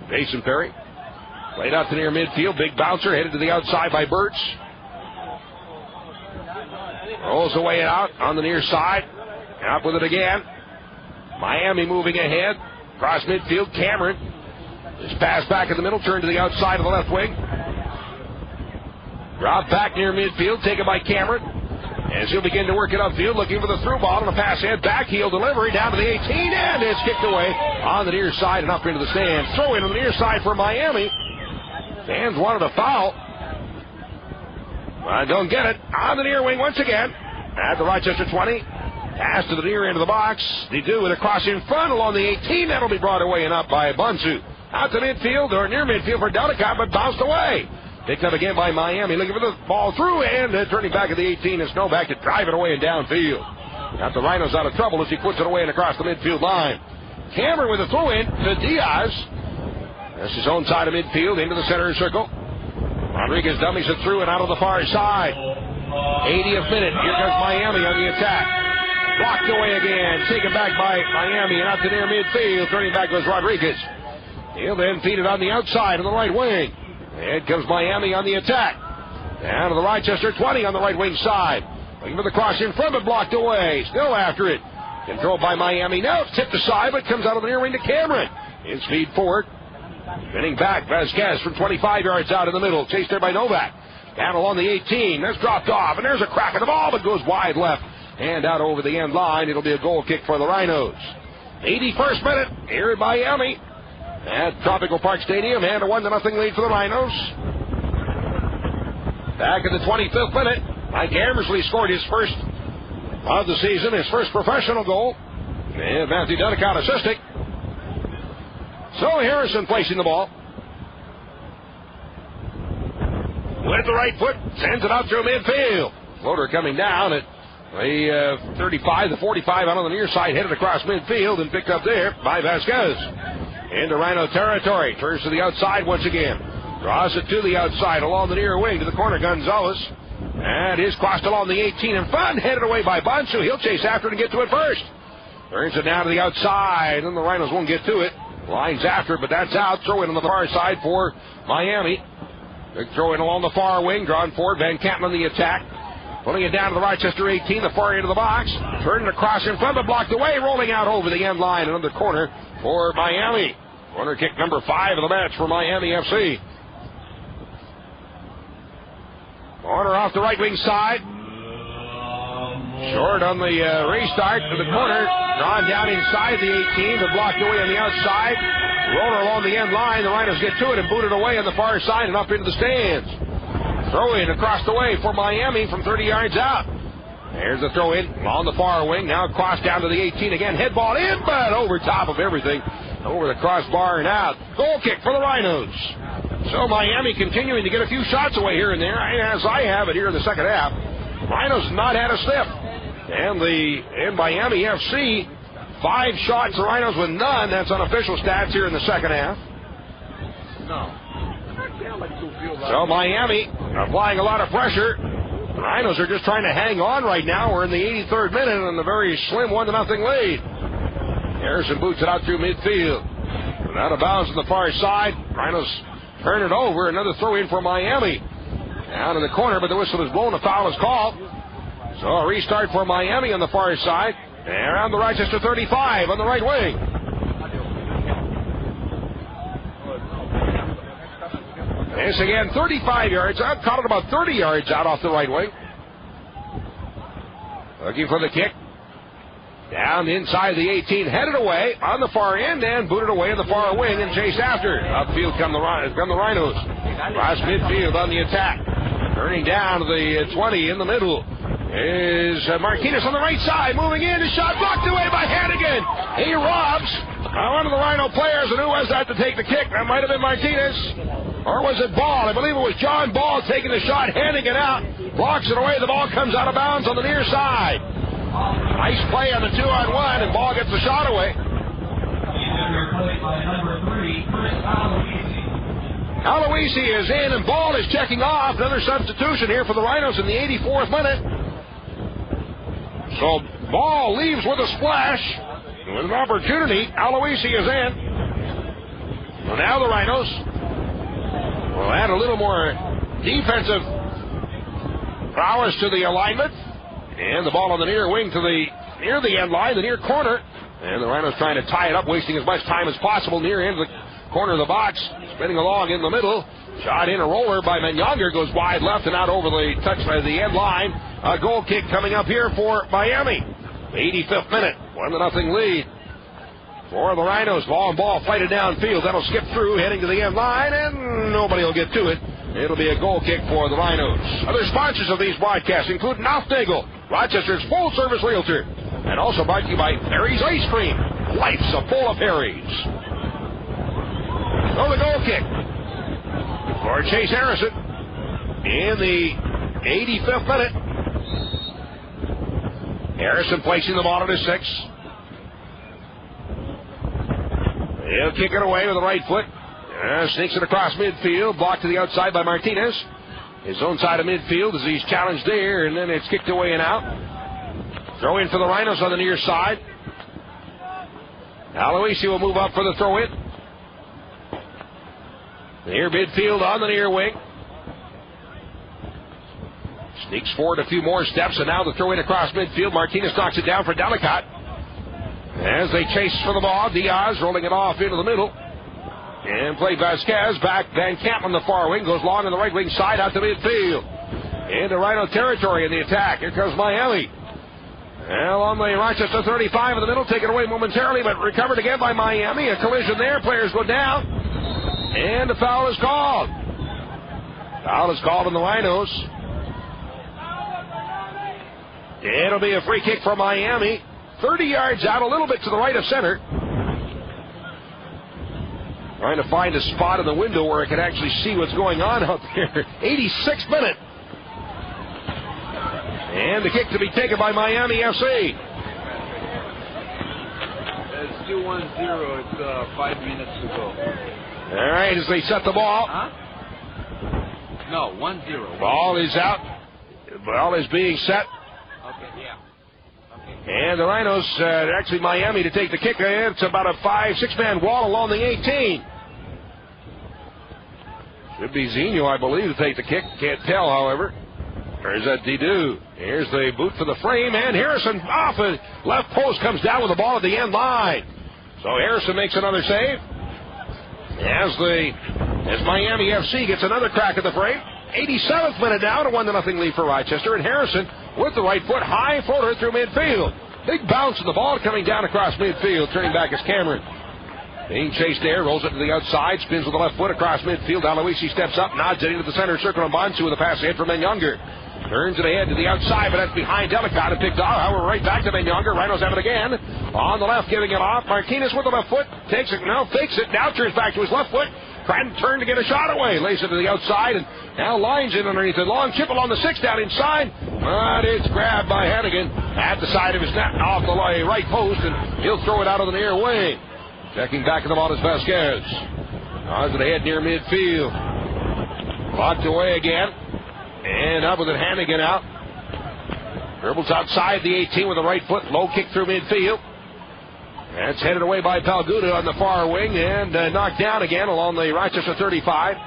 Jason Perry played out to near midfield. Big bouncer headed to the outside by Burtz. Rolls away out on the near side. Up with it again. Miami moving ahead. Cross midfield. Cameron. This pass back in the middle. Turn to the outside of the left wing. Drop back near midfield. Taken by Cameron. As he'll begin to work it upfield. Looking for the through ball. And a pass head. Backheel delivery down to the 18. And it's kicked away on the near side and up into the stands. Throw in on the near side for Miami. Fans wanted a foul. I don't get it. On the near wing once again. At the Rochester 20. Pass to the near end of the box. They do with a cross in front along the 18. That'll be brought away and up by Bunsu. Out to midfield or near midfield for Delicott, but bounced away. Picked up again by Miami. Looking for the ball through and turning back at the 18 is Novak to drive it away and downfield. Got the Rhinos out of trouble as he puts it away and across the midfield line. Cameron with a throw in to Diaz. That's his own side of midfield into the center circle. Rodriguez dummies it through and out of the far side. 80th minute. Here comes Miami on the attack. Blocked away again. Taken back by Miami and out to near midfield. Turning back goes Rodriguez. He'll then feed it on the outside on the right wing. And comes Miami on the attack. Down to the Rochester 20 on the right wing side. Looking for the cross in front, but blocked away. Still after it. Controlled by Miami. Now it's tipped aside, but comes out of the near wing to Cameron. In speed forward. Spinning back. Vasquez from 25 yards out in the middle. Chased there by Novak. Down along the 18. That's dropped off. And there's a crack at the ball, but goes wide left. And out over the end line. It'll be a goal kick for the Rhinos. 81st minute. Here in Miami. At Tropical Park Stadium. And a 1-0 lead for the Rhinos. Back in the 25th minute. Mike Ambersley scored his first of the season. His first professional goal. And Matthew Delicott assisting. So Harrison placing the ball. With the right foot. Sends it out through midfield. Floater coming down at the 35, the 45 out on the near side. Headed across midfield and picked up there by Vasquez. into Rhino territory. Turns to the outside once again. Draws it to the outside along the near wing to the corner. Gonzalez. And his crossed along the 18 in front. Headed away by Bonsu. He'll chase after it and get to it first. Turns it down to the outside. And the Rhinos won't get to it. Lines after it, but that's out. Throw in on the far side for Miami. Big throw in along the far wing. Drawn forward. Van Campen on the attack. Pulling it down to the Rochester 18, the far end of the box. Turning across in front, but blocked away. Rolling out over the end line and under the corner for Miami. Corner kick number 5 of the match for Miami FC. Corner off the right wing side. Short on the restart to the corner. Drawn down inside the 18, but blocked away on the outside. Roller along the end line. The Rhinos get to it and boot it away on the far side and up into the stands. Throw in across the way for Miami from 30 yards out. There's the throw in on the far wing. Now cross down to the 18 again. Head ball in, but over top of everything. Over the crossbar and out. Goal kick for the Rhinos. So Miami continuing to get a few shots away here and there, as I have it here in the second half. Rhinos not had a sniff. And Miami FC, 5 shots, the Rhinos with none. That's unofficial stats here in the second half. So Miami applying a lot of pressure. The Rhinos are just trying to hang on right now. We're in the 83rd minute and a very slim 1-0 lead. Harrison boots it out through midfield. And out of bounds on the far side. Rhinos turn it over. Another throw in for Miami. Down in the corner, but the whistle is blown. A foul is called. So a restart for Miami on the far side. And around the Rochester 35 on the right wing. This again, 35 yards. I've caught it about 30 yards out off the right wing. Looking for the kick. Down inside the 18, headed away on the far end and booted away in the far wing and chased after. Upfield come the Rhinos. Across midfield on the attack. Turning down to the 20 in the middle is Martinez on the right side. Moving in, his shot blocked away by Hannigan. He robs one of the Rhino players, and who was that to take the kick? That might have been Martinez. Or was it Ball? I believe it was John Ball taking the shot, handing it out. Blocks it away. The ball comes out of bounds on the near side. Nice play on the 2-on-1, and Ball gets the shot away. Aloisi is in, and Ball is checking off. Another substitution here for the Rhinos in the 84th minute. So Ball leaves with a splash. With an opportunity, Aloisi is in. Well, now the Rhinos will add a little more defensive prowess to the alignment. And the ball on the near wing to the near the end line, the near corner. And the Rhinos trying to tie it up, wasting as much time as possible near end of the corner of the box. Spinning along in the middle. Shot in a roller by Menyonger, goes wide left and out over the touch by the end line. A goal kick coming up here for Miami. 85th minute, 1-0 lead for the Rhinos. Long ball fighted downfield. That'll skip through, heading to the end line, and nobody will get to it. It'll be a goal kick for the Rhinos. Other sponsors of these broadcasts include Nafnagel, Rochester's full-service realtor, and also brought to you by Perry's Ice Cream. Life's a bowl of Perry's. So the goal kick for Chase Harrison in the 85th minute. Harrison placing the ball at his 6. He'll kick it away with the right foot. Sneaks it across midfield. Blocked to the outside by Martinez. His own side of midfield as he's challenged there, and then it's kicked away and out. Throw in for the Rhinos on the near side. Aloisi will move up for the throw in. Near midfield on the near wing. Sneaks forward a few more steps, and now the throw in across midfield. Martinez knocks it down for Delicott. As they chase for the ball, Diaz rolling it off into the middle. And play Vasquez back. Van Campen on the far wing goes long on the right wing side out to midfield. Into Rhino territory in the attack. Here comes Miami. Well, on the Rochester 35 in the middle, taken away momentarily, but recovered again by Miami. A collision there. Players go down. And the foul is called. Foul is called on the Rhinos. It'll be a free kick for Miami. 30 yards out, a little bit to the right of center. Trying to find a spot in the window where I can actually see what's going on out there. 86th minute. And the kick to be taken by Miami FC. still 1-0. It's 5 minutes to go. All right, as they set the ball. Huh? No, 1-0. Ball is out. Ball is being set. Okay, yeah. Okay. And the Rhinos, actually Miami to take the kick. It's about a 5-6-man wall along the 18. Should be Zeno, I believe, to take the kick. Can't tell, however. There's that Didu. Here's the boot for the frame, and Harrison off the left post comes down with the ball at the end line. So Harrison makes another save. As Miami FC gets another crack at the frame. 87th minute now, a 1-0 lead for Rochester, and Harrison with the right foot, high floater through midfield. Big bounce of the ball coming down across midfield. Turning back is Cameron. Being chased there, rolls it to the outside, spins with the left foot across midfield. Aloisi steps up, nods it into the center circle, and Bonsu with a pass ahead for Menyunger. Turns it ahead to the outside, but that's behind Delicott and picked off. However, right back to Menyunger. Rhinos have it again. On the left, giving it off. Martinez with the left foot. Takes it, now fakes it. Now turns back to his left foot. Trying to turn to get a shot away. Lays it to the outside and now lines it underneath it. Long chip along the 6 down inside. But it's grabbed by Hannigan at the side of his net off the right post, and he'll throw it out of the near wing. Checking back at the ball is Vasquez. Odds it ahead near midfield. Blocked away again. And up with it, Hannigan out. Dribbles outside the 18 with the right foot. Low kick through midfield. That's headed away by Palguda on the far wing and knocked down again along the Rochester 35.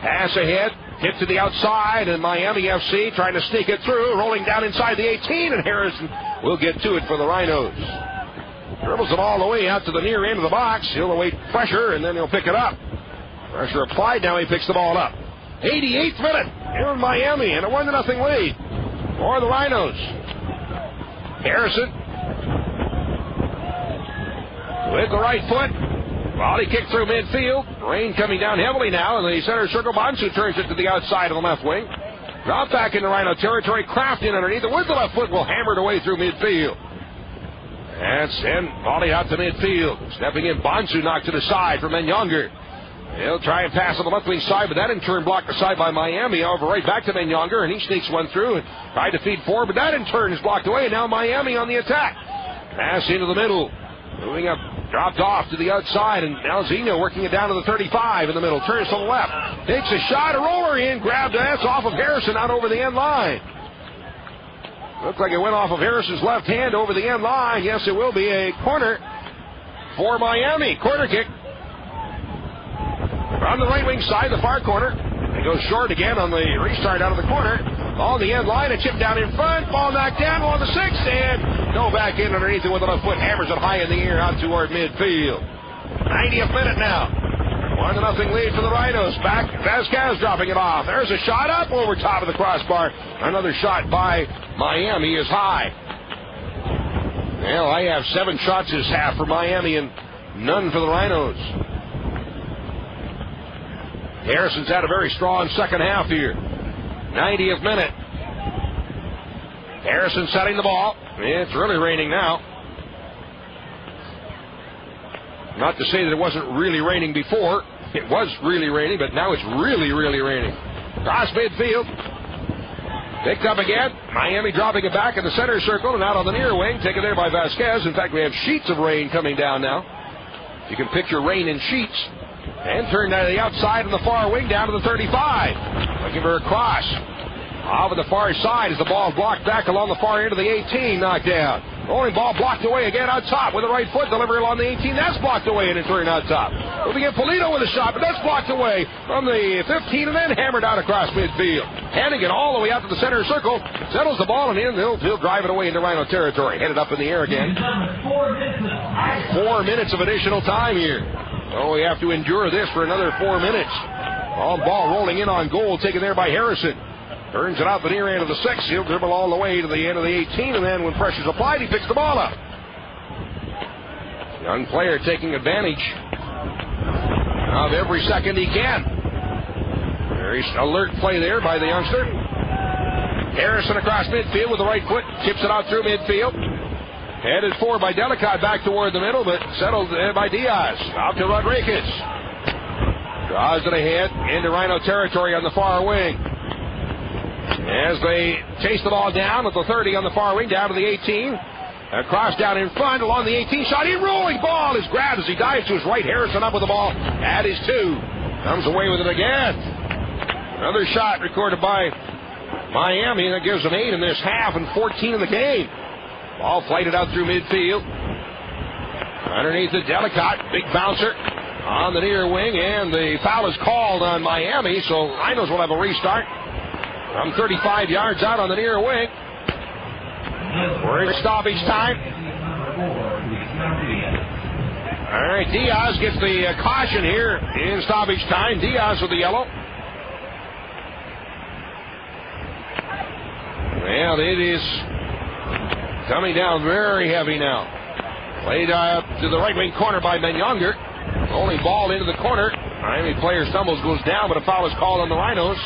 Pass ahead, hit to the outside, and Miami FC trying to sneak it through, rolling down inside the 18, and Harrison will get to it for the Rhinos. Dribbles it all the way out to the near end of the box. He'll await pressure, and then he'll pick it up. Pressure applied, now he picks the ball up. 88th minute, here in Miami, and a 1-0 lead for the Rhinos. Harrison with the right foot. Volley kick through midfield. Rain coming down heavily now in the center circle. Bonsu turns it to the outside of the left wing. Drop back into Rhino territory. Kraft in underneath it with the left foot will hammer it away through midfield. That's in. Volley out to midfield. Stepping in, Bonsu knocked to the side for Menyunger. He'll try and pass on the left wing side, but that in turn blocked aside by Miami. Over right back to Menyunger, and he sneaks one through and tried to feed forward, but that in turn is blocked away. And now Miami on the attack. Pass into the middle. Moving up, dropped off to the outside, and now Zeno working it down to the 35 in the middle. Turns to the left. Takes a shot, a roller in, grabbed that's off of Harrison out over the end line. Looks like it went off of Harrison's left hand over the end line. Yes, it will be a corner for Miami. Corner kick. On the right wing side, the far corner. It goes short again on the restart out of the corner. On the end line, a chip down in front. Ball knocked down on the 6, and no back in underneath it with the left foot. Hammers it high in the air out toward midfield. 90th minute now. 1-0 lead for the Rhinos. Back, Vasquez dropping it off. There's a shot up over top of the crossbar. Another shot by Miami is high. Well, I have 7 shots this half for Miami and none for the Rhinos. Harrison's had a very strong second half here. 90th minute. Harrison setting the ball. It's really raining now. Not to say that it wasn't really raining before. It was really raining, but now it's really, really raining. Cross midfield. Picked up again. Miami dropping it back in the center circle and out on the near wing. Taken there by Vasquez. In fact, we have sheets of rain coming down now. You can picture rain in sheets. And turned to the outside of the far wing down to the 35. Looking for a cross. Off of the far side as the ball blocked back along the far end of the 18. Knocked down. Rolling ball blocked away again on top with the right foot. Delivery along the 18. That's blocked away and it turned on top. Moving in Polito with a shot, but that's blocked away from the 15 and then hammered out across midfield. Hannigan all the way out to the center circle. Settles the ball and in. He'll drive it away into Rhino territory. Headed up in the air again. 4 minutes of additional time here. Oh, we have to endure this for another 4 minutes. Ball rolling in on goal, taken there by Harrison. Turns it out the near end of the 6. He'll dribble all the way to the end of the 18, and then when pressure's applied, he picks the ball up. Young player taking advantage of every second he can. Very alert play there by the youngster. Harrison across midfield with the right foot, chips it out through midfield. Headed forward by Delicott back toward the middle, but settled by Diaz. Out to Rodriguez. Draws it ahead into Rhino territory on the far wing. As they chase the ball down at the 30 on the far wing, down to the 18. Across down in front along the 18 shot. He rolling ball is grabbed as he dives to his right. Harrison up with the ball at his 2. Comes away with it again. Another shot recorded by Miami. That gives them 8 in this half and 14 in the game. Ball flighted out through midfield. Underneath the Delicott. Big bouncer on the near wing. And the foul is called on Miami. So Rhinos will have a restart from 35 yards out on the near wing. We're in stoppage time. All right, Diaz gets the caution here in stoppage time. Diaz with the yellow. Well, it is coming down very heavy now. Played to the right wing corner by Menyonger. Rolling ball into the corner. Miami player stumbles, goes down, but a foul is called on the Rhinos.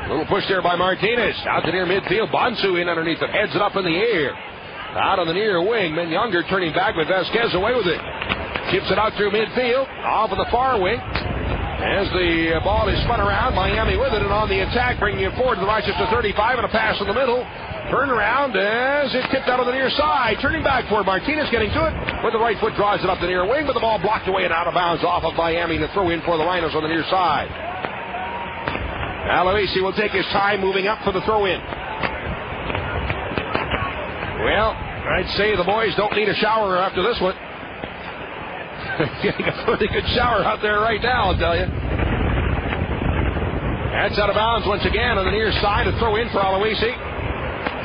Little push there by Martinez. Out to near midfield. Bonsu in underneath it. Heads it up in the air. Out on the near wing. Menyonger turning back with Vasquez away with it. Chips it out through midfield. Off of the far wing. As the ball is spun around, Miami with it, and on the attack, bringing it forward to the Rochester 35, and a pass in the middle. Turn around as it tipped out on the near side. Turning back for Martinez, getting to it. With the right foot, draws it up the near wing, but the ball blocked away and out of bounds off of Miami to throw in for the Rhinos on the near side. Aloisi will take his time moving up for the throw-in. Well, I'd say the boys don't need a shower after this one. Getting a pretty good shower out there right now, I'll tell you. That's out of bounds once again on the near side. A throw in for Aloisi.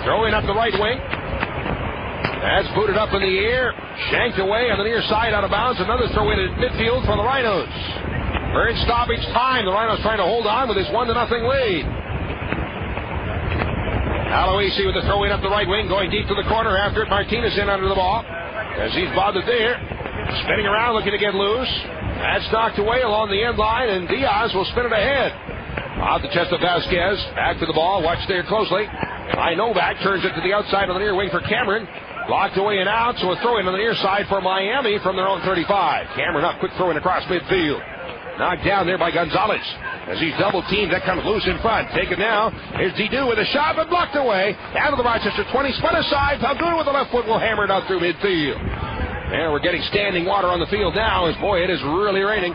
Throw in up the right wing. That's booted up in the air. Shanked away on the near side out of bounds. Another throw in at midfield for the Rhinos. We're in stoppage time. The Rhinos trying to hold on with his 1-0 lead. Aloisi with the throw in up the right wing. Going deep to the corner after it. Martinez in under the ball. As he's bothered there. Spinning around looking to get loose. That's knocked away along the end line. And Diaz will spin it ahead. Off the chest of Vasquez. Back to the ball. Watch there closely. By Novak. Turns it to the outside on the near wing for Cameron. Blocked away and out. So a throw in on the near side for Miami from their own 35. Cameron up. Quick throw in across midfield. Knocked down there by Gonzalez. As he's double teamed, that comes loose in front. Taken now. Here's Didu with a shot, but blocked away. Down to the Rochester 20. Spun aside. Falgoon with the left foot will hammer it out through midfield. And we're getting standing water on the field now. As boy, it is really raining.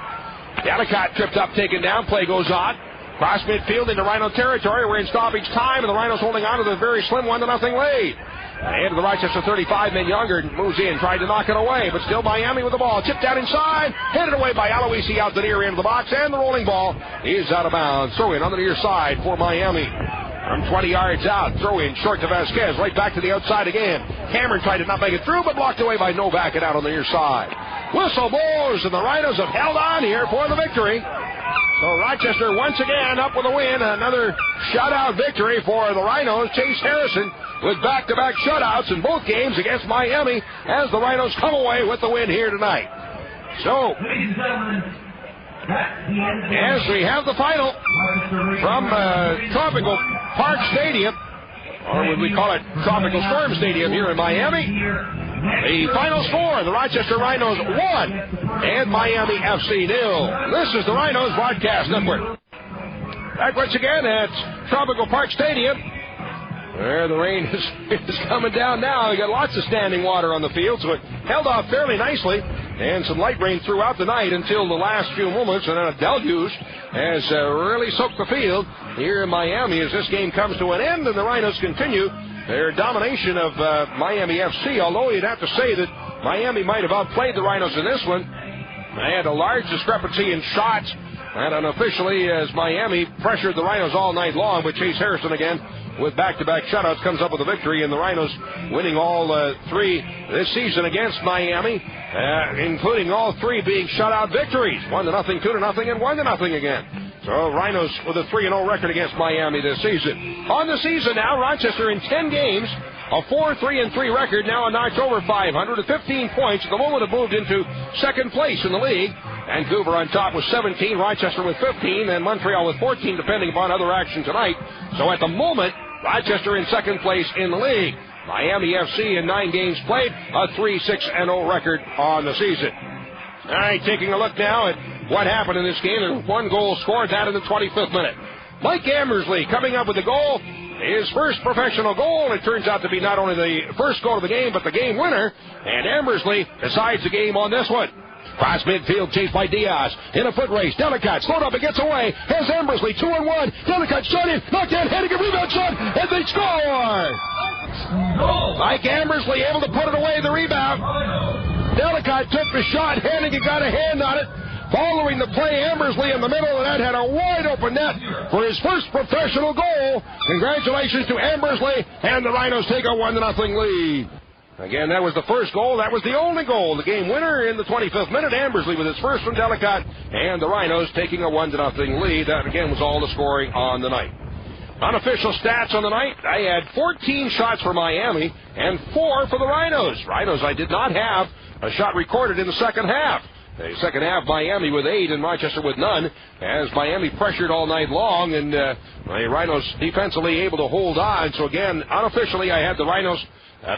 Delicott tripped up, taken down. Play goes on. Cross midfield into Rhino territory. We're in stoppage time, and the Rhinos holding on to the very slim 1-0 lead. Ahead of the Rochester 35, Menyonger moves in, tried to knock it away, but still Miami with the ball. Chipped out inside, headed away by Aloisi out the near end of the box, and the rolling ball is out of bounds. Throw in on the near side for Miami. From 20 yards out, throw in short to Vasquez, right back to the outside again. Cameron tried to not make it through, but blocked away by Novak and out on the near side. Whistle blows, and the Rhinos have held on here for the victory. So Rochester once again up with a win. Another shutout victory for the Rhinos. Chase Harrison with back-to-back shutouts in both games against Miami as the Rhinos come away with the win here tonight. So, as we have the final from Tropical Park Stadium, or would we call it Tropical Storm Stadium here in Miami, the final score, the Rochester Rhinos 1 and Miami FC 0. This is the Rhinos Broadcast Network. Back once again at Tropical Park Stadium, where the rain is coming down now. We got lots of standing water on the field, so it held off fairly nicely. And some light rain throughout the night until the last few moments, and then a deluge has really soaked the field here in Miami as this game comes to an end, and the Rhinos continue their domination of Miami FC, although you'd have to say that Miami might have outplayed the Rhinos in this one. They had a large discrepancy in shots, and unofficially, as Miami pressured the Rhinos all night long, but Chase Harrison again with back-to-back shutouts comes up with a victory, and the Rhinos winning all three this season against Miami, including all three being shutout victories, 1-0, 2-0, and 1-0 again. So Rhinos with a 3-0 record against Miami this season. On the season now, Rochester in 10 games, a 4-3-3 record, now a notch over 500 at 15 points. At the moment have moved into second place in the league. Vancouver on top with 17, Rochester with 15, and Montreal with 14, depending upon other action tonight. So at the moment, Rochester in second place in the league. Miami FC in 9 games played, a 3-6-0 record on the season. All right, taking a look now at what happened in this game. There's one goal scored, that in the 25th minute. Mike Ambersley coming up with the goal. his first professional goal. It turns out to be not only the first goal of the game, but the game winner. And Ambersley decides the game on this one. Cross midfield, chased by Diaz. In a foot race, Delicate slowed up and gets away. Has Ambersley 2-on-1. Delicate shot in, knocked in, Hannigan rebound shot, and they score! Mike Ambersley able to put it away, the rebound. Delicate took the shot, Hannigan got a hand on it. Following the play, Ambersley in the middle of that had a wide open net for his first professional goal. Congratulations to Ambersley, and the Rhinos take a 1-0 lead. Again, that was the first goal. That was the only goal. The game winner in the 25th minute. Ambersley with his first from Delicate, and the Rhinos taking a 1-0 lead. That, again, was all the scoring on the night. Unofficial stats on the night. I had 14 shots for Miami and 4 for the Rhinos. Rhinos, I did not have a shot recorded in the second half. The second half, Miami with 8 and Rochester with none, as Miami pressured all night long, and the Rhinos defensively able to hold on. So again, unofficially, I had the Rhinos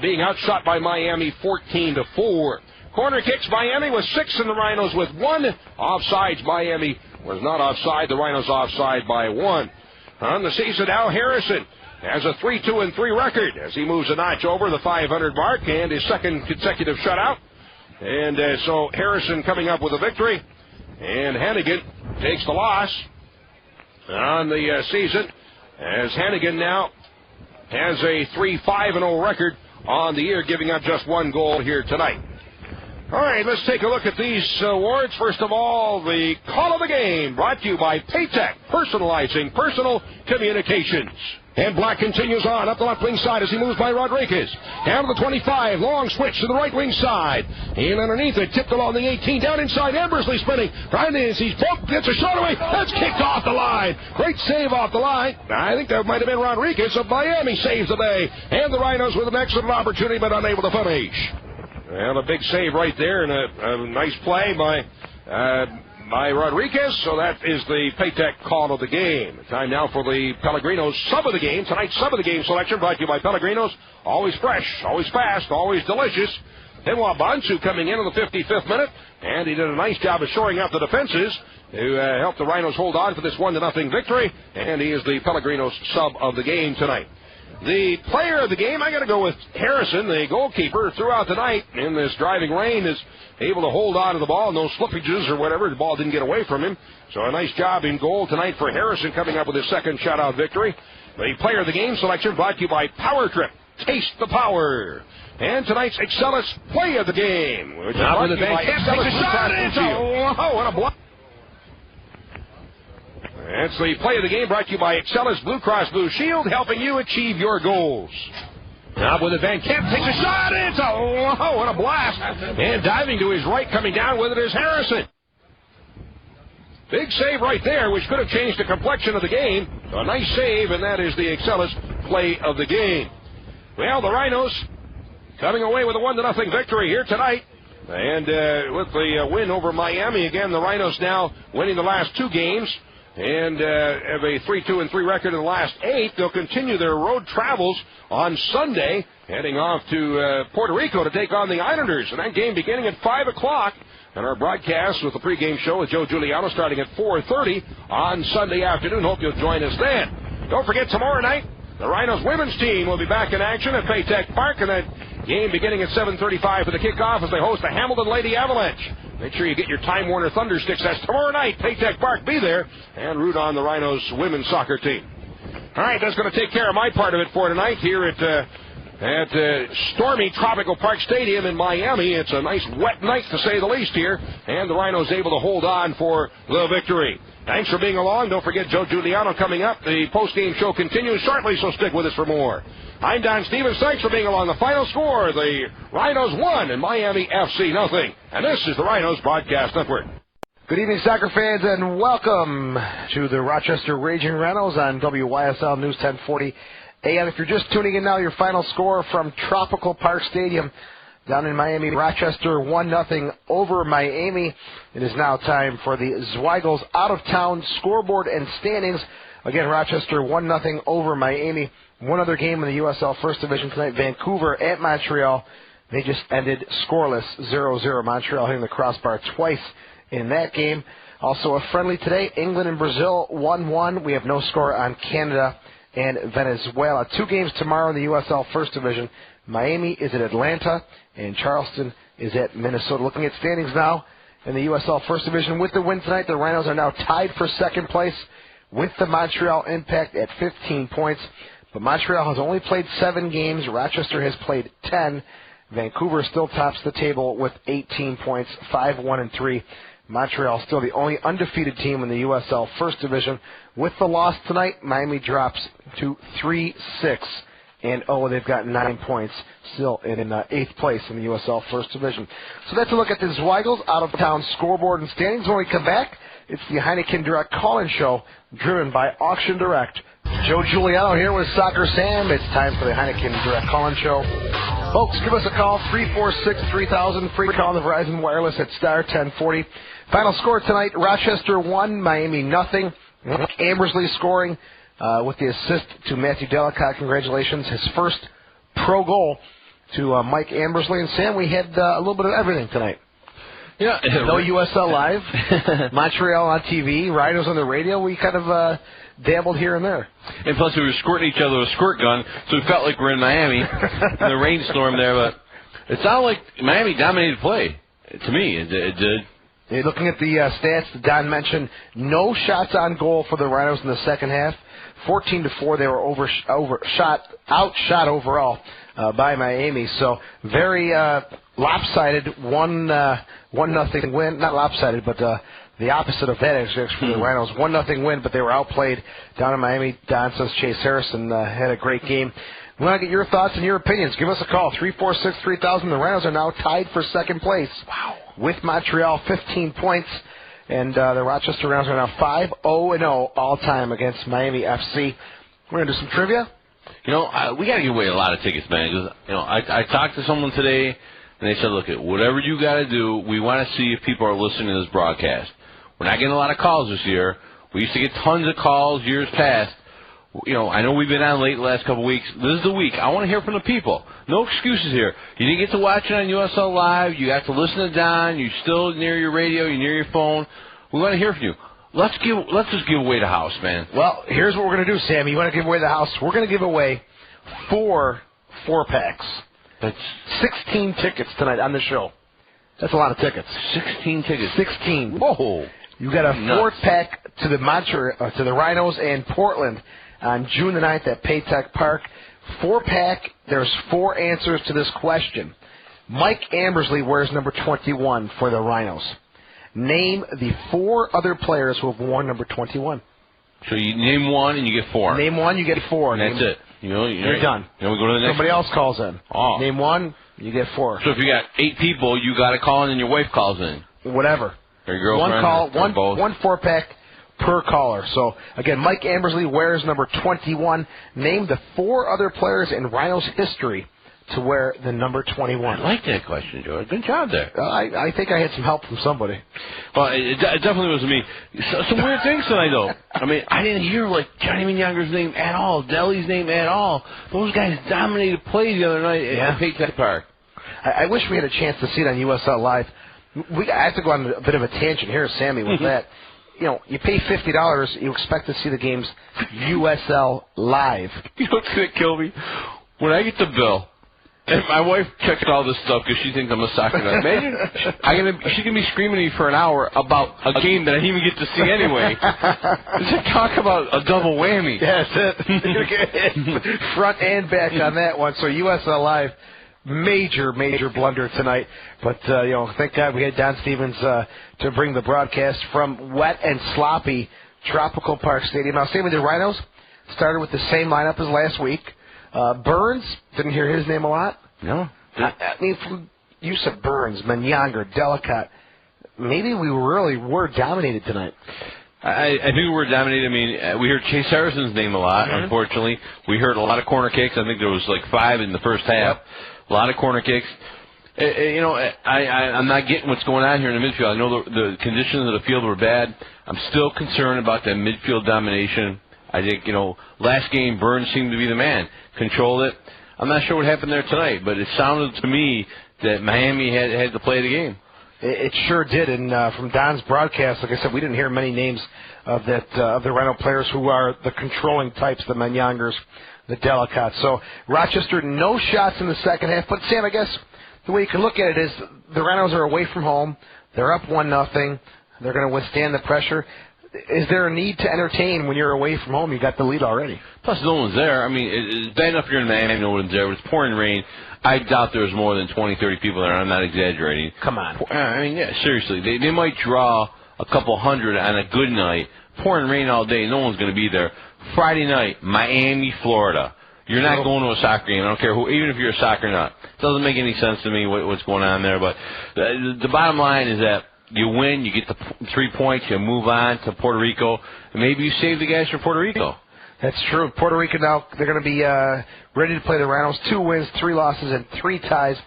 being outshot by Miami 14-4. Corner kicks, Miami with 6 and the Rhinos with 1. Offsides, Miami was not offside. The Rhinos offside by 1. On the season, Al Harrison has a 3-2-3 record as he moves a notch over the 500 mark and his second consecutive shutout. And so Harrison coming up with a victory, and Hannigan takes the loss on the season, as Hannigan now has a 3-5-0 record on the year, giving up just 1 goal here tonight. All right, let's take a look at these awards. First of all, the call of the game, brought to you by Paytech, personalizing personal communications. And Black continues on up the left wing side as he moves by Rodriguez. Down to the 25, long switch to the right wing side. And underneath it, tipped along the 18, down inside, Ambersley spinning. Trying to, he's poked, gets a shot away. That's kicked off the line. Great save off the line. I think that might have been Rodriguez of Miami saves the day. And the Rhinos with an excellent opportunity, but unable to finish. Well, a big save right there, and a nice play by Rodriguez. So that is the Paytech call of the game. Time now for the Pellegrinos sub of the game. Tonight's sub of the game selection brought to you by Pellegrinos. Always fresh, always fast, always delicious. Benoit Bonsu coming in the 55th minute, and he did a nice job of shoring up the defenses to help the Rhinos hold on for this 1-0 victory. And he is the Pellegrinos sub of the game tonight. The player of the game, I got to go with Harrison, the goalkeeper, throughout the night in this driving rain, is able to hold on to the ball, no slippages or whatever. The ball didn't get away from him. So a nice job in goal tonight for Harrison, coming up with his second shutout victory. The player of the game selection brought to you by Power Trip. Taste the power. And tonight's Excellus play of the game, which is brought to you by Excellus. Oh, what a block. That's the play of the game brought to you by Excellus Blue Cross Blue Shield, helping you achieve your goals. Now with it, Van Kemp takes a shot. It's what a blast. And diving to his right, coming down with it is Harrison. Big save right there, which could have changed the complexion of the game. So a nice save, and that is the Excellus play of the game. Well, the Rhinos coming away with a 1-0 victory here tonight. And with the win over Miami, again, the Rhinos now winning the last 2 games. And have a 3-2-3 record in the last 8. They'll continue their road travels on Sunday, heading off to Puerto Rico to take on the Islanders. And that game beginning at 5 o'clock. And our broadcast with the pregame show with Joe Giuliano starting at 4:30 on Sunday afternoon. Hope you'll join us then. Don't forget, tomorrow night, the Rhinos women's team will be back in action at Paytech Park. And that game beginning at 7:35 for the kickoff as they host the Hamilton Lady Avalanche. Make sure you get your Time Warner Thunder sticks. That's tomorrow night. Paytech Park, be there and root on the Rhinos women's soccer team. All right, that's going to take care of my part of it for tonight here at stormy Tropical Park Stadium in Miami. It's a nice wet night, to say the least, here, and the Rhinos able to hold on for the victory. Thanks for being along. Don't forget Joe Giuliano coming up. The postgame show continues shortly, so stick with us for more. I'm Don Stevens. Thanks for being along. The final score, the Rhinos 1 and Miami FC 0. And this is the Rhinos Broadcast Network. Good evening, soccer fans, and welcome to the Rochester Raging Rhinos on WYSL News 1040 AM. If you're just tuning in now, your final score from Tropical Park Stadium down in Miami. Rochester 1-0 over Miami. It is now time for the Zweigels out-of-town scoreboard and standings. Again, Rochester 1-0 over Miami. One other game in the USL First Division tonight, Vancouver at Montreal. They just ended scoreless, 0-0. Montreal hitting the crossbar twice in that game. Also a friendly today, England and Brazil 1-1. We have no score on Canada and Venezuela. 2 games tomorrow in the USL First Division. Miami is at Atlanta, and Charleston is at Minnesota. Looking at standings now in the USL First Division. With the win tonight, the Rhinos are now tied for second place with the Montreal Impact at 15 points. But Montreal has only played 7 games. Rochester has played 10. Vancouver still tops the table with 18 points, 5-1-3. Montreal still the only undefeated team in the USL First Division. With the loss tonight, Miami drops to 3-6. And, they've got 9 points, still in 8th place in the USL First Division. So that's a look at the Zweigel's out-of-town scoreboard and standings. When we come back, it's the Heineken Direct call-in show driven by Auction Direct. Joe Giuliano here with Soccer Sam. It's time for the Heineken Direct call-in show. Folks, give us a call, 346-3000, free call on the Verizon Wireless at star 1040. Final score tonight, Rochester 1, Miami nothing. Ambersley scoring with the assist to Matthew Delicott. Congratulations. His first pro goal to Mike Ambersley. And Sam, we had a little bit of everything tonight. Yeah. No USL Live, Montreal on TV, Rhinos on the radio. We kind of dabbled here and there. And plus we were squirting each other with a squirt gun, so it felt like we're in Miami in the rainstorm there. But it sounded like Miami dominated play. To me, it did. Hey, looking at the stats that Don mentioned, no shots on goal for the Rhinos in the second half. 14-4, they were outshot overall by Miami. So very lopsided, 1-0 win. Not lopsided, but the opposite of that actually for the Rhinos. 1-0 win, but they were outplayed down in Miami. Don says Chase Harrison had a great game. We want to get your thoughts and your opinions. Give us a call, 346-3000. The Rhinos are now tied for second place. Wow. With Montreal, 15 points. And the Rochester Rhinos are now 5-0-0 all-time against Miami FC. We're going to do some trivia. We got to give away a lot of tickets, man. Because, I talked to someone today, and they said, look, whatever you got to do, we want to see if people are listening to this broadcast. We're not getting a lot of calls this year. We used to get tons of calls years past. I know we've been on late the last couple of weeks. This is the week. I want to hear from the people. No excuses here. You didn't get to watch it on USL Live. You got to listen to Don. You're still near your radio. You're near your phone. We want to hear from you. Let's just give away the house, man. Well, here's what we're going to do, Sam. You want to give away the house? We're going to give away 4 4-packs. That's 16 tickets tonight on the show. That's a lot of tickets. 16 tickets. 16. Whoa. You got a 4-pack to the Rhinos and Portland on June the 9th at Paytech Park. 4-pack, there's 4 answers to this question. Mike Ambersley wears number 21 for the Rhinos. Name the 4 other players who have worn number 21. So you name one and you get 4. Name one, you get 4. And that's it. You're done. We go to the next. Somebody else calls in. Oh. Name one, you get 4. So if you got 8 people, you got to call in and your wife calls in. Whatever. Or your girlfriend. One call, both. one 4-pack per caller. So, again, Mike Ambersley wears number 21. Name the 4 other players in Rhinos history to wear the number 21. I like that question, Joe. Good job there. I think I had some help from somebody. Well, it definitely wasn't me. Some weird things tonight, though. I mean, I didn't hear, Johnny Minyanger's name at all, Deli's name at all. Those guys dominated play the other night at Paytech Park. I wish we had a chance to see it on USL Live. I have to go on a bit of a tangent here, Sammy, with that. You pay $50, you expect to see the games USL Live. You know what's going to kill me? When I get the bill, and my wife checks all this stuff because she thinks I'm a soccer nut. Imagine she's going to be screaming at me for an hour about a game that I didn't even get to see anyway. Just talk about a double whammy. That's it. Front and back on that one. So USL Live, major blunder tonight. But, thank God we had Don Stevens to bring the broadcast from wet and sloppy Tropical Park Stadium. Now, same with the Rhinos. Started with the same lineup as last week. Burns, didn't hear his name a lot. No. I mean, from use of Burns, Minyanger, Delicott, maybe we really were dominated tonight. I think we were dominated. I mean, we heard Chase Harrison's name a lot, unfortunately. We heard a lot of corner kicks. I think there was 5 in the first half. A lot of corner kicks. I'm not getting what's going on here in the midfield. I know the conditions of the field were bad. I'm still concerned about that midfield domination. I think, last game, Burns seemed to be the man. Controlled it. I'm not sure what happened there tonight, but it sounded to me that Miami had to play the game. It sure did, and from Don's broadcast, like I said, we didn't hear many names of the Rhino players who are the controlling types, the Menyangers, the Delicates. So Rochester, no shots in the second half. But Sam, I guess the way you can look at it is the Rhinos are away from home. They're up 1-0. They're going to withstand the pressure. Is there a need to entertain when you're away from home? You got the lead already. Plus, no one's there. I mean, it's bad enough you're in Miami, no one's there. But it's pouring rain. I doubt there's more than 20, 30 people there. I'm not exaggerating. Come on. I mean, yeah, seriously. They might draw a couple hundred on a good night. Pouring rain all day. No one's going to be there. Friday night, Miami, Florida. You're not going to a soccer game. I don't care who, even if you're a soccer nut. It doesn't make any sense to me what's going on there. But the bottom line is that you win, you get the 3 points, you move on to Puerto Rico, and maybe you save the guys from Puerto Rico. That's true. Puerto Rico now, they're going to be ready to play the Rhinos. 2 wins, 3 losses, and 3 ties.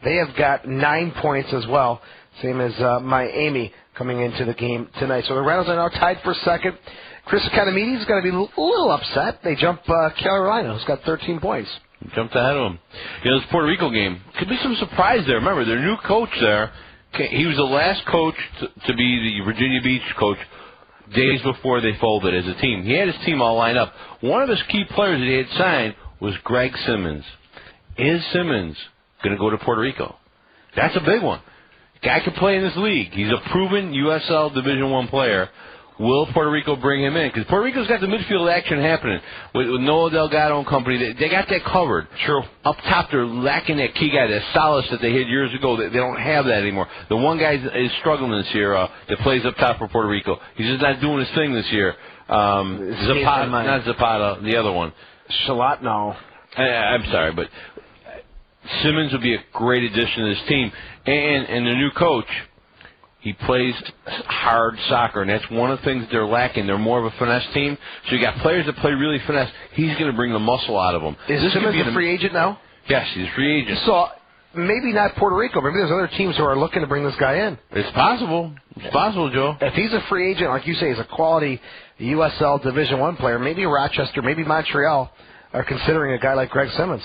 They have got 9 points as well, same as Miami coming into the game tonight. So the Rhinos are now tied for second. Chris Economides is going to be a little upset. They jump Carolina, who's got 13 points. Jumped ahead of them. This Puerto Rico game, could be some surprise there. Remember, their new coach there, he was the last coach to be the Virginia Beach coach days before they folded as a team. He had his team all lined up. One of his key players that he had signed was Greg Simmons. Is Simmons going to go to Puerto Rico? That's a big one. Guy can play in this league. He's a proven USL Division I player. Will Puerto Rico bring him in? Because Puerto Rico's got the midfield action happening with Noah Delgado and company. They got that covered. True. Up top, they're lacking that key guy, that Salas that they had years ago. They don't have that anymore. The one guy is struggling this year that plays up top for Puerto Rico. He's just not doing his thing this year. Zapata, not Zapata, the other one. Shalat, no. I'm sorry, but Simmons would be a great addition to this team. And the new coach, he plays hard soccer, and that's one of the things they're lacking. They're more of a finesse team. So you got players that play really finesse. He's going to bring the muscle out of them. Is Simmons a free agent now? Yes, he's a free agent. So maybe not Puerto Rico. Maybe there's other teams who are looking to bring this guy in. It's possible. It's possible, Joe. If he's a free agent, like you say, he's a quality USL Division I player, maybe Rochester, maybe Montreal are considering a guy like Greg Simmons.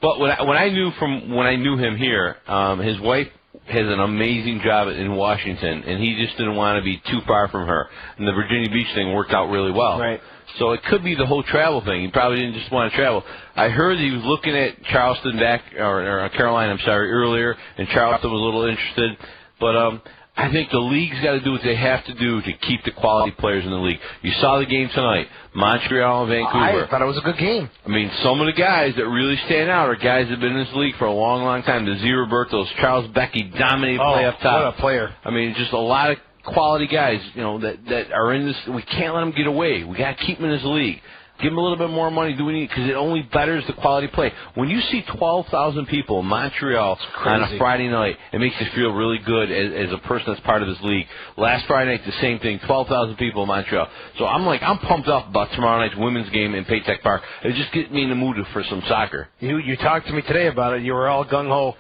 But when I knew him here, his wife has an amazing job in Washington, and he just didn't want to be too far from her. And the Virginia Beach thing worked out really well. Right. So it could be the whole travel thing. He probably didn't just want to travel. I heard he was looking at Charleston or Carolina, earlier, and Charleston was a little interested. But I think the league's got to do what they have to do to keep the quality players in the league. You saw the game tonight, Montreal and Vancouver. I thought it was a good game. I mean, some of the guys that really stand out are guys that have been in this league for a long, long time. The Z. Robertos, Charles Becky, dominated play up top. What a player. I mean, just a lot of quality guys, that are in this. We can't let them get away. We got to keep them in this league. Give them a little bit more money. Do we need? Because it only betters the quality play. When you see 12,000 people in Montreal on a Friday night, it makes you feel really good as a person that's part of this league. Last Friday night, the same thing. 12,000 people in Montreal. So I'm pumped up about tomorrow night's women's game in Paytech Park. It just gets me in the mood for some soccer. You talked to me today about it. You were all gung ho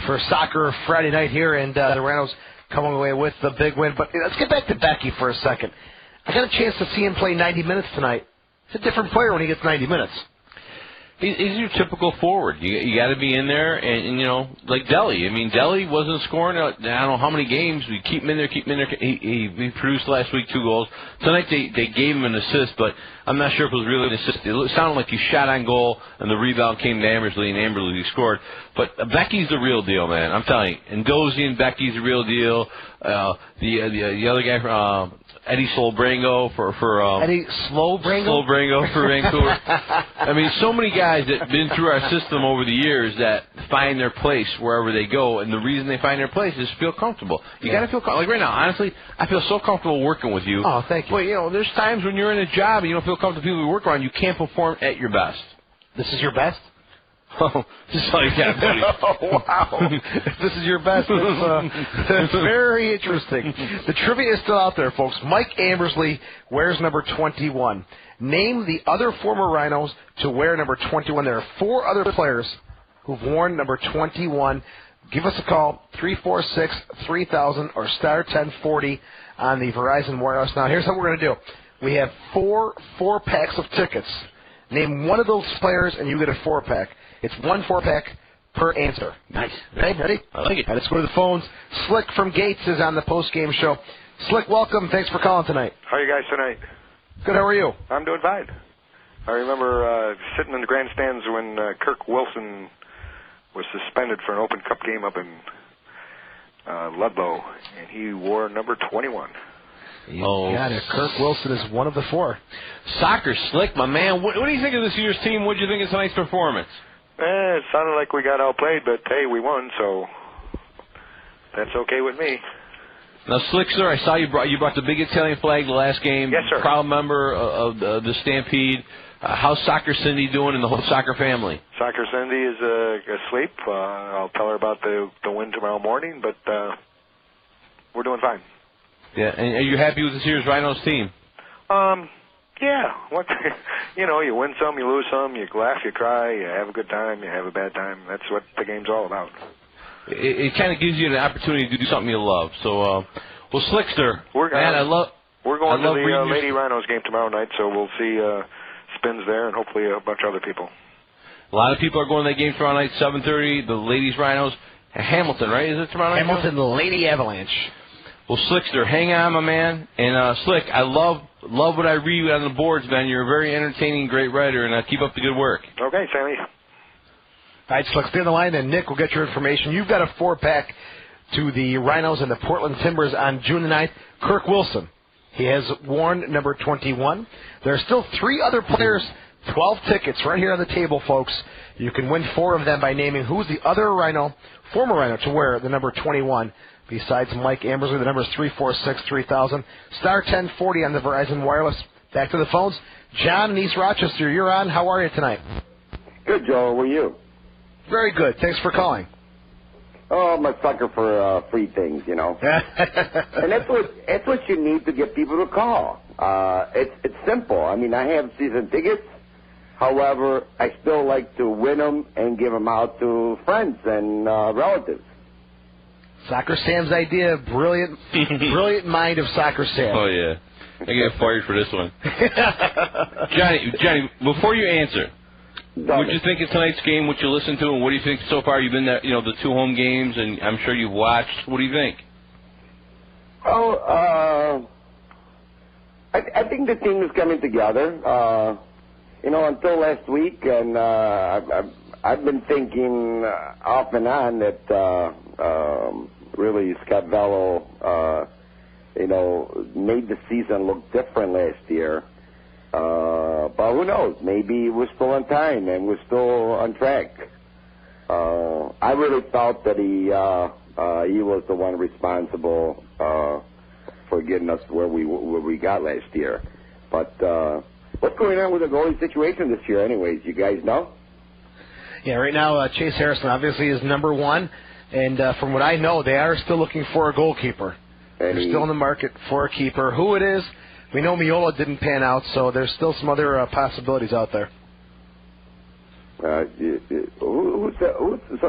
for soccer Friday night here, and the Rhinos coming away with the big win. But let's get back to Becky for a second. I got a chance to see him play 90 minutes tonight. He's a different player when he gets 90 minutes. He's your typical forward. You got to be in there, and like Deli. I mean, Deli wasn't scoring. I don't know how many games. We keep him in there. He produced last week 2 goals. Tonight they gave him an assist, but I'm not sure if it was really an assist. It sounded like he shot on goal, and the rebound came to Ambersley, and Ambersley scored. But Becky's the real deal, man. I'm telling you. Ndozi and Becky's the real deal. The other guy from Eddie Slobrango for Eddie Slobrango for Vancouver. I mean, so many guys that have been through our system over the years that find their place wherever they go, and the reason they find their place is feel comfortable. You got to feel comfortable. Like right now, honestly, I feel so comfortable working with you. Oh, thank you. But there's times when you're in a job and you don't feel comfortable with people you work around, you can't perform at your best. This is your best? Oh, just all you got, buddy. Oh, wow. This is your best. That's very interesting. The trivia is still out there, folks. Mike Ambersley wears number 21. Name the other former Rhinos to wear number 21. There are 4 other players who've worn number 21. Give us a call, 346-3000 or star 1040 on the Verizon Wireless. Now, here's what we're going to do. We have 4 packs of tickets. Name one of those players, and you get a 4-pack. It's 1 4-pack per answer. Nice. Okay, ready? I like it. Let's go to the phones. Slick from Gates is on the post-game show. Slick, welcome. Thanks for calling tonight. How are you guys tonight? Good. How are you? I'm doing fine. I remember sitting in the grandstands when Kirk Wilson was suspended for an Open Cup game up in Ludlow, and he wore number 21. You got it. Kirk Wilson is one of the 4. Soccer, Slick, my man. What do you think of this year's team? What do you think of tonight's performance? It sounded like we got outplayed, but hey, we won, so that's okay with me. Now, Slick, sir, I saw you brought the big Italian flag the last game. Yes, sir. Proud member of the Stampede. How's Soccer Cindy doing and the whole soccer family? Soccer Cindy is asleep. I'll tell her about the win tomorrow morning, but we're doing fine. Yeah, and are you happy with this year's Rhinos team? Yeah. You win some, you lose some, you laugh, you cry, you have a good time, you have a bad time. That's what the game's all about. It kind of gives you an opportunity to do something you love. So, well, Slickster, we're going to the Lady Rhinos game tomorrow night, so we'll see Spins there and hopefully a bunch of other people. A lot of people are going to that game tomorrow night, 7:30. The Ladies Rhinos, Hamilton, right? Is it tomorrow night? Hamilton, the Lady Avalanche. Well, Slickster, hang on, my man. And Slick, I love what I read on the boards, man. You're a very entertaining, great writer, and keep up the good work. Okay, Sammy. All right, Slick, stay on the line, and Nick will get your information. You've got a 4-pack to the Rhinos and the Portland Timbers on June the 9th. Kirk Wilson. He has worn number 21. There are still 3 other players, 12 tickets right here on the table, folks. You can win 4 of them by naming who's the other Rhino, former Rhino, to wear the number 21. Besides Mike Ambersley, the number is 346-3000. Star 1040 on the Verizon Wireless. Back to the phones. John in East Rochester, you're on. How are you tonight? Good, Joe. How are you? Very good. Thanks for calling. Oh, I'm a sucker for free things, you know. And that's what you need to get people to call. It's simple. I mean, I have season tickets. However, I still like to win them and give them out to friends and relatives. Soccer Sam's idea, brilliant mind of Soccer Sam. Oh, yeah. I get fired for this one. Johnny, before you answer, what did you think of tonight's game, what you listened to, and what do you think so far? You've been there, the 2 home games, and I'm sure you've watched. What do you think? Oh, I think the team is coming together. Until last week, and I've been thinking off and on that really Scott Vello, made the season look different last year. But who knows? Maybe we're still on time and we're still on track. I really felt that he was the one responsible for getting us where we got last year. But what's going on with the goalie situation this year, anyways? You guys know? Yeah, right now Chase Harrison obviously is number 1, and from what I know, they are still looking for a goalkeeper. They're still in the market for a keeper. Who it is? We know Miola didn't pan out, so there's still some other possibilities out there. So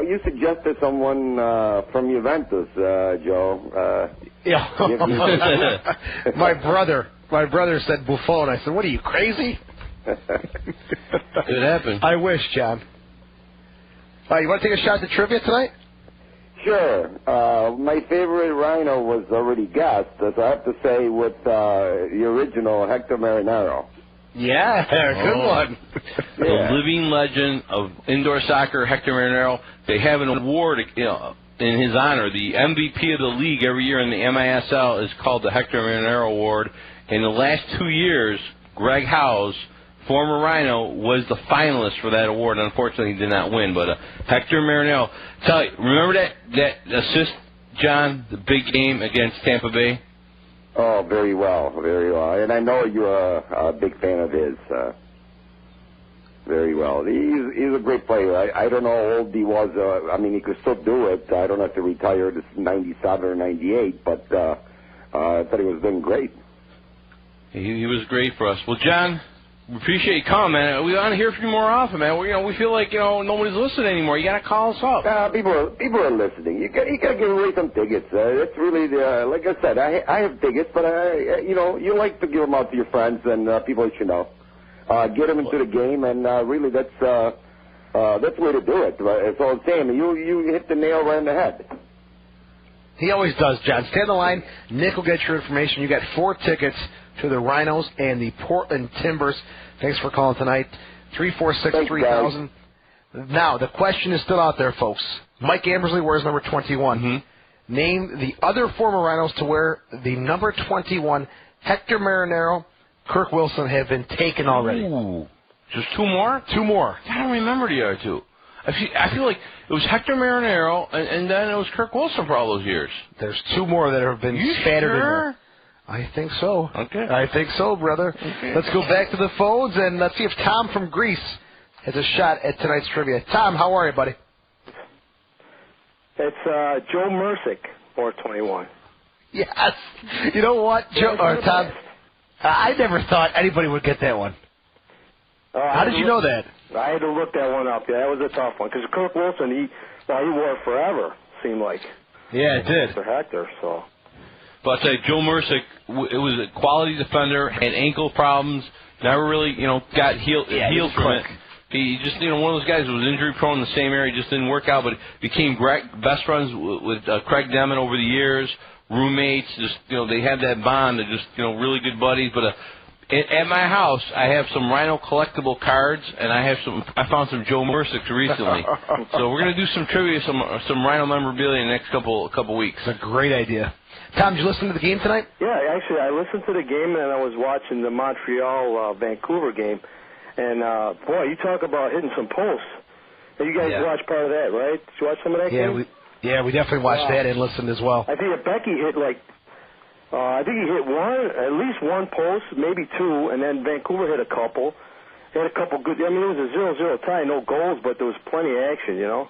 you suggested someone from Juventus, Joe? Yeah. My brother said Buffon. I said, "What are you, crazy?" It happened. I wish, John. You want to take a shot at trivia tonight? Sure. My favorite Rhino was already guessed, so I have to say with the original Hector Marinaro. Yeah, good one. The living legend of indoor soccer, Hector Marinaro. They have an award in his honor. The MVP of the league every year in the MISL is called the Hector Marinaro Award. In the last 2 years, Greg Howes, former Rhino, was the finalist for that award. Unfortunately, he did not win. But Hector Marinaro, remember that assist, John, the big game against Tampa Bay? Oh, very well, very well. And I know you're a big fan of his. Very well. He's a great player. I don't know how old he was. He could still do it. I don't know if he retired. It's 97 or 98, but I thought he was doing great. He was great for us. Well, John, we appreciate you calling, man. We want to hear from you more often, man. We feel like nobody's listening anymore. You got to call us up. People are listening. You got to give away some tickets. That's really like I said. I have tickets, but you like to give them out to your friends and people that you know. Get them into the game, and really that's that's the way to do it. So, Sam, you hit the nail right on the head. He always does, John. Stay on the line. Nick will get your information. You got 4 tickets to the Rhinos and the Portland Timbers. Thanks for calling tonight. 346-3000. Now, the question is still out there, folks. Mike Ambersley wears number 21. Mm-hmm. Name the other former Rhinos to wear the number 21. Hector Marinero, Kirk Wilson have been taken already. Ooh. Just 2 more? 2 more. I don't remember the other 2. I feel like it was Hector Marinero, and then it was Kirk Wilson for all those years. There's 2 more that have been spattered in there. I think so. Okay. I think so, brother. Okay. Let's go back to the phones, and let's see if Tom from Greece has a shot at tonight's trivia. Tom, how are you, buddy? It's Joe Mersick, 421. Yes. You know what, Tom? I never thought anybody would get that one. How did you know that? I had to look that one up. Yeah, that was a tough one. Because Kirk Wilson, he wore it forever, seemed like. Yeah, it did. For Hector, so. But I'll tell you, Joe Mersick, it was a quality defender, had ankle problems, never really, got healed from it. He just, one of those guys who was injury prone in the same area, just didn't work out, but became best friends with Craig Demon over the years, roommates, just, they had that bond. They're just, really good buddies. But at my house, I have some Rhino collectible cards, and I found some Joe Mersicks recently. So we're going to do some trivia, some Rhino memorabilia in the next couple weeks. It's a great idea. Tom, did you listen to the game tonight? Yeah, actually, I listened to the game, and I was watching the Montreal-Vancouver game. And, boy, you talk about hitting some posts. And you guys watched part of that, right? Did you watch some of that game? We definitely watched that and listened as well. I think Becky hit, I think he hit at least one post, maybe 2, and then Vancouver hit a couple. They had a couple good, it was a 0-0 tie, no goals, but there was plenty of action, And,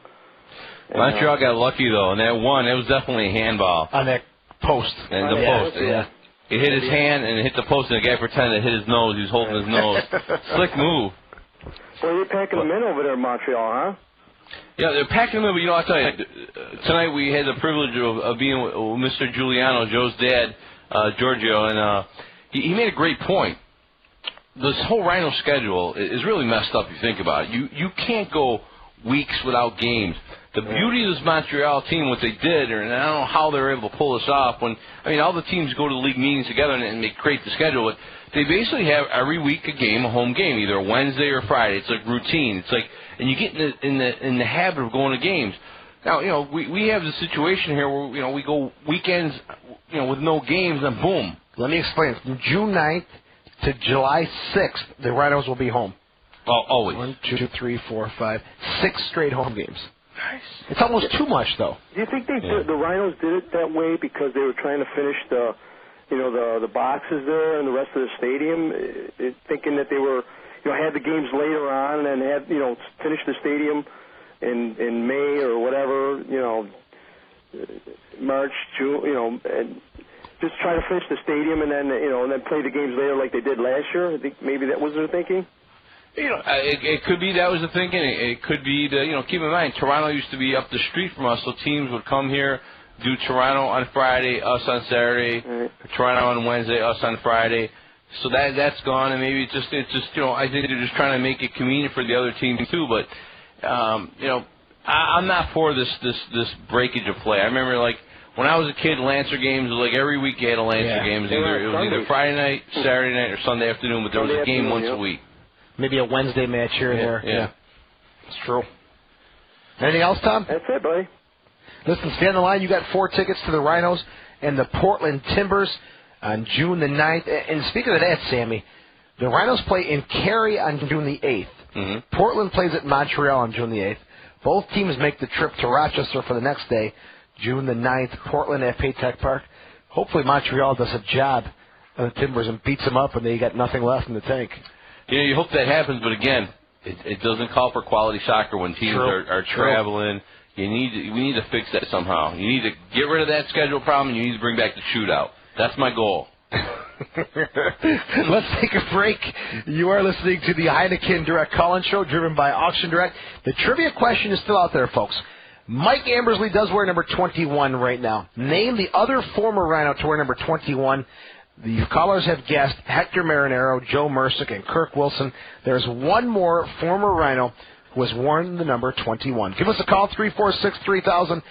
Montreal got lucky, though, and that one, it was definitely a handball. On that post. And the post, yeah. He hit his hand and hit the post, and the guy pretended to hit his nose. He was holding his nose. Slick move. Well, you're packing them in over there in Montreal, huh? Yeah, they're packing them in, but I'll tell you, tonight we had the privilege of being with Mr. Giuliano, Joe's dad, Giorgio, and he made a great point. This whole Rhino schedule is really messed up if you think about it. You can't go weeks without games. The beauty of this Montreal team, what they did, and I don't know how they were able to pull this off, all the teams go to the league meetings together and they create the schedule, but they basically have every week a home game, either a Wednesday or Friday. It's like routine. It's like, and you get in the habit of going to games. Now, we have the situation here where, we go weekends, with no games, and boom. Let me explain. From June 9th to July 6th, the Rhinos will be home. Always. 1, 2, 3, 4, 5, 6 straight home games. Nice. It's almost too much, though. Do you think the Rhinos did it that way because they were trying to finish the boxes there and the rest of the stadium, thinking that they were, had the games later on and had, finished the stadium in May or whatever, March, June, and just try to finish the stadium and then, and then play the games later like they did last year? I think maybe that was their thinking. It could be that was the thinking. It could be keep in mind, Toronto used to be up the street from us, so teams would come here, do Toronto on Friday, us on Saturday, Toronto on Wednesday, us on Friday. So that's gone, and maybe it's just I think they're just trying to make it convenient for the other team too. But I'm not for this breakage of play. I remember when I was a kid, Lancer games was every week you had a Lancer game. It was either Friday night, Saturday night, or Sunday afternoon, but there was a game once a week. Maybe a Wednesday match here and there. Yeah. It's true. Anything else, Tom? That's it, buddy. Listen, stay on the line. You got 4 tickets to the Rhinos and the Portland Timbers on June the 9th. And speaking of that, Sammy, the Rhinos play in Cary on June the 8th. Mm-hmm. Portland plays at Montreal on June the 8th. Both teams make the trip to Rochester for the next day, June the 9th, Portland at Paytech Park. Hopefully Montreal does a job on the Timbers and beats them up and they got nothing left in the tank. You hope that happens, but again, it doesn't call for quality soccer when teams are traveling. We need to fix that somehow. You need to get rid of that schedule problem, and you need to bring back the shootout. That's my goal. Let's take a break. You are listening to the Heineken Direct Call-In Show, driven by Auction Direct. The trivia question is still out there, folks. Mike Ambersley does wear number 21 right now. Name the other former Rhino to wear number 21. The callers have guessed Hector Marinero, Joe Mersick, and Kirk Wilson. There's one more former Rhino who has worn the number 21. Give us a call, 346-3000.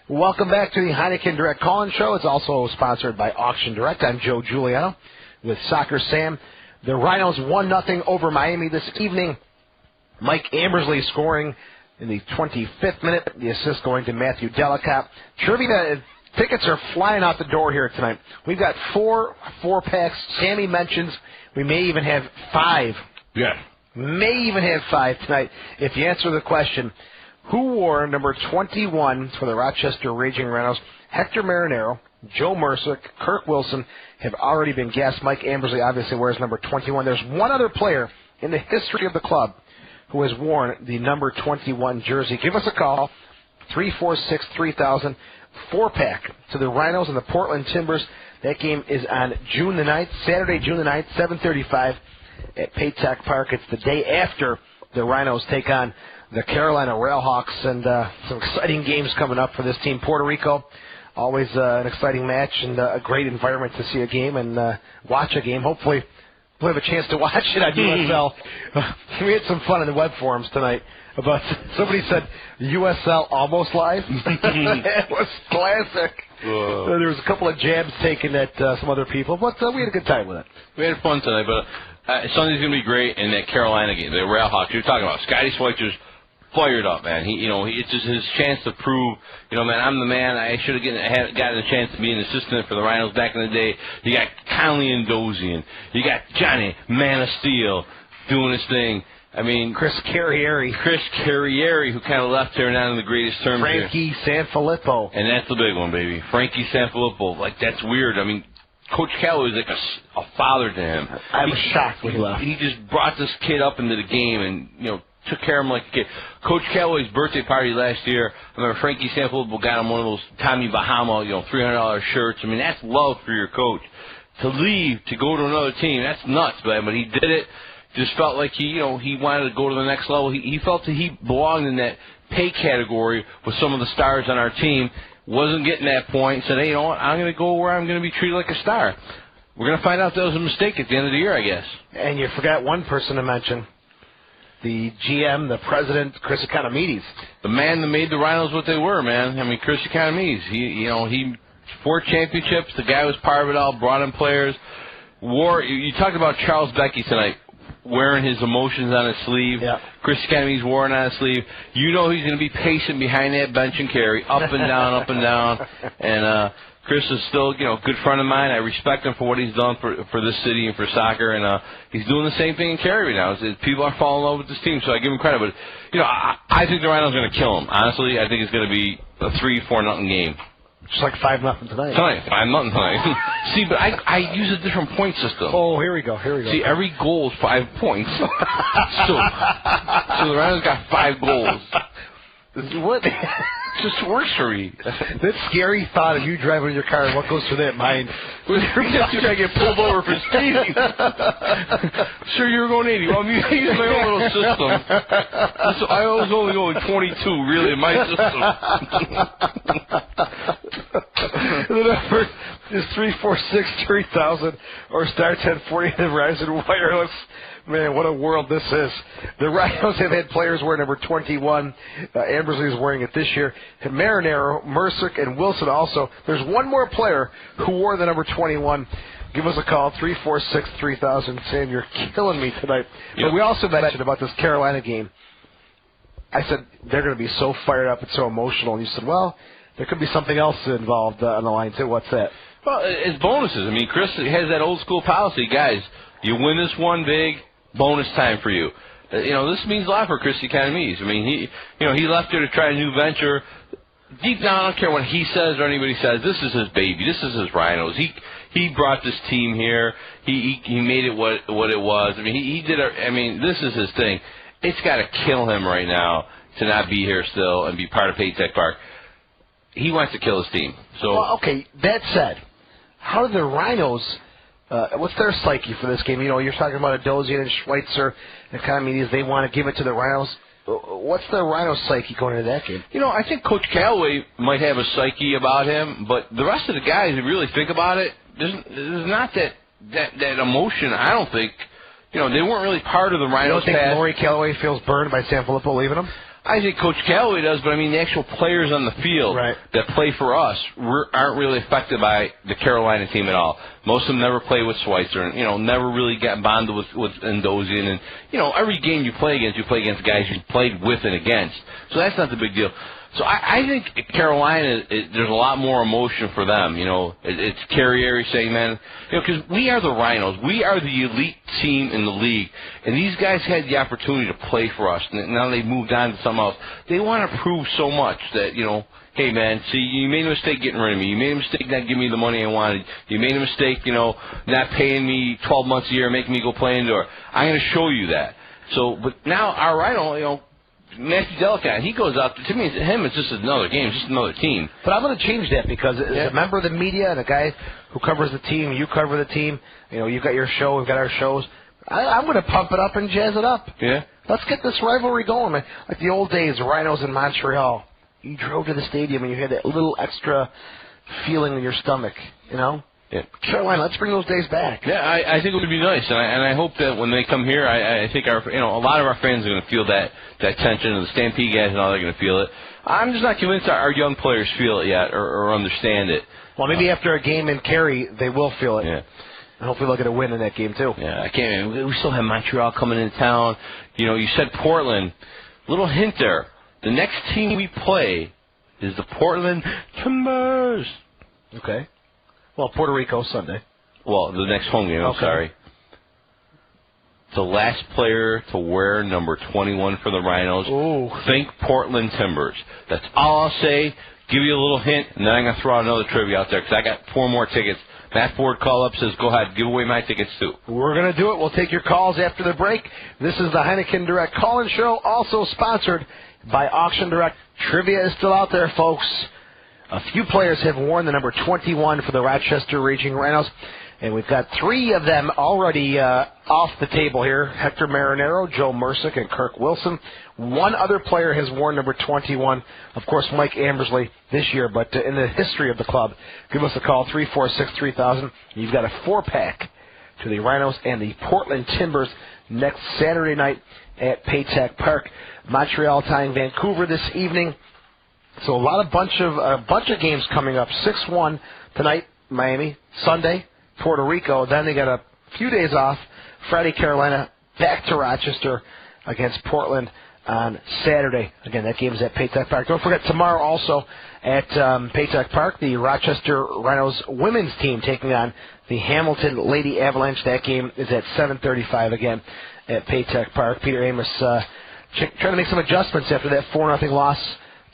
Welcome back to the Heineken Direct Call-In Show. It's also sponsored by Auction Direct. I'm Joe Giuliano with Soccer Sam. The Rhinos 1-0 over Miami this evening. Mike Ambersley scoring in the 25th minute. The assist going to Matthew Delicott. Trivia tickets are flying out the door here tonight. We've got four packs. Sammy mentions we may even have 5. Yeah. May even have 5 tonight. If you answer the question, who wore number 21 for the Rochester Raging Rhinos? Hector Marinero, Joe Mercer, Kirk Wilson have already been guessed. Mike Ambersley obviously wears number 21. There's one other player in the history of the club who has worn the number 21 jersey. Give us a call, 346-3000, 4-pack to the Rhinos and the Portland Timbers. That game is on June the 9th, Saturday, June the 9th, 7:35 at Paytech Park. It's the day after the Rhinos take on the Carolina Railhawks, and some exciting games coming up for this team. Puerto Rico, always an exciting match and a great environment to see a game and watch a game. Hopefully we'll have a chance to watch it on USL. We had some fun in the web forums tonight about, somebody said USL almost live. It was classic. There was a couple of jabs taken at some other people, but we had a good time with it. We had fun tonight, but Sunday's going to be great in that Carolina game, the Railhawks. You're talking about Scotty Schweitzer's fired up, man. It's just his chance to prove, man, I'm the man. I should have gotten a chance to be an assistant for the Rhinos back in the day. You got Conley and Dozian. You got Johnny Man of Steel doing his thing. I mean, Chris Carrieri, who kind of left here not in the greatest terms. Frankie Sanfilippo. And that's the big one, baby. Frankie Sanfilippo. Like, that's weird. I mean, Coach Callaway was like a father to him. I was shocked when he left. He just brought this kid up into the game and, took care of him like a kid. Coach Callaway's birthday party last year, I remember Frankie Sanfilippo got him one of those Tommy Bahama, $300 shirts. I mean, that's love for your coach. To leave, to go to another team, that's nuts, man. But he did it. Just felt like he wanted to go to the next level. He felt that he belonged in that pay category with some of the stars on our team. Wasn't getting that point. Said, hey, you know what? I'm going to go where I'm going to be treated like a star. We're going to find out that was a mistake at the end of the year, I guess. And you forgot one person to mention. The GM, the president, Chris Economides. The man that made the Rhinos what they were, man. I mean, Chris Economides. He 4 championships. The guy was part of it all, brought in players. You talked about Charles Becky tonight, wearing his emotions on his sleeve. Yeah. Chris Economides wearing on his sleeve. He's going to be pacing behind that bench and carry, up and down, up and down. And Chris is still, a good friend of mine. I respect him for what he's done for this city and for soccer, and he's doing the same thing in Cary now. People are falling in love with this team, so I give him credit. But I think the Rhinos are going to kill him. Honestly, I think it's going to be a 3-4-0 game. Just like 5-0 tonight. 5-0 tonight. See, but I use a different point system. Oh, here we go. See, every goal is 5 points. so the Rhinos got 5 goals. What? It just works for me. That scary thought of you driving your car, what goes through that mind? When you're going to get pulled over for speeding. Sure, you were going 80. Well, I use my own little system. I was only going 22, really, in my system. The number is 346-3000 or star 1040 in Verizon Wireless. Man, what a world this is. The Rhinos have had players wear number 21. Ambersley is wearing it this year. And Marinero, Mercer, and Wilson also. There's one more player who wore the number 21. Give us a call, 346-3000. Sam, you're killing me tonight. Yep. But we also mentioned about this Carolina game. I said, they're going to be so fired up and so emotional. And you said, well, there could be something else involved on the line, too. What's that? Well, it's bonuses. I mean, Chris has that old school policy. Guys, you win this one big, bonus time for you. This means a lot for Chris Economides. I mean, he left here to try a new venture. Deep down, I don't care what he says or anybody says. This is his baby. This is his Rhinos. He brought this team here. He made it what it was. I mean, he did. This is his thing. It's got to kill him right now to not be here still and be part of Paytech Park. He wants to kill his team. So, well, okay. That said, how do the Rhinos? What's their psyche for this game? You're talking about Dozian and Schweitzer and Economides. They want to give it to the Rhinos. What's the Rhinos' psyche going into that game? I think Coach Callaway might have a psyche about him, but the rest of the guys, if you really think about it, there's not that emotion, I don't think, they weren't really part of the Rhinos. You don't think Lori Calloway feels burned by Sanfilippo leaving him? I think Coach Calloway does, but I mean the actual players on the field that play for us aren't really affected by the Carolina team at all. Most of them never play with Schweitzer, and never really got bonded with Endosian. And every game you play against guys you played with and against. So that's not the big deal. So I think Carolina, there's a lot more emotion for them. It's Carriere saying, man, because we are the Rhinos. We are the elite team in the league. And these guys had the opportunity to play for us. And now they've moved on to something else. They want to prove so much that, hey, man, see, you made a mistake getting rid of me. You made a mistake not giving me the money I wanted. You made a mistake, not paying me 12 months a year, making me go play indoor. I'm going to show you that. So, but now our Rhino, Matthew Delicant, he goes out. To me, it's just another game, just another team. But I'm going to change that because as a member of the media and a guy who covers the team, you cover the team, you've got your show, we've got our shows. I'm going to pump it up and jazz it up. Yeah. Let's get this rivalry going, man. Like the old days, Rhinos in Montreal. You drove to the stadium and you had that little extra feeling in your stomach, Yeah. Carolina, let's bring those days back. Yeah, I think it would be nice, and I hope that when they come here, I think a lot of our fans are going to feel that tension, and the Stampede guys and all, they're going to feel it. I'm just not convinced our young players feel it yet or understand it. Well, maybe after a game in Cary, they will feel it. Yeah. And hopefully they'll get a win in that game, too. Yeah, I can't. We still have Montreal coming into town. You said Portland. Little hint there. The next team we play is the Portland Timbers. Okay. Well, Puerto Rico Sunday. Well, the next home game, I'm sorry. The last player to wear number 21 for the Rhinos. Ooh. Think Portland Timbers. That's all I'll say. Give you a little hint, and then I'm going to throw out another trivia out there because I got 4 more tickets. Matt Ford call up, says, go ahead, give away my tickets too. We're going to do it. We'll take your calls after the break. This is the Heineken Direct call-in show, also sponsored by Auction Direct. Trivia is still out there, folks. A few players have worn the number 21 for the Rochester Raging Rhinos, and we've got 3 of them already off the table here. Hector Marinero, Joe Mersick, and Kirk Wilson. 1 other player has worn number 21, of course, Mike Ambersley this year, but in the history of the club, give us a call, 346-3000. You've got a 4-pack to the Rhinos and the Portland Timbers next Saturday night at Paytack Park. Montreal tying Vancouver this evening. So a bunch of games coming up. 6-1 tonight, Miami. Sunday, Puerto Rico. Then they got a few days off. Friday, Carolina. Back to Rochester against Portland on Saturday. Again, that game is at Paytack Park. Don't forget, tomorrow also at Paytack Park, the Rochester Rhinos women's team taking on the Hamilton Lady Avalanche. That game is at 7:35 again at Paytack Park. Peter Amos trying to make some adjustments after that 4-0 loss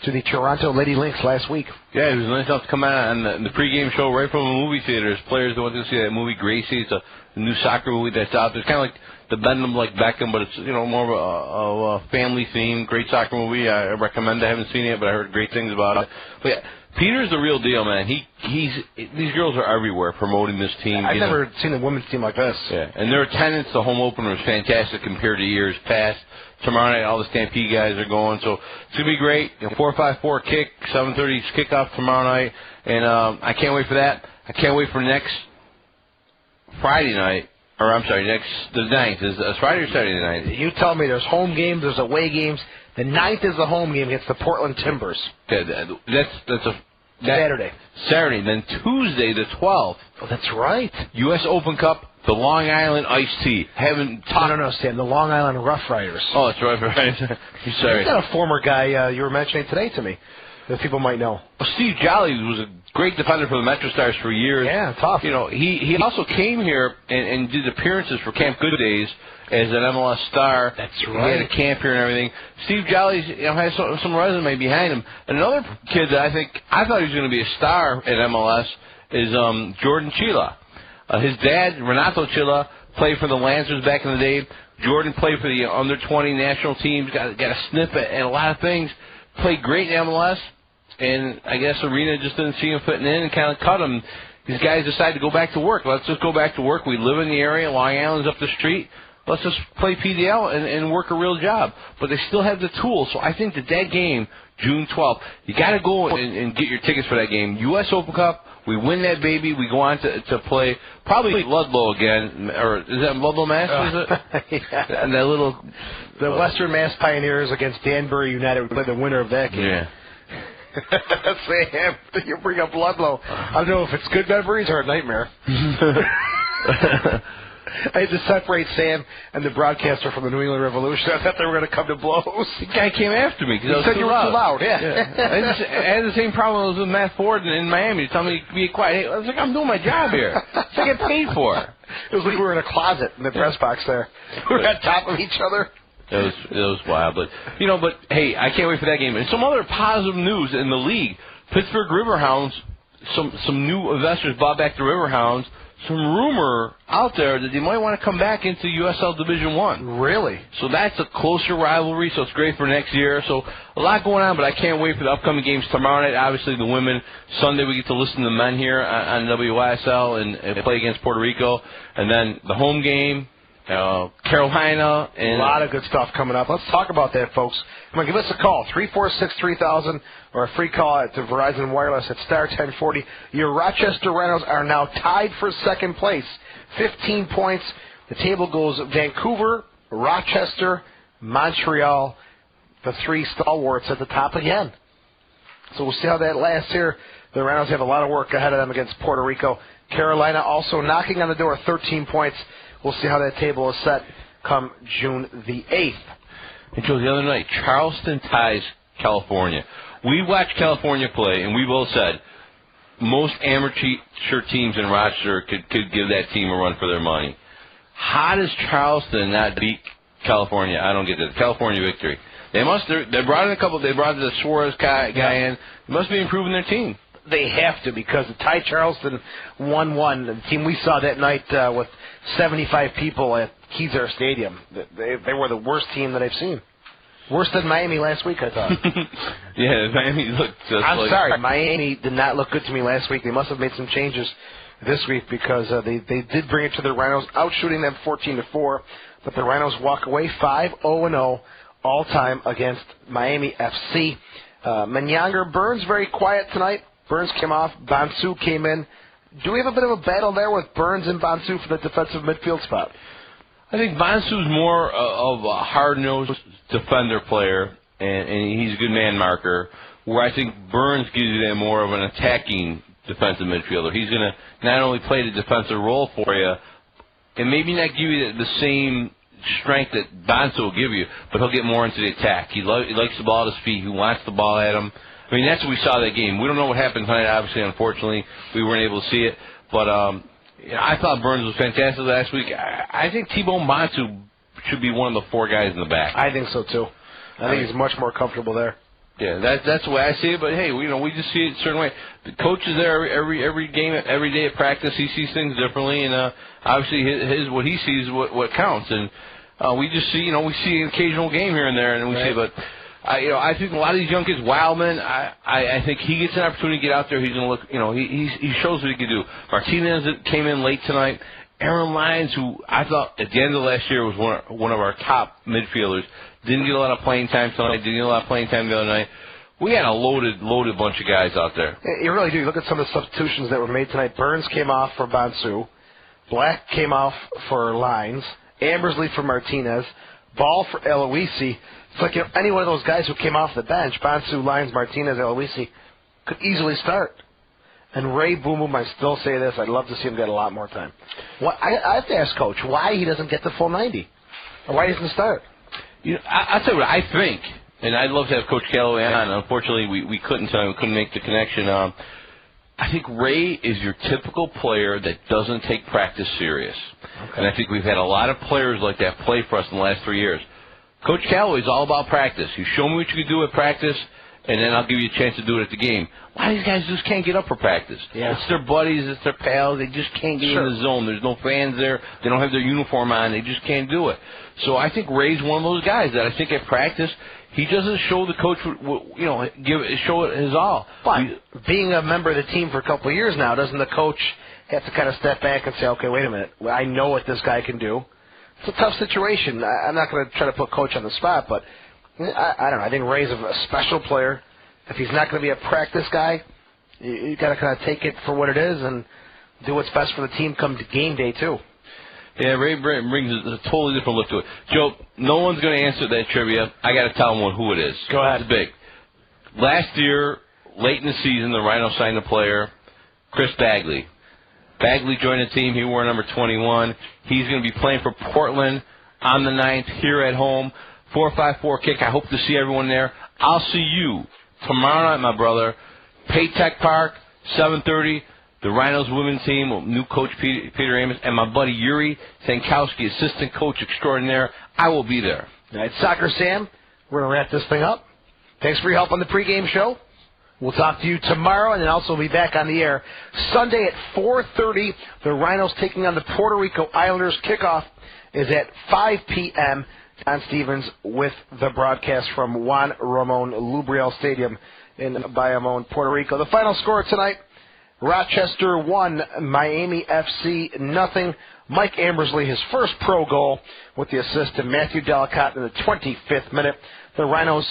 to the Toronto Lady Lynx last week. Yeah, it was nice enough to come out on the pregame show right from a movie theater. There's players that want to see that movie, Gracie. It's a new soccer movie that's out there. It's kind of like the Bend 'Em Like Beckham, but it's more of a family theme. Great soccer movie. I recommend it. I haven't seen it, but I heard great things about it. But yeah, Peter's the real deal, man. These girls are everywhere promoting this team. I've never seen a women's team like this. Yeah, and their attendance, the home opener, is fantastic compared to years past. Tomorrow night, all the Stampede guys are going, so it's going to be great. 4:54 kick, 7:30 kickoff tomorrow night, and I can't wait for that. I can't wait for next Friday night, or I'm sorry, the 9th. Is Friday or Saturday night? You tell me. There's home games, there's away games. The 9th is the home game against the Portland Timbers. Okay, that's Saturday. Saturday, then Tuesday the 12th. Oh, that's right. U.S. Open Cup. The Long Island Iced Tea. No, Sam. The Long Island Rough Riders. Oh, that's right. Sorry. You've got a former guy you were mentioning today to me that people might know. Well, Steve Jolly was a great defender for the Metro Stars for years. Yeah, tough. He also came here and did appearances for Camp Good Days as an MLS star. That's right. He had a camp here and everything. Steve Jolly has some resume behind him. And another kid that I thought he was going to be a star at MLS is Jordan Chila. His dad, Renato Chila, played for the Lancers back in the day. Jordan played for the under-20 national teams, got a snippet and a lot of things. Played great in MLS, and I guess Arena just didn't see him fitting in and kind of cut him. These guys decided to go back to work. Let's just go back to work. We live in the area. Long Island's up the street. Let's just play PDL and work a real job. But they still have the tools. So I think that game, June 12th, you got to go and get your tickets for that game. U.S. Open Cup, We win that baby. We go on to play probably Ludlow again, or is that Ludlow Mass? Is it? Yeah. And that little the Western Mass Pioneers against Danbury United. We play the winner of that game. Yeah. Sam, you bring up Ludlow. I don't know if it's good memories or a nightmare. I had to separate Sam and the broadcaster from the New England Revolution. I thought they were going to come to blows. The guy came after me because I was said you were too loud. Yeah. I had the same problem with Matt Ford in Miami. He told me to be quiet. I was like, I'm doing my job here. It's like I get paid for. It was like we were in a closet in the press box there. We were on top of each other. It was wild, but hey, I can't wait for that game. And some other positive news in the league: Pittsburgh Riverhounds, some new investors bought back the Riverhounds. Some rumor out there that they might want to come back into USL Division I. Really? So that's a closer rivalry, so it's great for next year. So a lot going on, but I can't wait for the upcoming games tomorrow night. Obviously, the women. Sunday, we get to listen to the men here on WYSL and play against Puerto Rico. And then the home game, Carolina. And a lot of good stuff coming up. Let's talk about that, folks. Come on, give us a call, 346-3000, or a free call at the Verizon Wireless at star 1040. Your Rochester Rhinos are now tied for second place, 15 points. The table goes Vancouver, Rochester, Montreal, the three stalwarts at the top again. So we'll see how that lasts here. The Rhinos have a lot of work ahead of them against Puerto Rico. Carolina also knocking on the door, 13 points. We'll see how that table is set come June the 8th. And Joe, the other night, Charleston ties California. We watched California play, and we both said most amateur teams in Rochester could give that team a run for their money. How does Charleston not beat California? I don't get that. California victory. They brought in a couple. They brought the Suarez guy in. They must be improving their team. They have to, because the Ty Charleston 1-1, the team we saw that night with 75 people at Kezar Stadium, they were the worst team that I've seen. Worse than Miami last week, I thought. Yeah, Miami looked just I'm sorry, Miami did not look good to me last week. They must have made some changes this week, because they did bring it to the Rhinos, outshooting them 14-4, but the Rhinos walk away 5-0-0 all-time against Miami FC. Menyanger, Burns very quiet tonight. Burns came off. Bonsu came in. Do we have a bit of a battle there with Burns and Bonsu for the defensive midfield spot? I think Bonsu's more of a hard-nosed defender player, and he's a good man marker, where I think Burns gives you that more of an attacking defensive midfielder. He's going to not only play the defensive role for you, and maybe not give you the same strength that Bonsu will give you, but he'll get more into the attack. He likes the ball at his feet. He wants the ball at him. I mean, that's what we saw that game. We don't know what happened tonight, obviously, unfortunately. We weren't able to see it. But I thought Burns was fantastic last week. I think T-Bone Bonsu should be one of the four guys in the back. I think so, too. I think he's much more comfortable there. Yeah, that's the way I see it. But, hey, we just see it a certain way. The coach is there every game, every day at practice. He sees things differently. And obviously what he sees is what counts. And we just see, we see an occasional game here and there. And we see, but I think a lot of these young kids, Wildman, I think he gets an opportunity to get out there. He's going to look, he shows what he can do. Martinez came in late tonight. Aaron Lyons, who I thought at the end of last year was one of our top midfielders, didn't get a lot of playing time tonight, didn't get a lot of playing time the other night. We had a loaded bunch of guys out there. You really do. You look at some of the substitutions that were made tonight. Burns came off for Bonsu. Black came off for Lyons. Ambersley for Martinez. Ball for Eloisi. It's like any one of those guys who came off the bench, Bonsu, Lyons, Martinez, Eloisi, could easily start. And Ray Boom Boom, I still say this, I'd love to see him get a lot more time. I have to ask Coach why he doesn't get the full 90, or why he doesn't start. I'll tell you what I think, and I'd love to have Coach Calloway on. Unfortunately, we couldn't tonight. We couldn't make the connection. I think Ray is your typical player that doesn't take practice serious. Okay. And I think we've had a lot of players like that play for us in the last 3 years. Coach Calloway's all about practice. You show me what you can do at practice, and then I'll give you a chance to do it at the game. A lot of these guys just can't get up for practice. Yeah. It's their buddies, it's their pals. They just can't get in the zone. There's no fans there. They don't have their uniform on. They just can't do it. So I think Ray's one of those guys that I think at practice he doesn't show the coach, show it his all. But being a member of the team for a couple of years now, doesn't the coach have to kind of step back and say, okay, wait a minute, I know what this guy can do? It's a tough situation. I'm not going to try to put Coach on the spot, but I don't know. I think Ray's a special player. If he's not going to be a practice guy, you got to kind of take it for what it is and do what's best for the team come to game day, too. Yeah, Ray brings a totally different look to it. Joe, no one's going to answer that trivia. I got to tell them who it is. Go ahead. It's big. Last year, late in the season, the Rhinos signed a player, Chris Bagley. Bagley joined the team. He wore number 21. He's going to be playing for Portland on the 9th here at home. 4-5-4 kick. I hope to see everyone there. I'll see you tomorrow night, my brother. Paytech Park, 7:30. The Rhinos women's team, new coach Peter Amos, and my buddy Yuri Sankowski, assistant coach extraordinaire. I will be there. All right, Soccer Sam, we're going to wrap this thing up. Thanks for your help on the pregame show. We'll talk to you tomorrow, and then also we'll be back on the air Sunday at 4:30. The Rhinos taking on the Puerto Rico Islanders. Kickoff is at 5 p.m. John Stevens with the broadcast from Juan Ramon Lubriel Stadium in Bayamon, Puerto Rico. The final score tonight, Rochester 1, Miami FC nothing. Mike Ambersley, his first pro goal with the assist to Matthew Delicott in the 25th minute. The Rhinos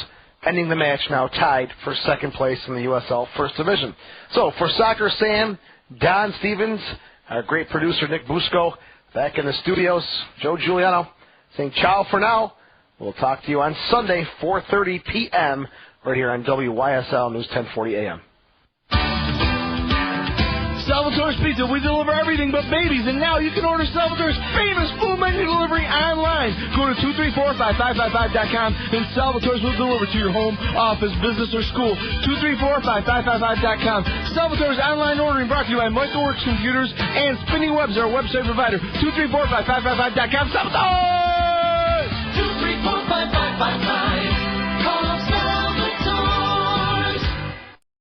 ending the match now tied for second place in the USL First Division. So for Soccer Sam, Don Stevens, our great producer Nick Busco, back in the studios, Joe Giuliano saying ciao for now. We'll talk to you on Sunday, 4:30 p.m. right here on WYSL News 1040 AM. Salvatore's Pizza, we deliver everything but babies, and now you can order Salvatore's famous full menu delivery online. Go to 234-5555.com, and Salvatore's will deliver to your home, office, business, or school. 234-5555.com. Salvatore's online ordering brought to you by Michael Works Computers and Spinning Webs, our website provider. 234-5555.com. Salvatore! 234-5555.